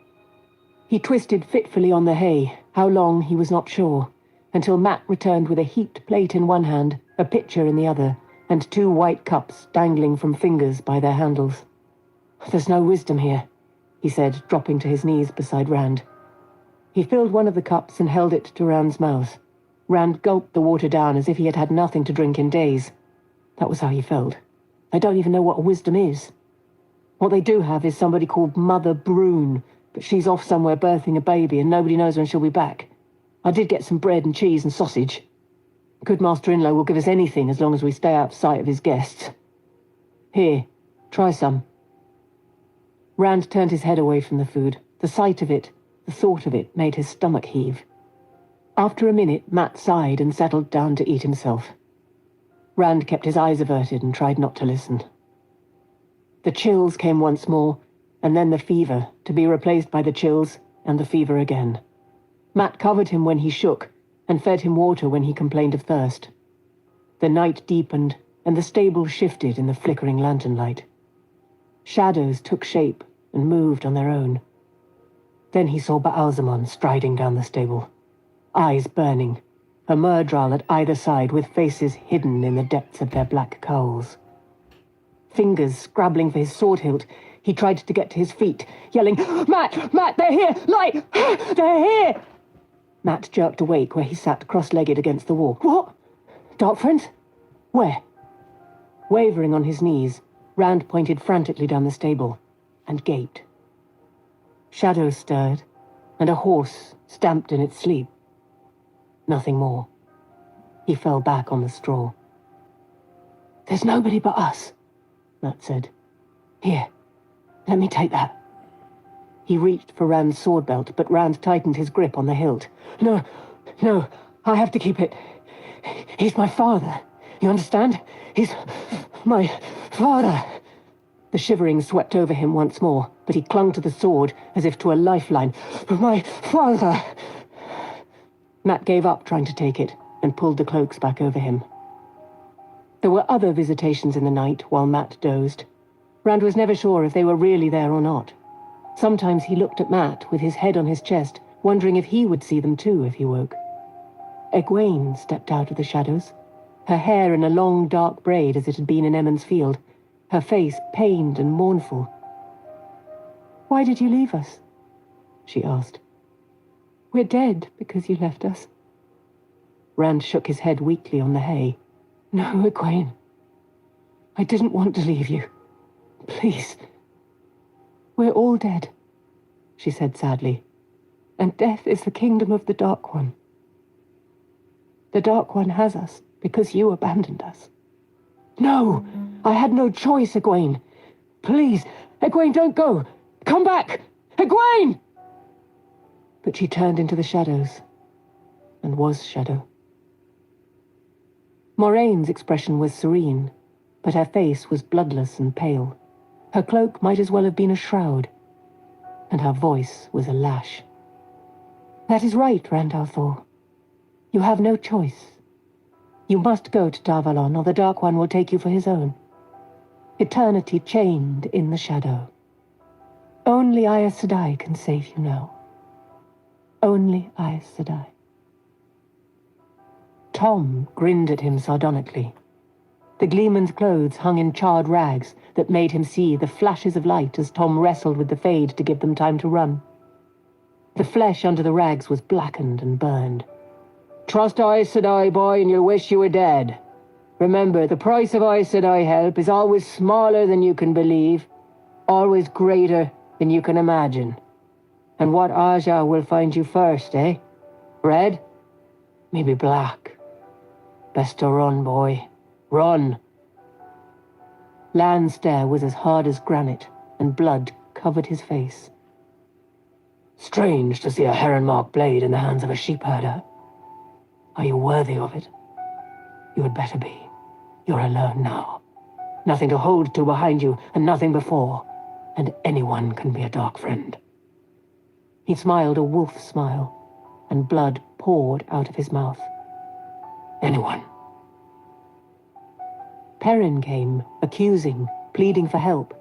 He twisted fitfully on the hay, how long he was not sure, until Matt returned with a heaped plate in one hand, a pitcher in the other, and 2 white cups dangling from fingers by their handles. "There's no wisdom here," he said, dropping to his knees beside Rand. He filled one of the cups and held it to Rand's mouth. Rand gulped the water down as if he had had nothing to drink in days. That was how he felt. "I don't even know what wisdom is. What they do have is somebody called Mother Brune, but she's off somewhere birthing a baby and nobody knows when she'll be back. I did get some bread and cheese and sausage. Good master-in-law will give us anything as long as we stay out of sight of his guests. Here, try some." Rand turned his head away from the food. The sight of it, the thought of it, made his stomach heave. After a minute, Matt sighed and settled down to eat himself. Rand kept his eyes averted and tried not to listen. The chills came once more, and then the fever, to be replaced by the chills and the fever again. Matt covered him when he shook, and fed him water when he complained of thirst. The night deepened, and the stable shifted in the flickering lantern light. Shadows took shape and moved on their own. Then he saw Baalzamon striding down the stable, eyes burning, a murdral at either side with faces hidden in the depths of their black cowls. Fingers scrabbling for his sword hilt, he tried to get to his feet, yelling, "Matt! Matt, they're here! Light! They're here!" Matt jerked awake where he sat cross-legged against the wall. "What? Dark friends? Where?" Wavering on his knees, Rand pointed frantically down the stable, and gaped. Shadows stirred, and a horse stamped in its sleep. Nothing more. He fell back on the straw. "There's nobody but us," Matt said. "Here, let me take that." He reached for Rand's sword belt, but Rand tightened his grip on the hilt. No, I have to keep it. He's my father. You understand? He's my father. The shivering swept over him once more, but he clung to the sword as if to a lifeline. My father! Matt gave up trying to take it and pulled the cloaks back over him. There were other visitations in the night while Matt dozed. Rand was never sure if they were really there or not. Sometimes he looked at Matt with his head on his chest, wondering if he would see them too if he woke. Egwene stepped out of the shadows, her hair in a long dark braid as it had been in Emond's Field, her face pained and mournful. "Why did you leave us?" she asked. "We're dead because you left us." Rand shook his head weakly on the hay. "No, Egwene. I didn't want to leave you. Please. We're all dead," she said sadly. "And death is the kingdom of the Dark One. The Dark One has us because you abandoned us." "No! I had no choice, Egwene. Please, Egwene, don't go! Come back! Egwene!" But she turned into the shadows, and was shadow. Moraine's expression was serene, but her face was bloodless and pale. Her cloak might as well have been a shroud, and her voice was a lash. "That is right, Rand al'Thor. You have no choice. You must go to Tarvalon, or the Dark One will take you for his own. Eternity chained in the shadow. Only Aes Sedai can save you now. Only Aes Sedai." Tom grinned at him sardonically. The Gleeman's clothes hung in charred rags that made him see the flashes of light as Tom wrestled with the Fade to give them time to run. The flesh under the rags was blackened and burned. "Trust Aes Sedai, boy, and you'll wish you were dead. Remember, the price of Aes Sedai help is always smaller than you can believe, always greater than you can imagine. And what Aja will find you first, eh? Red? Maybe black. Best to run, boy. Run." Lan's stare was as hard as granite, and blood covered his face. "Strange to see a heron-marked blade in the hands of a sheepherder. Are you worthy of it? You had better be. You're alone now. Nothing to hold to behind you, and nothing before. And anyone can be a dark friend." He smiled a wolf smile, and blood poured out of his mouth. "Anyone." Perrin came, accusing, pleading for help.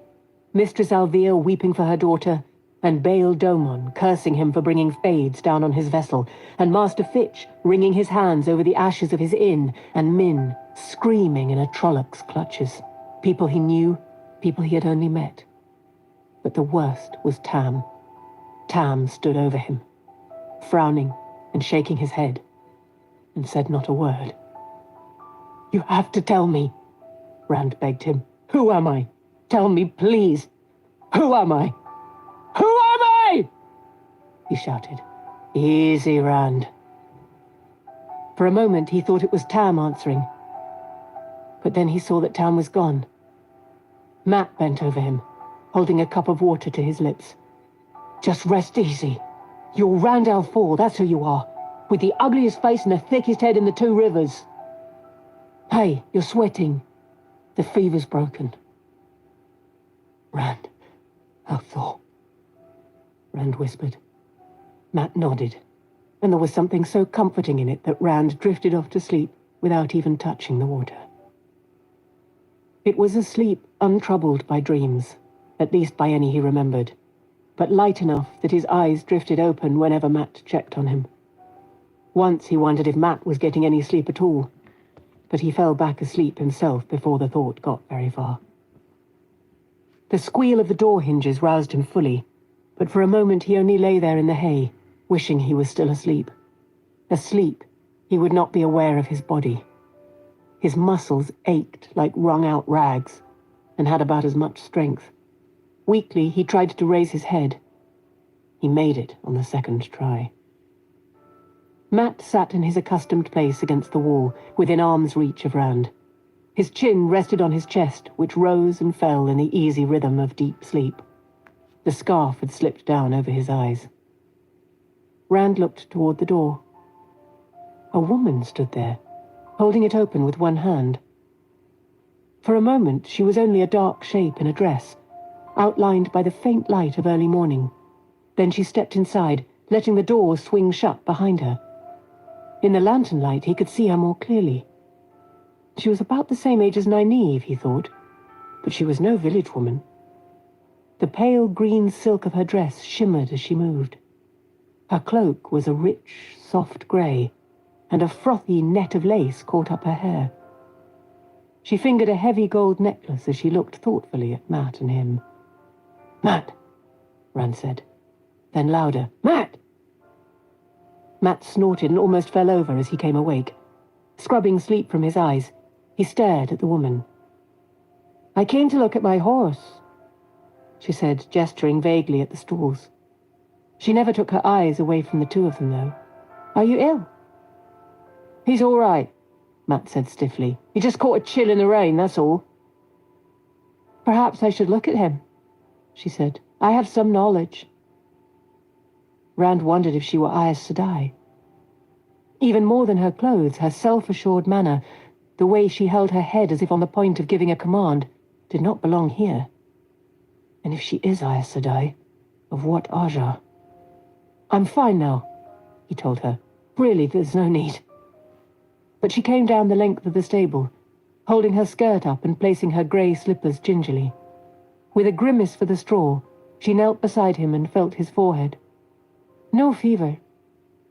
Mistress Alvia weeping for her daughter, and Bael Domon cursing him for bringing Fades down on his vessel, and Master Fitch wringing his hands over the ashes of his inn, and Min screaming in a Trollocs' clutches. People he knew, people he had only met. But the worst was Tam. Tam stood over him, frowning and shaking his head, and said not a word. "You have to tell me," Rand begged him. "Who am I? Tell me, please. Who am I? Who am I?" he shouted. "Easy, Rand." For a moment he thought it was Tam answering. But then he saw that Tam was gone. Matt bent over him, holding a cup of water to his lips. "Just rest easy. You're Rand al'Thor, that's who you are. With the ugliest face and the thickest head in the Two Rivers. Hey, you're sweating. The fever's broken." "Rand al'Thor," Rand whispered. Matt nodded, and there was something so comforting in it that Rand drifted off to sleep without even touching the water. It was a sleep untroubled by dreams, at least by any he remembered, but light enough that his eyes drifted open whenever Matt checked on him. Once he wondered if Matt was getting any sleep at all, but he fell back asleep himself before the thought got very far. The squeal of the door hinges roused him fully, but for a moment he only lay there in the hay, wishing he was still asleep. Asleep, he would not be aware of his body. His muscles ached like wrung-out rags, and had about as much strength. Weakly, he tried to raise his head. He made it on the second try. Matt sat in his accustomed place against the wall, within arm's reach of Rand. His chin rested on his chest, which rose and fell in the easy rhythm of deep sleep. The scarf had slipped down over his eyes. Rand looked toward the door. A woman stood there, holding it open with one hand. For a moment, she was only a dark shape in a dress, outlined by the faint light of early morning. Then she stepped inside, letting the door swing shut behind her. In the lantern light, he could see her more clearly. She was about the same age as Nynaeve, he thought, but she was no village woman. The pale green silk of her dress shimmered as she moved. Her cloak was a rich, soft grey, and a frothy net of lace caught up her hair. She fingered a heavy gold necklace as she looked thoughtfully at Matt and him. "Matt," Rand said. Then louder, "Matt!" Matt snorted and almost fell over as he came awake. Scrubbing sleep from his eyes, he stared at the woman. "I came to look at my horse," she said, gesturing vaguely at the stalls. She never took her eyes away from the two of them, though. "Are you ill?" "He's all right," Matt said stiffly. "He just caught a chill in the rain, that's all." "Perhaps I should look at him," she said. "I have some knowledge." Rand wondered if she were Aes Sedai. Even more than her clothes, her self-assured manner, the way she held her head as if on the point of giving a command, did not belong here. And if she is Aes Sedai, of what Aja? "I'm fine now," he told her. "Really, there's no need." But she came down the length of the stable, holding her skirt up and placing her grey slippers gingerly. With a grimace for the straw, she knelt beside him and felt his forehead. "No fever,"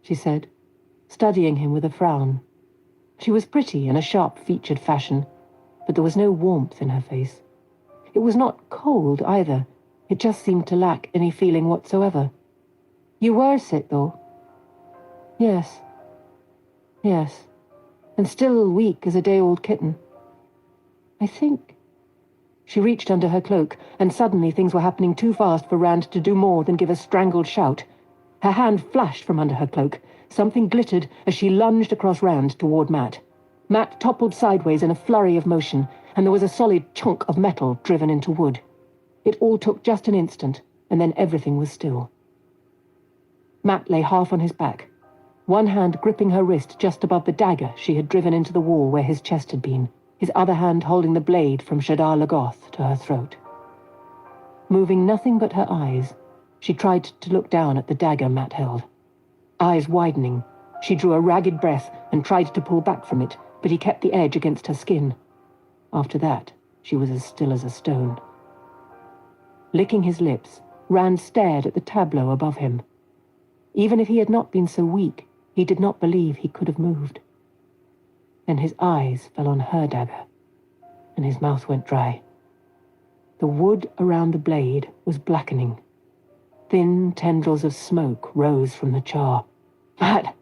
she said, studying him with a frown. She was pretty in a sharp-featured fashion, but there was no warmth in her face. It was not cold, either. It just seemed to lack any feeling whatsoever. "You were sick, though?" "Yes. Yes. And still weak as a day-old kitten. I think..." She reached under her cloak, and suddenly things were happening too fast for Rand to do more than give a strangled shout. Her hand flashed from under her cloak. Something glittered as she lunged across Rand toward Matt. Matt toppled sideways in a flurry of motion, and there was a solid chunk of metal driven into wood. It all took just an instant, and then everything was still. Matt lay half on his back, one hand gripping her wrist just above the dagger she had driven into the wall where his chest had been, his other hand holding the blade from Shadar Logoth to her throat. Moving nothing but her eyes, she tried to look down at the dagger Matt held. Eyes widening, she drew a ragged breath and tried to pull back from it, but he kept the edge against her skin. After that, she was as still as a stone. Licking his lips, Rand stared at the tableau above him. Even if he had not been so weak, he did not believe he could have moved. Then his eyes fell on her dagger, and his mouth went dry. The wood around the blade was blackening. Thin tendrils of smoke rose from the char. "Matt!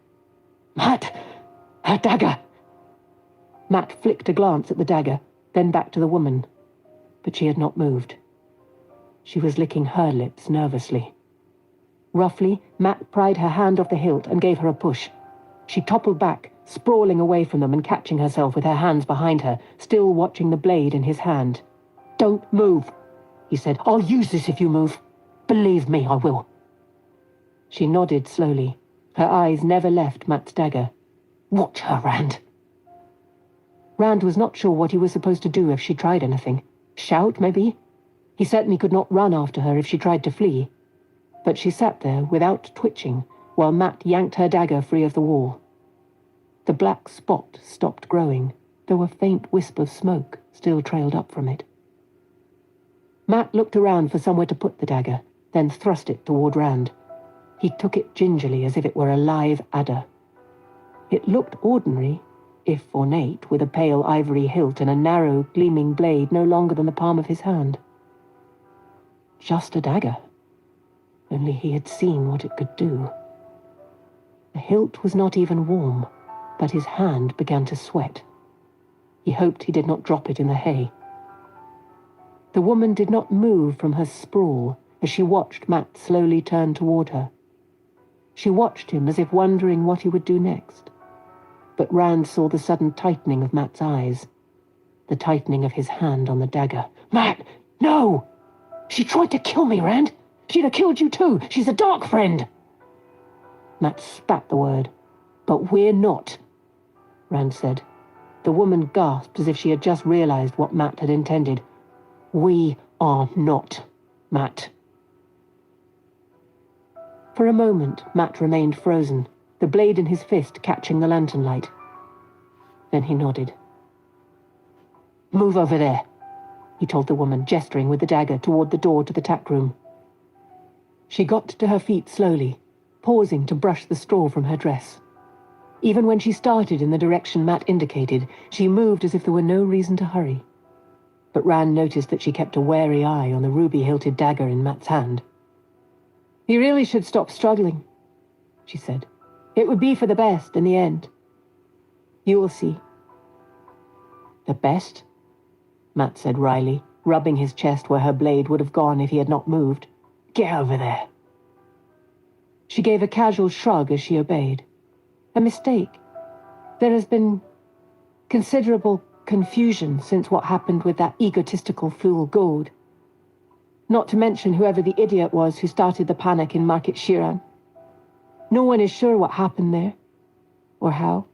Matt! Her dagger!" Matt flicked a glance at the dagger, then back to the woman. But she had not moved. She was licking her lips nervously. Roughly, Matt pried her hand off the hilt and gave her a push. She toppled back, sprawling away from them and catching herself with her hands behind her, still watching the blade in his hand. "Don't move," he said. "I'll use this if you move. Believe me, I will." She nodded slowly. Her eyes never left Matt's dagger. "Watch her, Rand." Rand was not sure what he was supposed to do if she tried anything. Shout, maybe? He certainly could not run after her if she tried to flee. But she sat there without twitching, while Matt yanked her dagger free of the wall. The black spot stopped growing, though a faint wisp of smoke still trailed up from it. Matt looked around for somewhere to put the dagger, then thrust it toward Rand. He took it gingerly as if it were a live adder. It looked ordinary, if ornate, with a pale ivory hilt and a narrow, gleaming blade no longer than the palm of his hand. Just a dagger. Only he had seen what it could do. The hilt was not even warm, but his hand began to sweat. He hoped he did not drop it in the hay. The woman did not move from her sprawl as she watched Matt slowly turn toward her. She watched him as if wondering what he would do next. But Rand saw the sudden tightening of Matt's eyes, the tightening of his hand on the dagger. "Matt, no! She tried to kill me, Rand! She'd have killed you too! She's a dark friend!" Matt spat the word. "But we're not," Rand said. The woman gasped as if she had just realized what Matt had intended. "We are not, Matt." For a moment, Matt remained frozen, the blade in his fist catching the lantern light. Then he nodded. "Move over there," he told the woman, gesturing with the dagger toward the door to the tack room. She got to her feet slowly, pausing to brush the straw from her dress. Even when she started in the direction Matt indicated, she moved as if there were no reason to hurry. But Rand noticed that she kept a wary eye on the ruby-hilted dagger in Matt's hand. "You really should stop struggling," she said. "It would be for the best in the end. You will see." "The best?" Matt said wryly, rubbing his chest where her blade would have gone if he had not moved. "Get over there." She gave a casual shrug as she obeyed. "A mistake. There has been considerable confusion since what happened with that egotistical fool Gold. Not to mention whoever the idiot was who started the panic in Market Shiran. No one is sure what happened there, or how.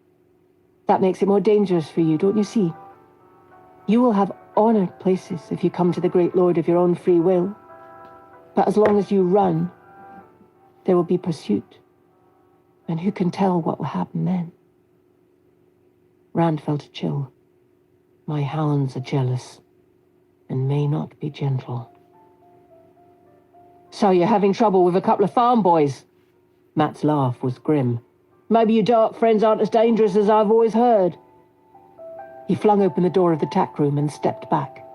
That makes it more dangerous for you, don't you see? You will have honored places if you come to the Great Lord of your own free will. But as long as you run, there will be pursuit. And who can tell what will happen then?" Rand felt a chill. "My hounds are jealous, and may not be gentle." "So you're having trouble with a couple of farm boys?" Matt's laugh was grim. "Maybe your dark friends aren't as dangerous as I've always heard." He flung open the door of the tack room and stepped back.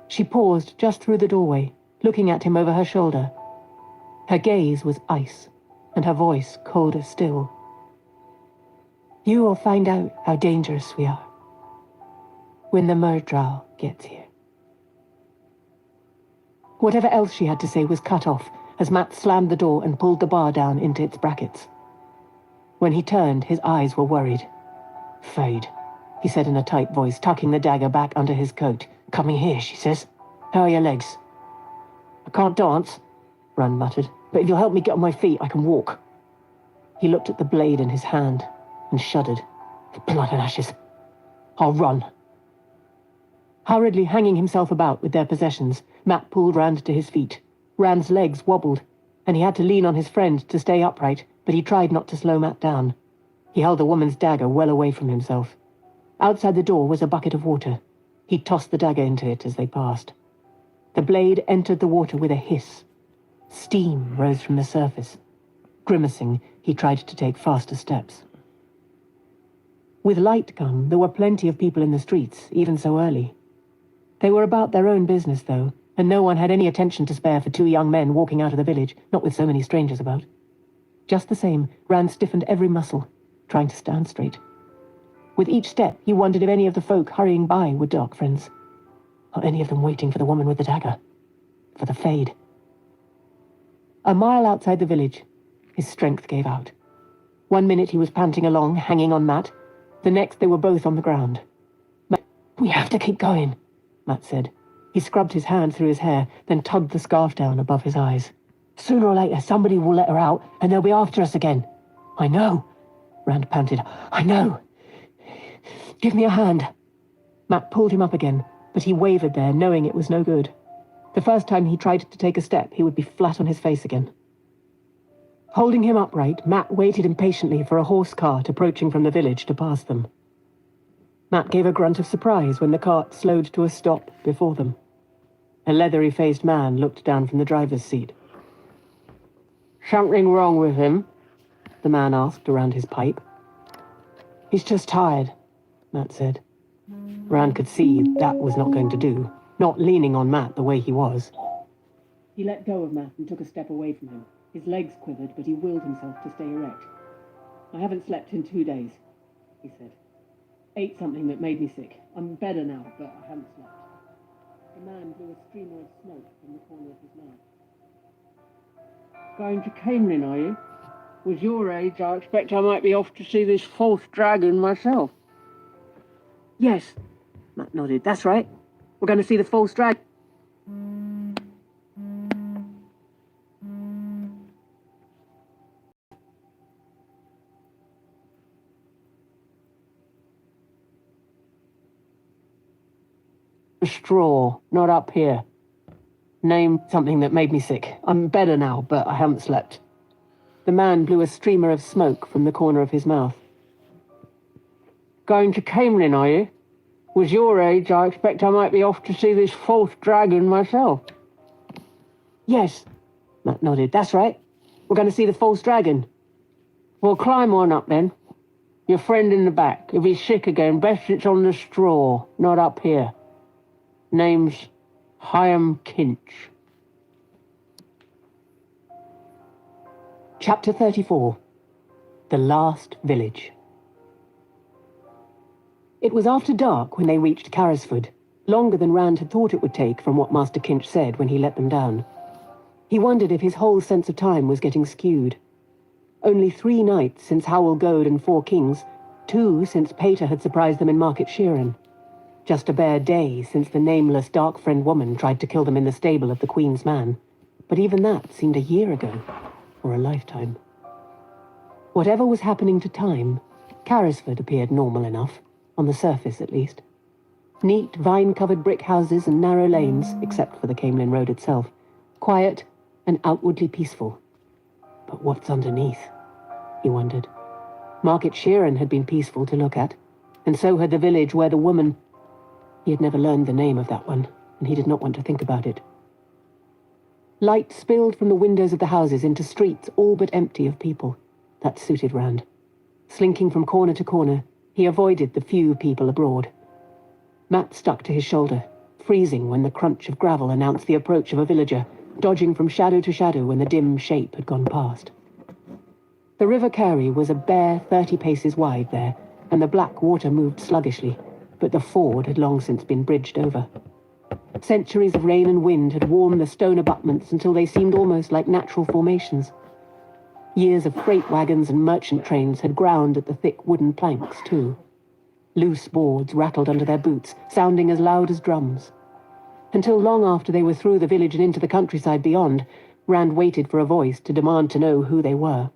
She paused just through the doorway, looking at him over her shoulder. Her gaze was ice, and her voice colder still. "You will find out how dangerous we are when the Murdrow gets here." Whatever else she had to say was cut off as Matt slammed the door and pulled the bar down into its brackets. When he turned, his eyes were worried. "Fade," he said in a tight voice, tucking the dagger back under his coat. "Coming here," she says. "How are your legs?" "I can't dance," Rand muttered, "but if you'll help me get on my feet, I can walk." He looked at the blade in his hand and shuddered. "Blood and ashes. I'll run." Hurriedly hanging himself about with their possessions, Matt pulled Rand to his feet. Rand's legs wobbled, and he had to lean on his friend to stay upright, but he tried not to slow Matt down. He held the woman's dagger well away from himself. Outside the door was a bucket of water. He tossed the dagger into it as they passed. The blade entered the water with a hiss. Steam rose from the surface. Grimacing, he tried to take faster steps. With light come, there were plenty of people in the streets, even so early. They were about their own business, though, and no one had any attention to spare for two young men walking out of the village, not with so many strangers about. Just the same, Rand stiffened every muscle, trying to stand straight. With each step, he wondered if any of the folk hurrying by were dark friends, or any of them waiting for the woman with the dagger, for the Fade. A mile outside the village, his strength gave out. 1 minute he was panting along, hanging on Matt. The next they were both on the ground. "We have to keep going," Matt said. He scrubbed his hand through his hair, then tugged the scarf down above his eyes. "Sooner or later, somebody will let her out, and they'll be after us again." "I know," Rand panted. "I know. Give me a hand." Matt pulled him up again, but he wavered there, knowing it was no good. The first time he tried to take a step, he would be flat on his face again. Holding him upright, Matt waited impatiently for a horse cart approaching from the village to pass them. Matt gave a grunt of surprise when the cart slowed to a stop before them. A leathery-faced man looked down from the driver's seat. "Something wrong with him?" the man asked around his pipe. "He's just tired," Matt said. Rand could see that was not going to do, not leaning on Matt the way he was. He let go of Matt and took a step away from him. His legs quivered, but he willed himself to stay erect. "I haven't slept in 2 days," he said. "Ate something that made me sick. I'm better now, but I haven't slept." The man blew a streamer of smoke from the corner of his mouth. "Going to Camelin, are you? With your age, I expect I might be off to see this false dragon myself." "Yes," Matt nodded. "That's right. We're going to see the false dragon." The straw, not up here. Name something that made me sick. I'm better now, but I haven't slept. The man blew a streamer of smoke from the corner of his mouth. Going to Camelin, are you? With your age, I expect I might be off to see this false dragon myself. Yes, Matt nodded. That's right. We're going to see the false dragon. Well, climb on up then. Your friend in the back. If he's sick again, best it's on the straw, not up here. Name's Hyam Kinch. Chapter 34. The Last Village. It was after dark when they reached Carrisford, longer than Rand had thought it would take from what Master Kinch said when he let them down. He wondered if his whole sense of time was getting skewed. Only 3 nights since Howell Goad and 4 Kings, 2 since Pater had surprised them in Market Sheeran. Just a bare day since the nameless dark-friend woman tried to kill them in the stable of the Queen's man. But even that seemed a year ago, or a lifetime. Whatever was happening to time, Carrisford appeared normal enough, on the surface at least. Neat, vine-covered brick houses and narrow lanes, except for the Camelin Road itself. Quiet and outwardly peaceful. But what's underneath? He wondered. Market Sheeran had been peaceful to look at, and so had the village where the woman... He had never learned the name of that one, and he did not want to think about it. Light spilled from the windows of the houses into streets all but empty of people. That suited Rand. Slinking from corner to corner, he avoided the few people abroad. Matt stuck to his shoulder, freezing when the crunch of gravel announced the approach of a villager, dodging from shadow to shadow when the dim shape had gone past. The River Carey was a bare 30 paces wide there, and the black water moved sluggishly, but the ford had long since been bridged over. Centuries of rain and wind had worn the stone abutments until they seemed almost like natural formations. Years of freight wagons and merchant trains had ground at the thick wooden planks, too. Loose boards rattled under their boots, sounding as loud as drums. Until long after they were through the village and into the countryside beyond, Rand waited for a voice to demand to know who they were.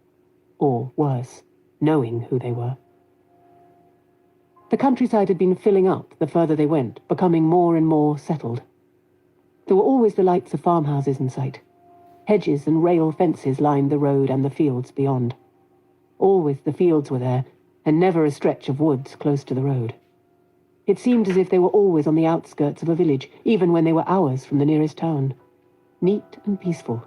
Or, worse, knowing who they were. The countryside had been filling up the further they went, becoming more and more settled. There were always the lights of farmhouses in sight. Hedges and rail fences lined the road and the fields beyond. Always the fields were there, and never a stretch of woods close to the road. It seemed as if they were always on the outskirts of a village, even when they were hours from the nearest town. Neat and peaceful,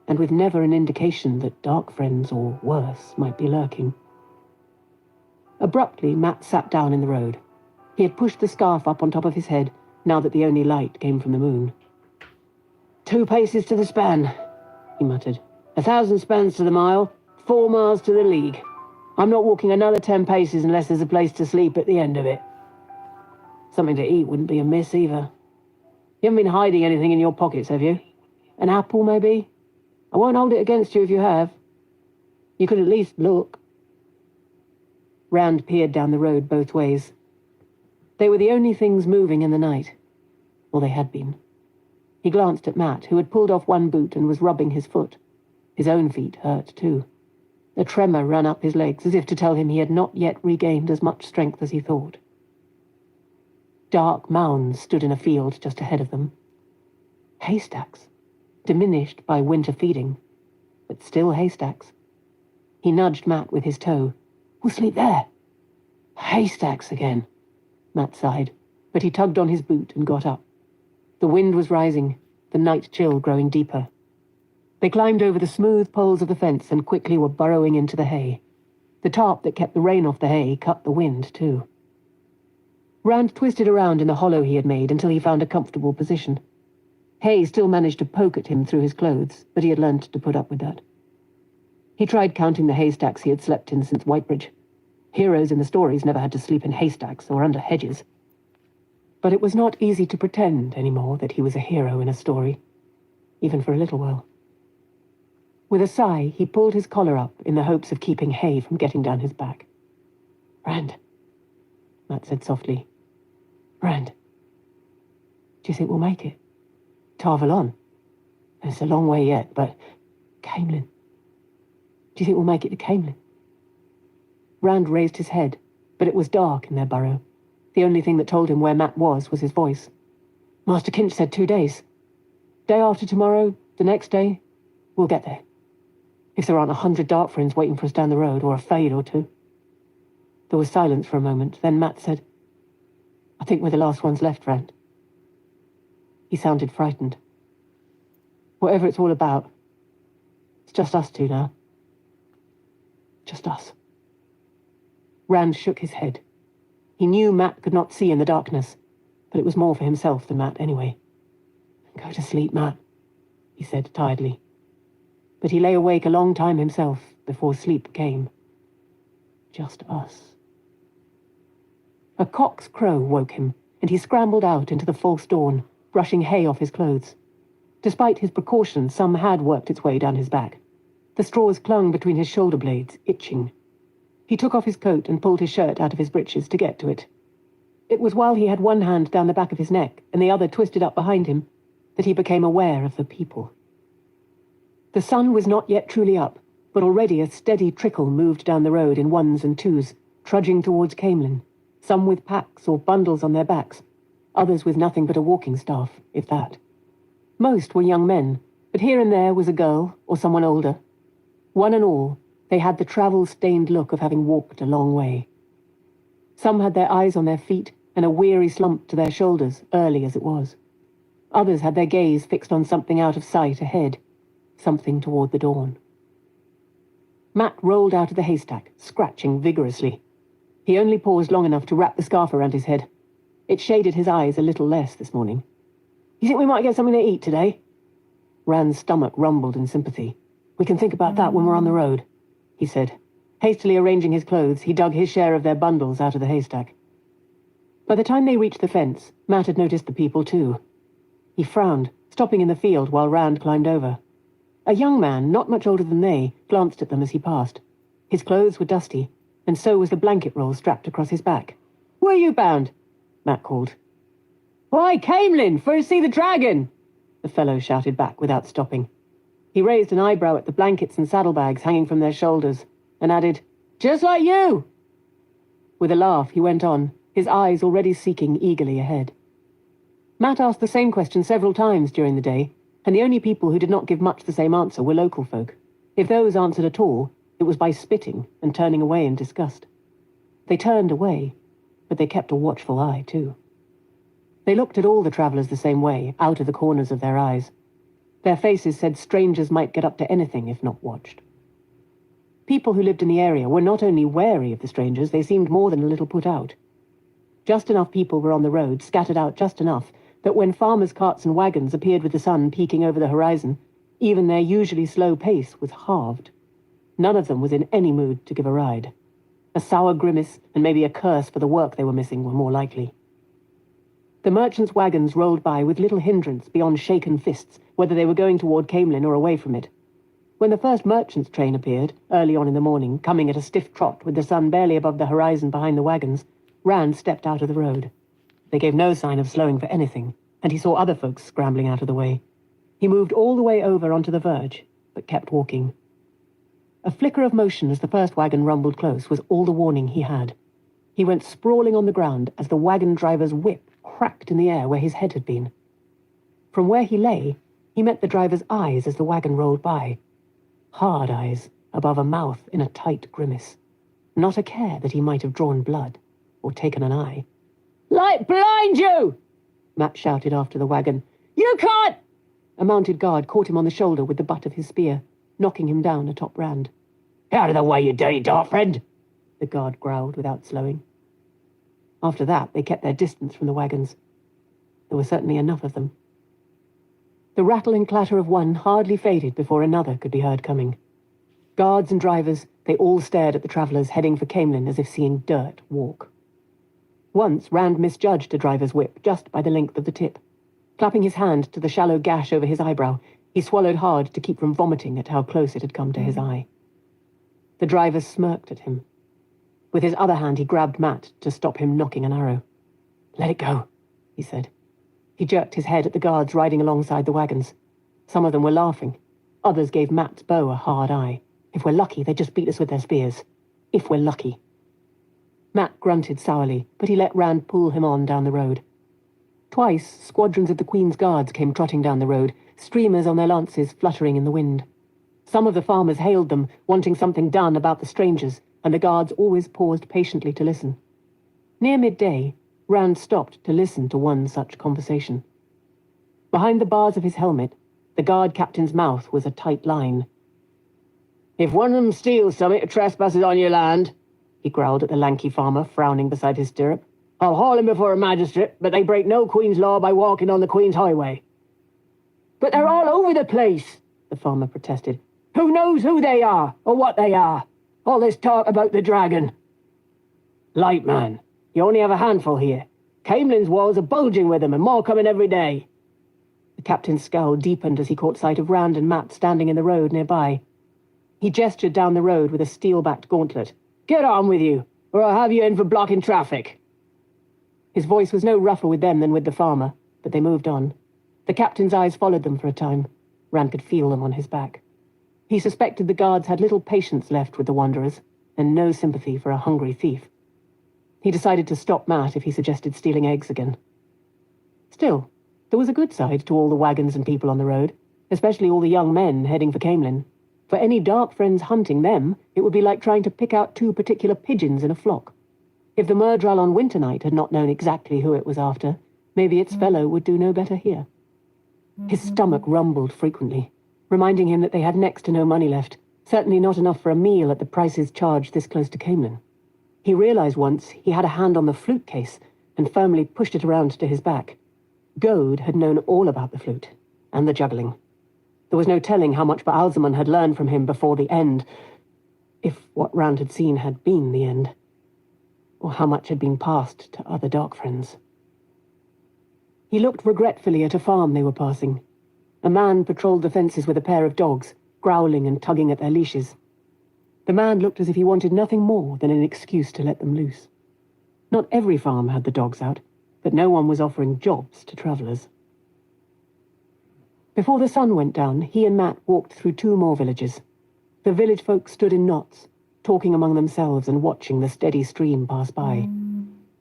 and with never an indication that dark friends or worse might be lurking. Abruptly, Matt sat down in the road. He had pushed the scarf up on top of his head, now that the only light came from the moon. 2 paces to the span, he muttered. 1,000 spans to the mile, 4 miles to the league. I'm not walking another 10 paces unless there's a place to sleep at the end of it. Something to eat wouldn't be amiss either. You haven't been hiding anything in your pockets, have you? An apple, maybe? I won't hold it against you if you have. You could at least look. Rand peered down the road both ways. They were the only things moving in the night. Or they had been. He glanced at Matt, who had pulled off one boot and was rubbing his foot. His own feet hurt, too. A tremor ran up his legs, as if to tell him he had not yet regained as much strength as he thought. Dark mounds stood in a field just ahead of them. Haystacks, diminished by winter feeding, but still haystacks. He nudged Matt with his toe. We'll sleep there. Haystacks again, Matt sighed, but he tugged on his boot and got up. The wind was rising, the night chill growing deeper. They climbed over the smooth poles of the fence and quickly were burrowing into the hay. The tarp that kept the rain off the hay cut the wind, too. Rand twisted around in the hollow he had made until he found a comfortable position. Hay still managed to poke at him through his clothes, but he had learned to put up with that. He tried counting the haystacks he had slept in since Whitebridge. Heroes in the stories never had to sleep in haystacks or under hedges. But it was not easy to pretend anymore that he was a hero in a story, even for a little while. With a sigh, he pulled his collar up in the hopes of keeping hay from getting down his back. Rand, Matt said softly. Rand, do you think we'll make it? Tarvalon? It's a long way yet, but... Camelin. Do you think we'll make it to Camelin? Rand raised his head, but it was dark in their burrow. The only thing that told him where Matt was his voice. Master Kinch said 2 days. Day after tomorrow, the next day, we'll get there. If there aren't 100 dark friends waiting for us down the road, or a fade or two. There was silence for a moment, then Matt said, I think we're the last ones left, Rand. He sounded frightened. Whatever it's all about, it's just us two now. Just us. Rand shook his head. He knew Matt could not see in the darkness, but it was more for himself than Matt anyway. Go to sleep, Matt, he said tiredly. But he lay awake a long time himself before sleep came. Just us. A cock's crow woke him, and he scrambled out into the false dawn, brushing hay off his clothes. Despite his precautions, some had worked its way down his back. The straws clung between his shoulder blades, itching. He took off his coat and pulled his shirt out of his breeches to get to it. It was while he had one hand down the back of his neck and the other twisted up behind him that he became aware of the people. The sun was not yet truly up, but already a steady trickle moved down the road in ones and twos, trudging towards Camelin, some with packs or bundles on their backs, others with nothing but a walking staff, if that. Most were young men, but here and there was a girl or someone older. One and all, they had the travel-stained look of having walked a long way. Some had their eyes on their feet and a weary slump to their shoulders, early as it was. Others had their gaze fixed on something out of sight ahead, something toward the dawn. Matt rolled out of the haystack, scratching vigorously. He only paused long enough to wrap the scarf around his head. It shaded his eyes a little less this morning. You think we might get something to eat today? Rand's stomach rumbled in sympathy. We can think about that when we're on the road, he said. Hastily arranging his clothes, he dug his share of their bundles out of the haystack. By the time they reached the fence, Matt had noticed the people too. He frowned, stopping in the field while Rand climbed over. A young man, not much older than they, glanced at them as he passed. His clothes were dusty, and so was the blanket roll strapped across his back. Where are you bound? Matt called. Why, Camelin, for to see the dragon! The fellow shouted back without stopping. He raised an eyebrow at the blankets and saddlebags hanging from their shoulders, and added, Just like you! With a laugh, he went on, his eyes already seeking eagerly ahead. Matt asked the same question several times during the day, and the only people who did not give much the same answer were local folk. If those answered at all, it was by spitting and turning away in disgust. They turned away, but they kept a watchful eye, too. They looked at all the travellers the same way, out of the corners of their eyes. Their faces said strangers might get up to anything if not watched. People who lived in the area were not only wary of the strangers, they seemed more than a little put out. Just enough people were on the road, scattered out just enough, that when farmers' carts and wagons appeared with the sun peeking over the horizon, even their usually slow pace was halved. None of them was in any mood to give a ride. A sour grimace and maybe a curse for the work they were missing were more likely. The merchants' wagons rolled by with little hindrance beyond shaken fists, whether they were going toward Camelin or away from it. When the first merchants' train appeared, early on in the morning, coming at a stiff trot with the sun barely above the horizon behind the wagons, Rand stepped out of the road. They gave no sign of slowing for anything, and he saw other folks scrambling out of the way. He moved all the way over onto the verge, but kept walking. A flicker of motion as the first wagon rumbled close was all the warning he had. He went sprawling on the ground as the wagon driver's whip cracked in the air where his head had been. From where he lay, he met the driver's eyes as the wagon rolled by. Hard eyes, above a mouth in a tight grimace. Not a care that he might have drawn blood, or taken an eye. Light blind you! Matt shouted after the wagon. You can't! A mounted guard caught him on the shoulder with the butt of his spear, knocking him down atop Rand. Out of the way, you dirty dart friend! The guard growled without slowing. After that, they kept their distance from the wagons. There were certainly enough of them. The rattle and clatter of one hardly faded before another could be heard coming. Guards and drivers, they all stared at the travellers heading for Camelin as if seeing dirt walk. Once, Rand misjudged a driver's whip just by the length of the tip. Clapping his hand to the shallow gash over his eyebrow, he swallowed hard to keep from vomiting at how close it had come to his eye. The driver smirked at him. With his other hand, he grabbed Matt to stop him knocking an arrow. Let it go, he said. He jerked his head at the guards riding alongside the wagons. Some of them were laughing. Others gave Matt's bow a hard eye. If we're lucky, they just beat us with their spears. If we're lucky. Matt grunted sourly, but he let Rand pull him on down the road. Twice, squadrons of the Queen's Guards came trotting down the road, streamers on their lances fluttering in the wind. Some of the farmers hailed them, wanting something done about the strangers, and the guards always paused patiently to listen. Near midday, Rand stopped to listen to one such conversation. Behind the bars of his helmet, the guard captain's mouth was a tight line. "If one of them steals something or trespasses on your land," he growled at the lanky farmer, frowning beside his stirrup, "I'll haul him before a magistrate, but they break no Queen's law by walking on the Queen's highway." "But they're all over the place," the farmer protested. "Who knows who they are, or what they are? All this talk about the dragon." "Light, man. You only have a handful here. Camelin's walls are bulging with them, and more coming every day." The captain's scowl deepened as he caught sight of Rand and Matt standing in the road nearby. He gestured down the road with a steel-backed gauntlet. "Get on with you, or I'll have you in for blocking traffic." His voice was no rougher with them than with the farmer, but they moved on. The captain's eyes followed them for a time. Rand could feel them on his back. He suspected the guards had little patience left with the wanderers, and no sympathy for a hungry thief. He decided to stop Matt if he suggested stealing eggs again. Still, there was a good side to all the wagons and people on the road, especially all the young men heading for Camelin. For any dark friends hunting them, it would be like trying to pick out two particular pigeons in a flock. If the Murdral on winter night had not known exactly who it was after, maybe its fellow would do no better here. His stomach rumbled frequently, reminding him that they had next to no money left, certainly not enough for a meal at the prices charged this close to Camelin. He realized once he had a hand on the flute case and firmly pushed it around to his back. Gode had known all about the flute, and the juggling. There was no telling how much Baalzamon had learned from him before the end, if what Rand had seen had been the end, or how much had been passed to other dark friends. He looked regretfully at a farm they were passing. A man patrolled the fences with a pair of dogs, growling and tugging at their leashes. The man looked as if he wanted nothing more than an excuse to let them loose. Not every farm had the dogs out, but no one was offering jobs to travellers. Before the sun went down, he and Matt walked through two more villages. The village folk stood in knots, talking among themselves and watching the steady stream pass by.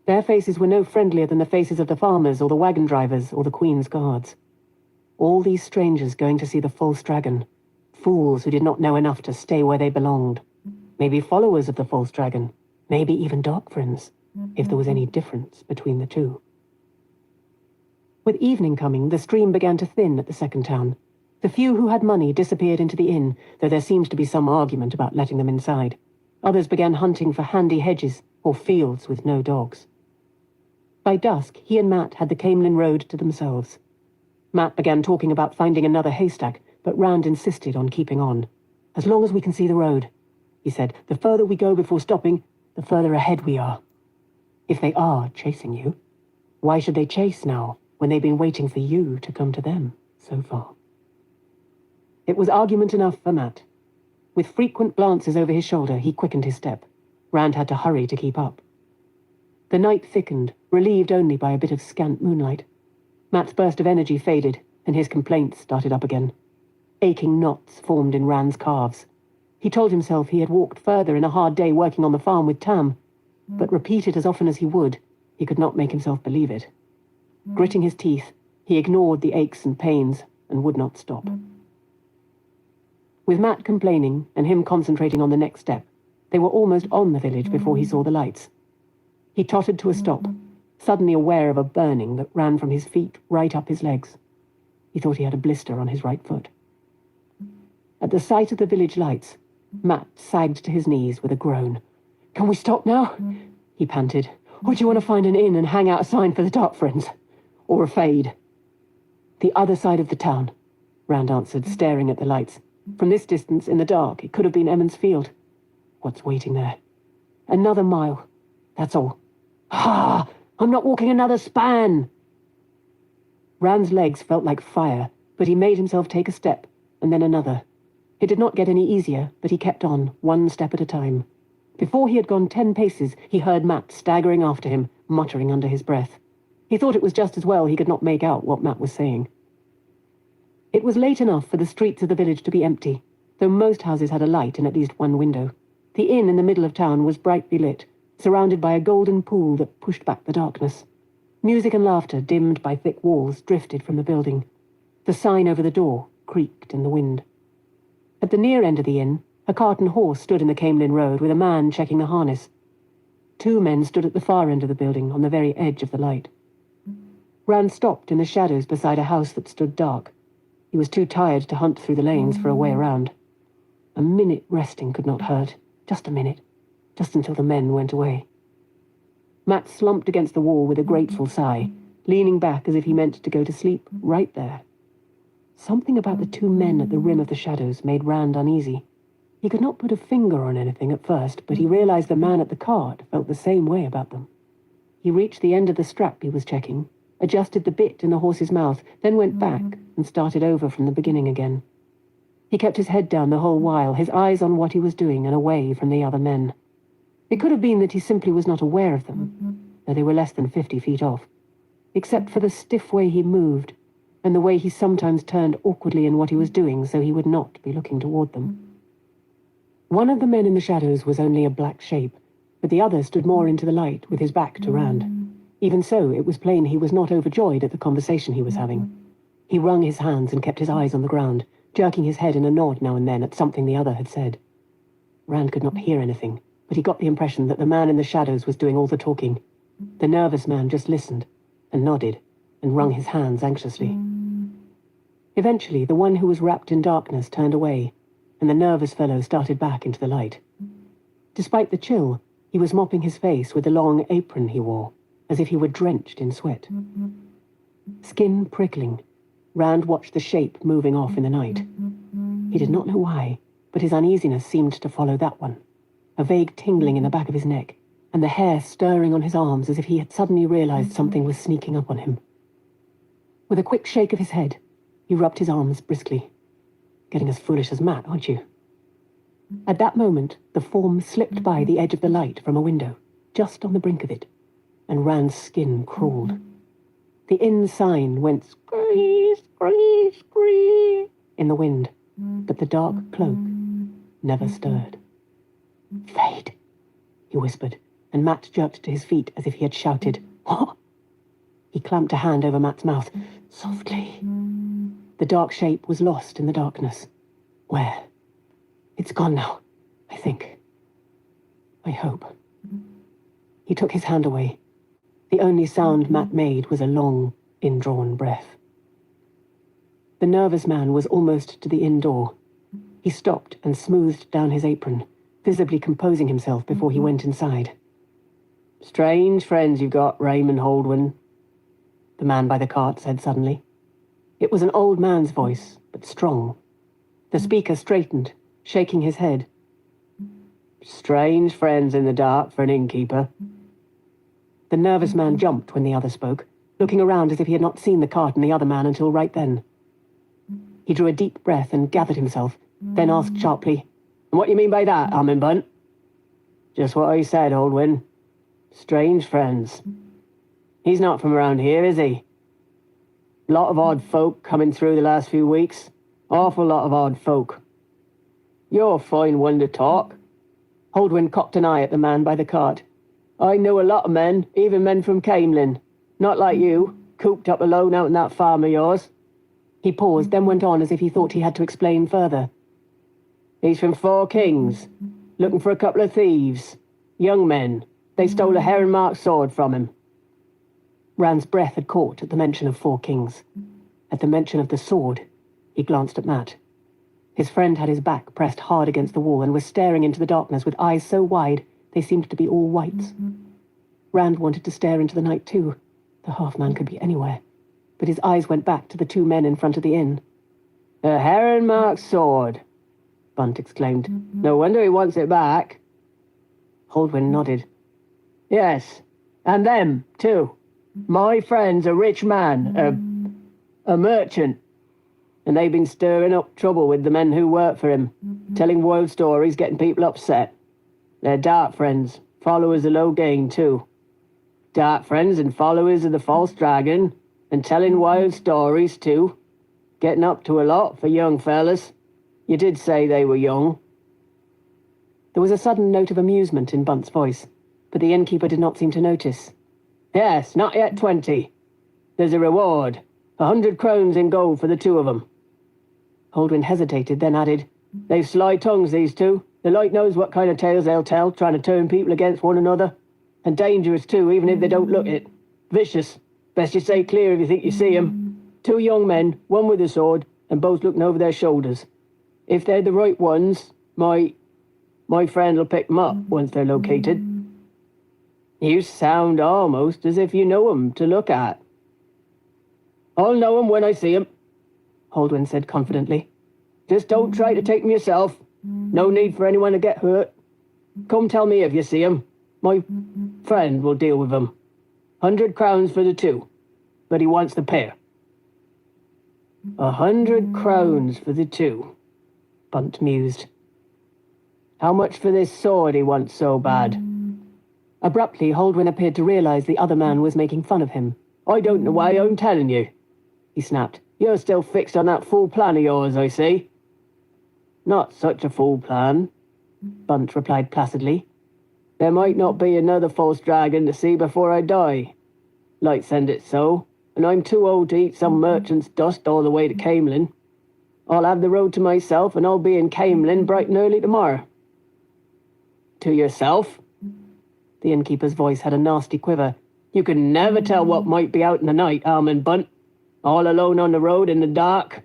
Their faces were no friendlier than the faces of the farmers or the wagon drivers or the Queen's Guards. All these strangers going to see the false dragon, fools who did not know enough to stay where they belonged. Maybe followers of the false dragon, maybe even dark friends, if there was any difference between the two. With evening coming, the stream began to thin at the second town. The few who had money disappeared into the inn, though there seemed to be some argument about letting them inside. Others began hunting for handy hedges or fields with no dogs. By dusk, he and Matt had the Camelin road to themselves. Matt began talking about finding another haystack, but Rand insisted on keeping on. "As long as we can see the road," he said. "The further we go before stopping, the further ahead we are. If they are chasing you, why should they chase now, when they've been waiting for you to come to them so far?" It was argument enough for Matt. With frequent glances over his shoulder, he quickened his step. Rand had to hurry to keep up. The night thickened, relieved only by a bit of scant moonlight. Matt's burst of energy faded, and his complaints started up again. Aching knots formed in Rand's calves. He told himself he had walked further in a hard day working on the farm with Tam, but repeat it as often as he would, he could not make himself believe it. Gritting his teeth, he ignored the aches and pains and would not stop. With Matt complaining and him concentrating on the next step, they were almost on the village before he saw the lights. He tottered to a stop, suddenly aware of a burning that ran from his feet right up his legs. He thought he had a blister on his right foot. At the sight of the village lights, Matt sagged to his knees with a groan. "Can we stop now?" he panted. "Or do you want to find an inn and hang out a sign for the dark friends? Or a fade?" "The other side of the town," Rand answered, staring at the lights. From this distance, in the dark, it could have been Emmons Field. What's waiting there? "Another mile. That's all." "Ha! I'm not walking another span!" Rand's legs felt like fire, but he made himself take a step, and then another. It did not get any easier, but he kept on, one step at a time. Before he had gone 10 paces, he heard Matt staggering after him, muttering under his breath. He thought it was just as well he could not make out what Matt was saying. It was late enough for the streets of the village to be empty, though most houses had a light in at least one window. The inn in the middle of town was brightly lit, surrounded by a golden pool that pushed back the darkness. Music and laughter, dimmed by thick walls, drifted from the building. The sign over the door creaked in the wind. At the near end of the inn, a cart and horse stood in the Camelin Road with a man checking the harness. 2 men stood at the far end of the building, on the very edge of the light. Rand stopped in the shadows beside a house that stood dark. He was too tired to hunt through the lanes for a way around. A minute resting could not hurt. Just a minute. Just until the men went away. Matt slumped against the wall with a grateful sigh, leaning back as if he meant to go to sleep right there. Something about the 2 men at the rim of the shadows made Rand uneasy. He could not put a finger on anything at first, but he realized the man at the cart felt the same way about them. He reached the end of the strap he was checking, adjusted the bit in the horse's mouth, then went back and started over from the beginning again. He kept his head down the whole while, his eyes on what he was doing and away from the other men. It could have been that he simply was not aware of them, though they were less than 50 feet off, except for the stiff way he moved, and the way he sometimes turned awkwardly in what he was doing so he would not be looking toward them. One of the men in the shadows was only a black shape, but the other stood more into the light with his back to Rand. Even so, it was plain he was not overjoyed at the conversation he was having. He wrung his hands and kept his eyes on the ground, jerking his head in a nod now and then at something the other had said. Rand could not hear anything, but he got the impression that the man in the shadows was doing all the talking. The nervous man just listened, and nodded, and wrung his hands anxiously. Eventually, the one who was wrapped in darkness turned away, and the nervous fellow started back into the light. Despite the chill, he was mopping his face with the long apron he wore, as if he were drenched in sweat. Skin prickling, Rand watched the shape moving off in the night. He did not know why, but his uneasiness seemed to follow that one, a vague tingling in the back of his neck, and the hair stirring on his arms as if he had suddenly realized something was sneaking up on him. With a quick shake of his head, he rubbed his arms briskly. Getting as foolish as Matt, aren't you? At that moment, the form slipped by the edge of the light from a window, just on the brink of it, and Rand's skin crawled. The inn sign went scree, scree, scree in the wind, but the dark cloak never stirred. "Fade," he whispered, and Matt jerked to his feet as if he had shouted, "What?" He clamped a hand over Matt's mouth. "Softly." The dark shape was lost in the darkness. Where? It's gone now, I think. I hope. He took his hand away. The only sound Matt made was a long, indrawn breath. The nervous man was almost to the inn door. He stopped and smoothed down his apron, visibly composing himself before he went inside. "Strange friends you've got, Raymond Holdwyn," the man by the cart said suddenly. It was an old man's voice, but strong. The speaker straightened, shaking his head. "Strange friends in the dark for an innkeeper." The nervous man jumped when the other spoke, looking around as if he had not seen the cart and the other man until right then. He drew a deep breath and gathered himself, then asked sharply, "And what do you mean by that, Bunt?" "Just what I said, Holdwyn. Strange friends. He's not from around here, is he? Lot of odd folk coming through the last few weeks. Awful lot of odd folk. You're a fine one to talk." Holdwyn cocked an eye at the man by the cart. "I know a lot of men, even men from Camelin. Not like you, cooped up alone out in that farm of yours." He paused, then went on as if he thought he had to explain further. "He's from Four Kings, looking for a couple of thieves. Young men. They stole a heron-marked sword from him." Rand's breath had caught at the mention of Four Kings. At the mention of the sword, he glanced at Matt. His friend had his back pressed hard against the wall and was staring into the darkness with eyes so wide they seemed to be all whites. Rand wanted to stare into the night too. The half-man could be anywhere. But his eyes went back to the 2 men in front of the inn. "A heron-marked sword," Bunt exclaimed. "No wonder he wants it back." Holdwyn nodded. "Yes, and them, too. My friend's a rich man, a merchant, and they've been stirring up trouble with the men who work for him, telling wild stories, getting people upset. They're dark friends, followers of Logain, too. Dark friends and followers of the false dragon, and telling wild stories, too. Getting up to a lot for young fellas. You did say they were young." There was a sudden note of amusement in Bunt's voice, but the innkeeper did not seem to notice. Yes, not yet 20. There's a reward. 100 crowns in gold for the two of them. Holdwyn hesitated, then added, They've sly tongues, these two. The light knows what kind of tales they'll tell, trying to turn people against one another. And dangerous, too, even if they don't look it. Vicious. Best you stay clear if you think you see 'em. Two young men, one with a sword, and both looking over their shoulders. If they're the right ones, my friend'll pick 'em up once they're located. You sound almost as if you know 'em to look at. I'll know 'em when I see 'em, Holdwyn said confidently. Just don't try to take 'em yourself. No need for anyone to get hurt. Come tell me if you see 'em. My friend will deal with 'em. 100 crowns for the two, but he wants the pair. 100 crowns for the two, Bunt mused. How much for this sword he wants so bad? Abruptly, Holdwyn appeared to realize the other man was making fun of him. I don't know why I'm telling you, he snapped. You're still fixed on that fool plan of yours, I see. Not such a fool plan, Bunt replied placidly. There might not be another false dragon to see before I die. Light send it so, and I'm too old to eat some merchant's dust all the way to Camelin. I'll have the road to myself, and I'll be in Camelin bright and early tomorrow. To yourself? The innkeeper's voice had a nasty quiver. You can never tell what might be out in the night, Almond Bunt. All alone on the road in the dark.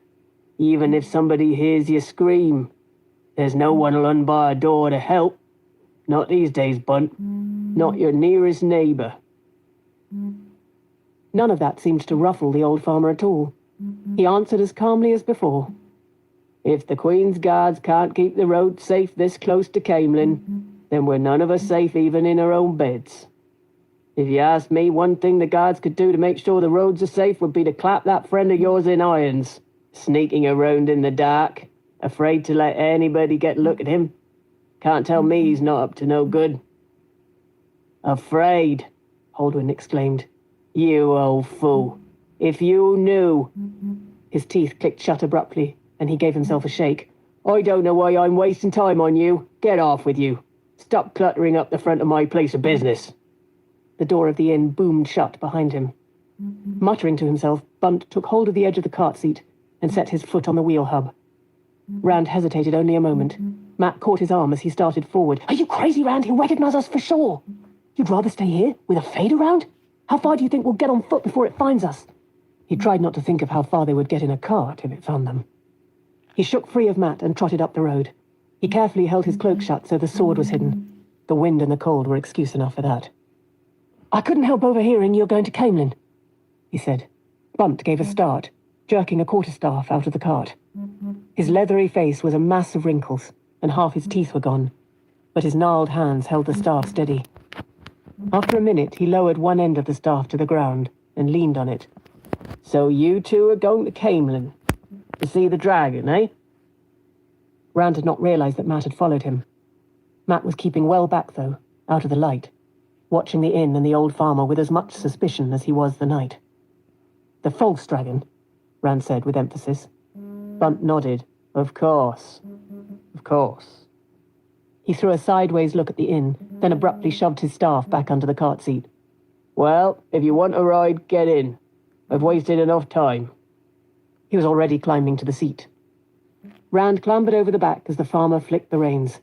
Even if somebody hears you scream, there's no one'll unbar a door to help. Not these days, Bunt. Not your nearest neighbour. None of that seemed to ruffle the old farmer at all. He answered as calmly as before. If the Queen's guards can't keep the road safe this close to Camelin, then we're none of us safe even in our own beds. If you ask me, one thing the guards could do to make sure the roads are safe would be to clap that friend of yours in irons, sneaking around in the dark, afraid to let anybody get a look at him. Can't tell me he's not up to no good. Afraid, Holdwyn exclaimed. You old fool. If you knew. His teeth clicked shut abruptly, and he gave himself a shake. I don't know why I'm wasting time on you. Get off with you. Stop cluttering up the front of my place of business. The door of the inn boomed shut behind him. Muttering to himself, Bunt took hold of the edge of the cart seat and set his foot on the wheel hub. Rand hesitated only a moment. Matt caught his arm as he started forward. Are you crazy, Rand? He'll recognize us for sure. You'd rather stay here with a fade around? How far do you think we'll get on foot before it finds us? He tried not to think of how far they would get in a cart if it found them. He shook free of Matt and trotted up the road. He carefully held his cloak shut so the sword was hidden. The wind and the cold were excuse enough for that. I couldn't help overhearing you're going to Camelin, he said. Bunt gave a start, jerking a quarterstaff out of the cart. His leathery face was a mass of wrinkles, and half his teeth were gone, but his gnarled hands held the staff steady. After a minute, he lowered one end of the staff to the ground and leaned on it. So you two are going to Camelin to see the dragon, eh? Rand had not realized that Matt had followed him. Matt was keeping well back, though, out of the light, watching the inn and the old farmer with as much suspicion as he was the knight. The false dragon, Rand said with emphasis. Bunt nodded. Of course. Of course. He threw a sideways look at the inn, then abruptly shoved his staff back under the cart seat. Well, if you want a ride, get in. I've wasted enough time. He was already climbing to the seat. Rand clambered over the back as the farmer flicked the reins.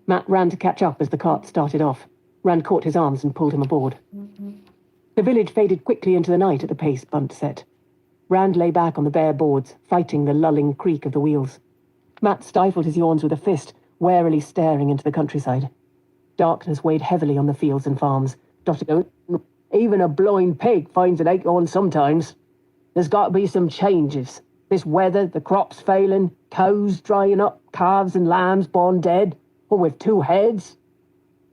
Matt ran to catch up as the cart started off. Rand caught his arms and pulled him aboard. The village faded quickly into the night at the pace Bunt set. Rand lay back on the bare boards, fighting the lulling creak of the wheels. Matt stifled his yawns with a fist, warily staring into the countryside. Darkness weighed heavily on the fields and farms, dotted out. Even a blowing pig finds an acorn sometimes. There's got to be some changes. This weather, the crops failing, cows drying up, calves and lambs born dead, or with two heads.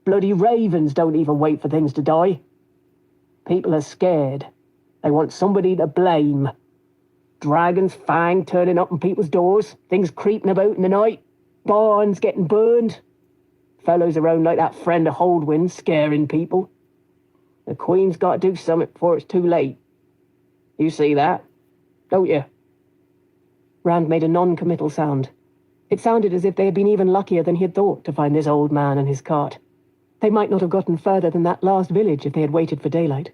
Bloody ravens don't even wait for things to die. People are scared. They want somebody to blame. Dragon's fang turning up on people's doors, things creeping about in the night, barns getting burned. Fellows around like that friend of Holdwyn's scaring people. The Queen's got to do something before it's too late. You see that, don't you? Rand made a non-committal sound. It sounded as if they had been even luckier than he had thought to find this old man and his cart. They might not have gotten further than that last village if they had waited for daylight.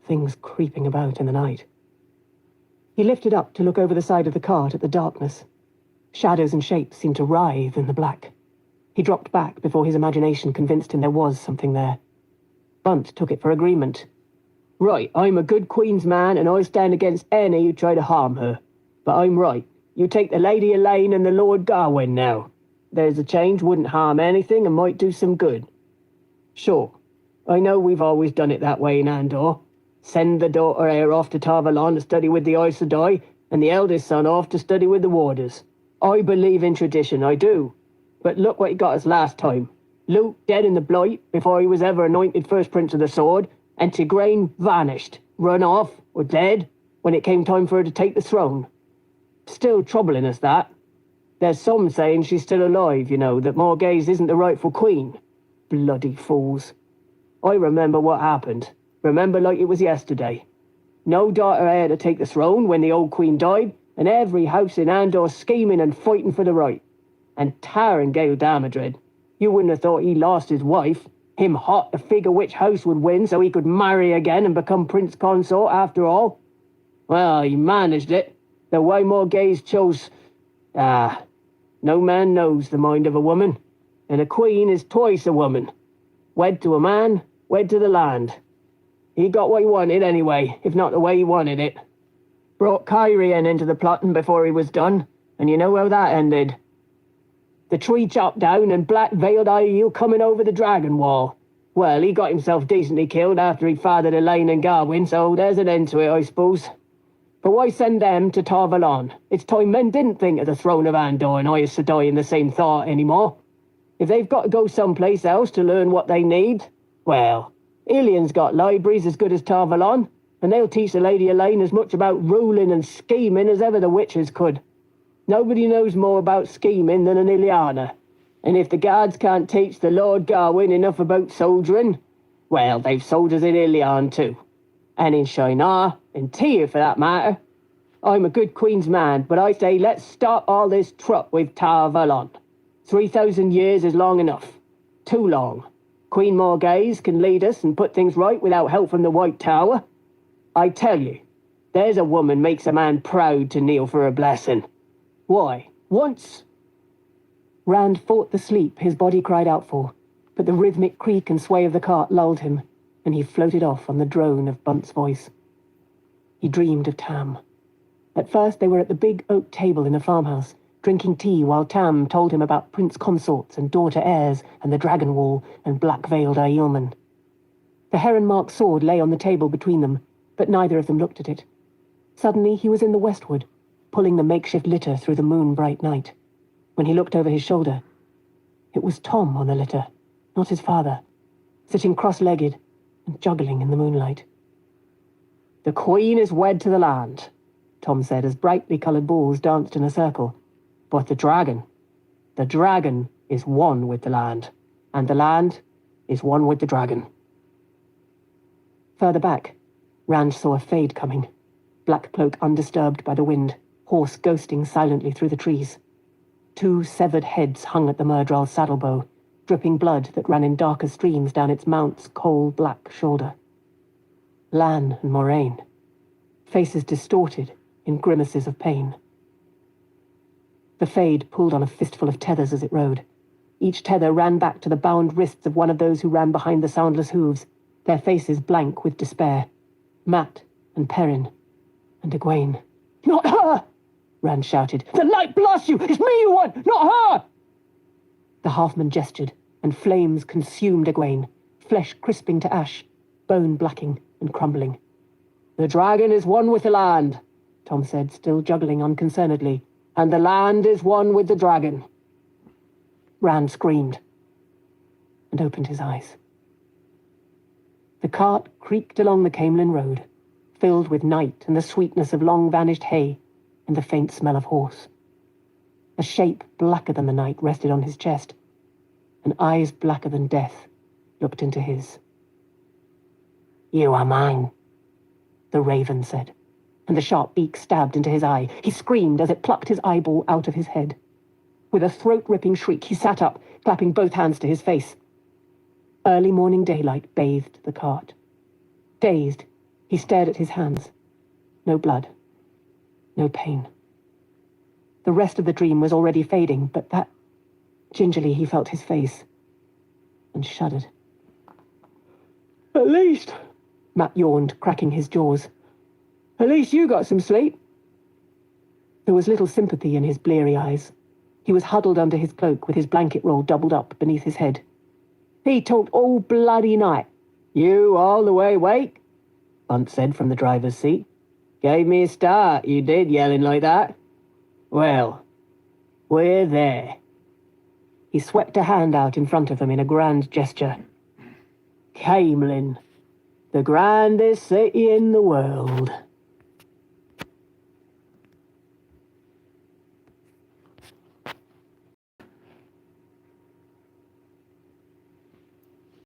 things creeping about in the night. He lifted up to look over the side of the cart at the darkness. Shadows and shapes seemed to writhe in the black. He dropped back before his imagination convinced him there was something there. Bunt took it for agreement. Right, I'm a good Queen's man, and I stand against any who try to harm her. But I'm right. You take the Lady Elaine and the Lord Gawain now. There's a change, wouldn't harm anything, and might do some good. Sure, I know we've always done it that way in Andor. Send the daughter heir off to Tarvalon to study with the Aes Sedai, and the eldest son off to study with the Warders. I believe in tradition, I do. But look what he got us last time. Luke dead in the Blight before he was ever anointed first Prince of the Sword, and Tigraine vanished, run off, or dead, when it came time for her to take the throne. Still troubling us, that. There's some saying she's still alive, you know, that Morghese isn't the rightful queen. Bloody fools. I remember what happened. Remember like it was yesterday. No daughter heir to take the throne when the old queen died, and every house in Andor scheming and fighting for the right. And tarring Gale Damadred. You wouldn't have thought he lost his wife. Him hot to figure which house would win so he could marry again and become prince consort after all. Well, he managed it. The way Morghese chose... no man knows the mind of a woman. And a queen is twice a woman. Wed to a man, wed to the land. He got what he wanted anyway, if not the way he wanted it. Brought Kyrian into the plotting before he was done, and you know how that ended. The tree chopped down and black-veiled Aiel coming over the dragon wall. Well, he got himself decently killed after he fathered Elaine and Garwin, so there's an end to it, I suppose. But why send them to Tarvalon? It's time men didn't think of the throne of Andor and Aes Sedai in the same thought anymore. If they've got to go someplace else to learn what they need, well, Ilian's got libraries as good as Tarvalon, and they'll teach the Lady Elaine as much about ruling and scheming as ever the witches could. Nobody knows more about scheming than an Ileana. And if the guards can't teach the Lord Gawain enough about soldiering, well, they've soldiers in Ilion too. And in Shinar, and Tyr for that matter. I'm a good Queen's man, but I say let's stop all this truck with Tarvalon. 3,000 years is long enough. Too long. Queen Morghese can lead us and put things right without help from the White Tower. I tell you, there's a woman makes a man proud to kneel for a blessing. Why, once... Rand fought the sleep his body cried out for, but the rhythmic creak and sway of the cart lulled him, and he floated off on the drone of Bunt's voice. He dreamed of Tam. At first they were at the big oak table in the farmhouse, drinking tea while Tam told him about prince consorts and daughter heirs and the dragon wall and black-veiled Aielman. The heron-marked sword lay on the table between them, but neither of them looked at it. Suddenly he was in the westward, pulling the makeshift litter through the moon-bright night. When he looked over his shoulder, it was Tom on the litter, not his father, sitting cross-legged and juggling in the moonlight. The Queen is wed to the land, Tom said as brightly coloured balls danced in a circle. But the dragon is one with the land, and the land is one with the dragon. Further back, Rand saw a fade coming, black cloak undisturbed by the wind, horse ghosting silently through the trees. 2 severed heads hung at the Myrdral's saddlebow, dripping blood that ran in darker streams down its mount's coal-black shoulder. Lan and Moraine, faces distorted in grimaces of pain. The fade pulled on a fistful of tethers as it rode. Each tether ran back to the bound wrists of one of those who ran behind the soundless hooves, their faces blank with despair. Mat and Perrin and Egwene. Not her! Rand shouted. The light blasts you! It's me you want, not her! The halfman gestured, and flames consumed Egwene, flesh crisping to ash, bone blacking and crumbling. The dragon is one with the land, Tom said, still juggling unconcernedly. And the land is one with the dragon. Rand screamed and opened his eyes. The cart creaked along the Camelin road, filled with night and the sweetness of long-vanished hay and the faint smell of horse. A shape blacker than the night rested on his chest, and eyes blacker than death looked into his. You are mine, the raven said, and the sharp beak stabbed into his eye. He screamed as it plucked his eyeball out of his head. With a throat-ripping shriek, he sat up, clapping both hands to his face. Early morning daylight bathed the cart. Dazed, He stared at his hands. No blood. No pain. The rest of the dream was already fading, but that... Gingerly he felt his face, and shuddered. "At least," Matt yawned, cracking his jaws. "At least you got some sleep." There was little sympathy in his bleary eyes. He was huddled under his cloak with his blanket roll doubled up beneath his head. "He talked all bloody night. You all the way awake?" Bunt said from the driver's seat. "Gave me a start, you did, yelling like that. Well, we're there." He swept a hand out in front of them in a grand gesture. "Camelin, the grandest city in the world."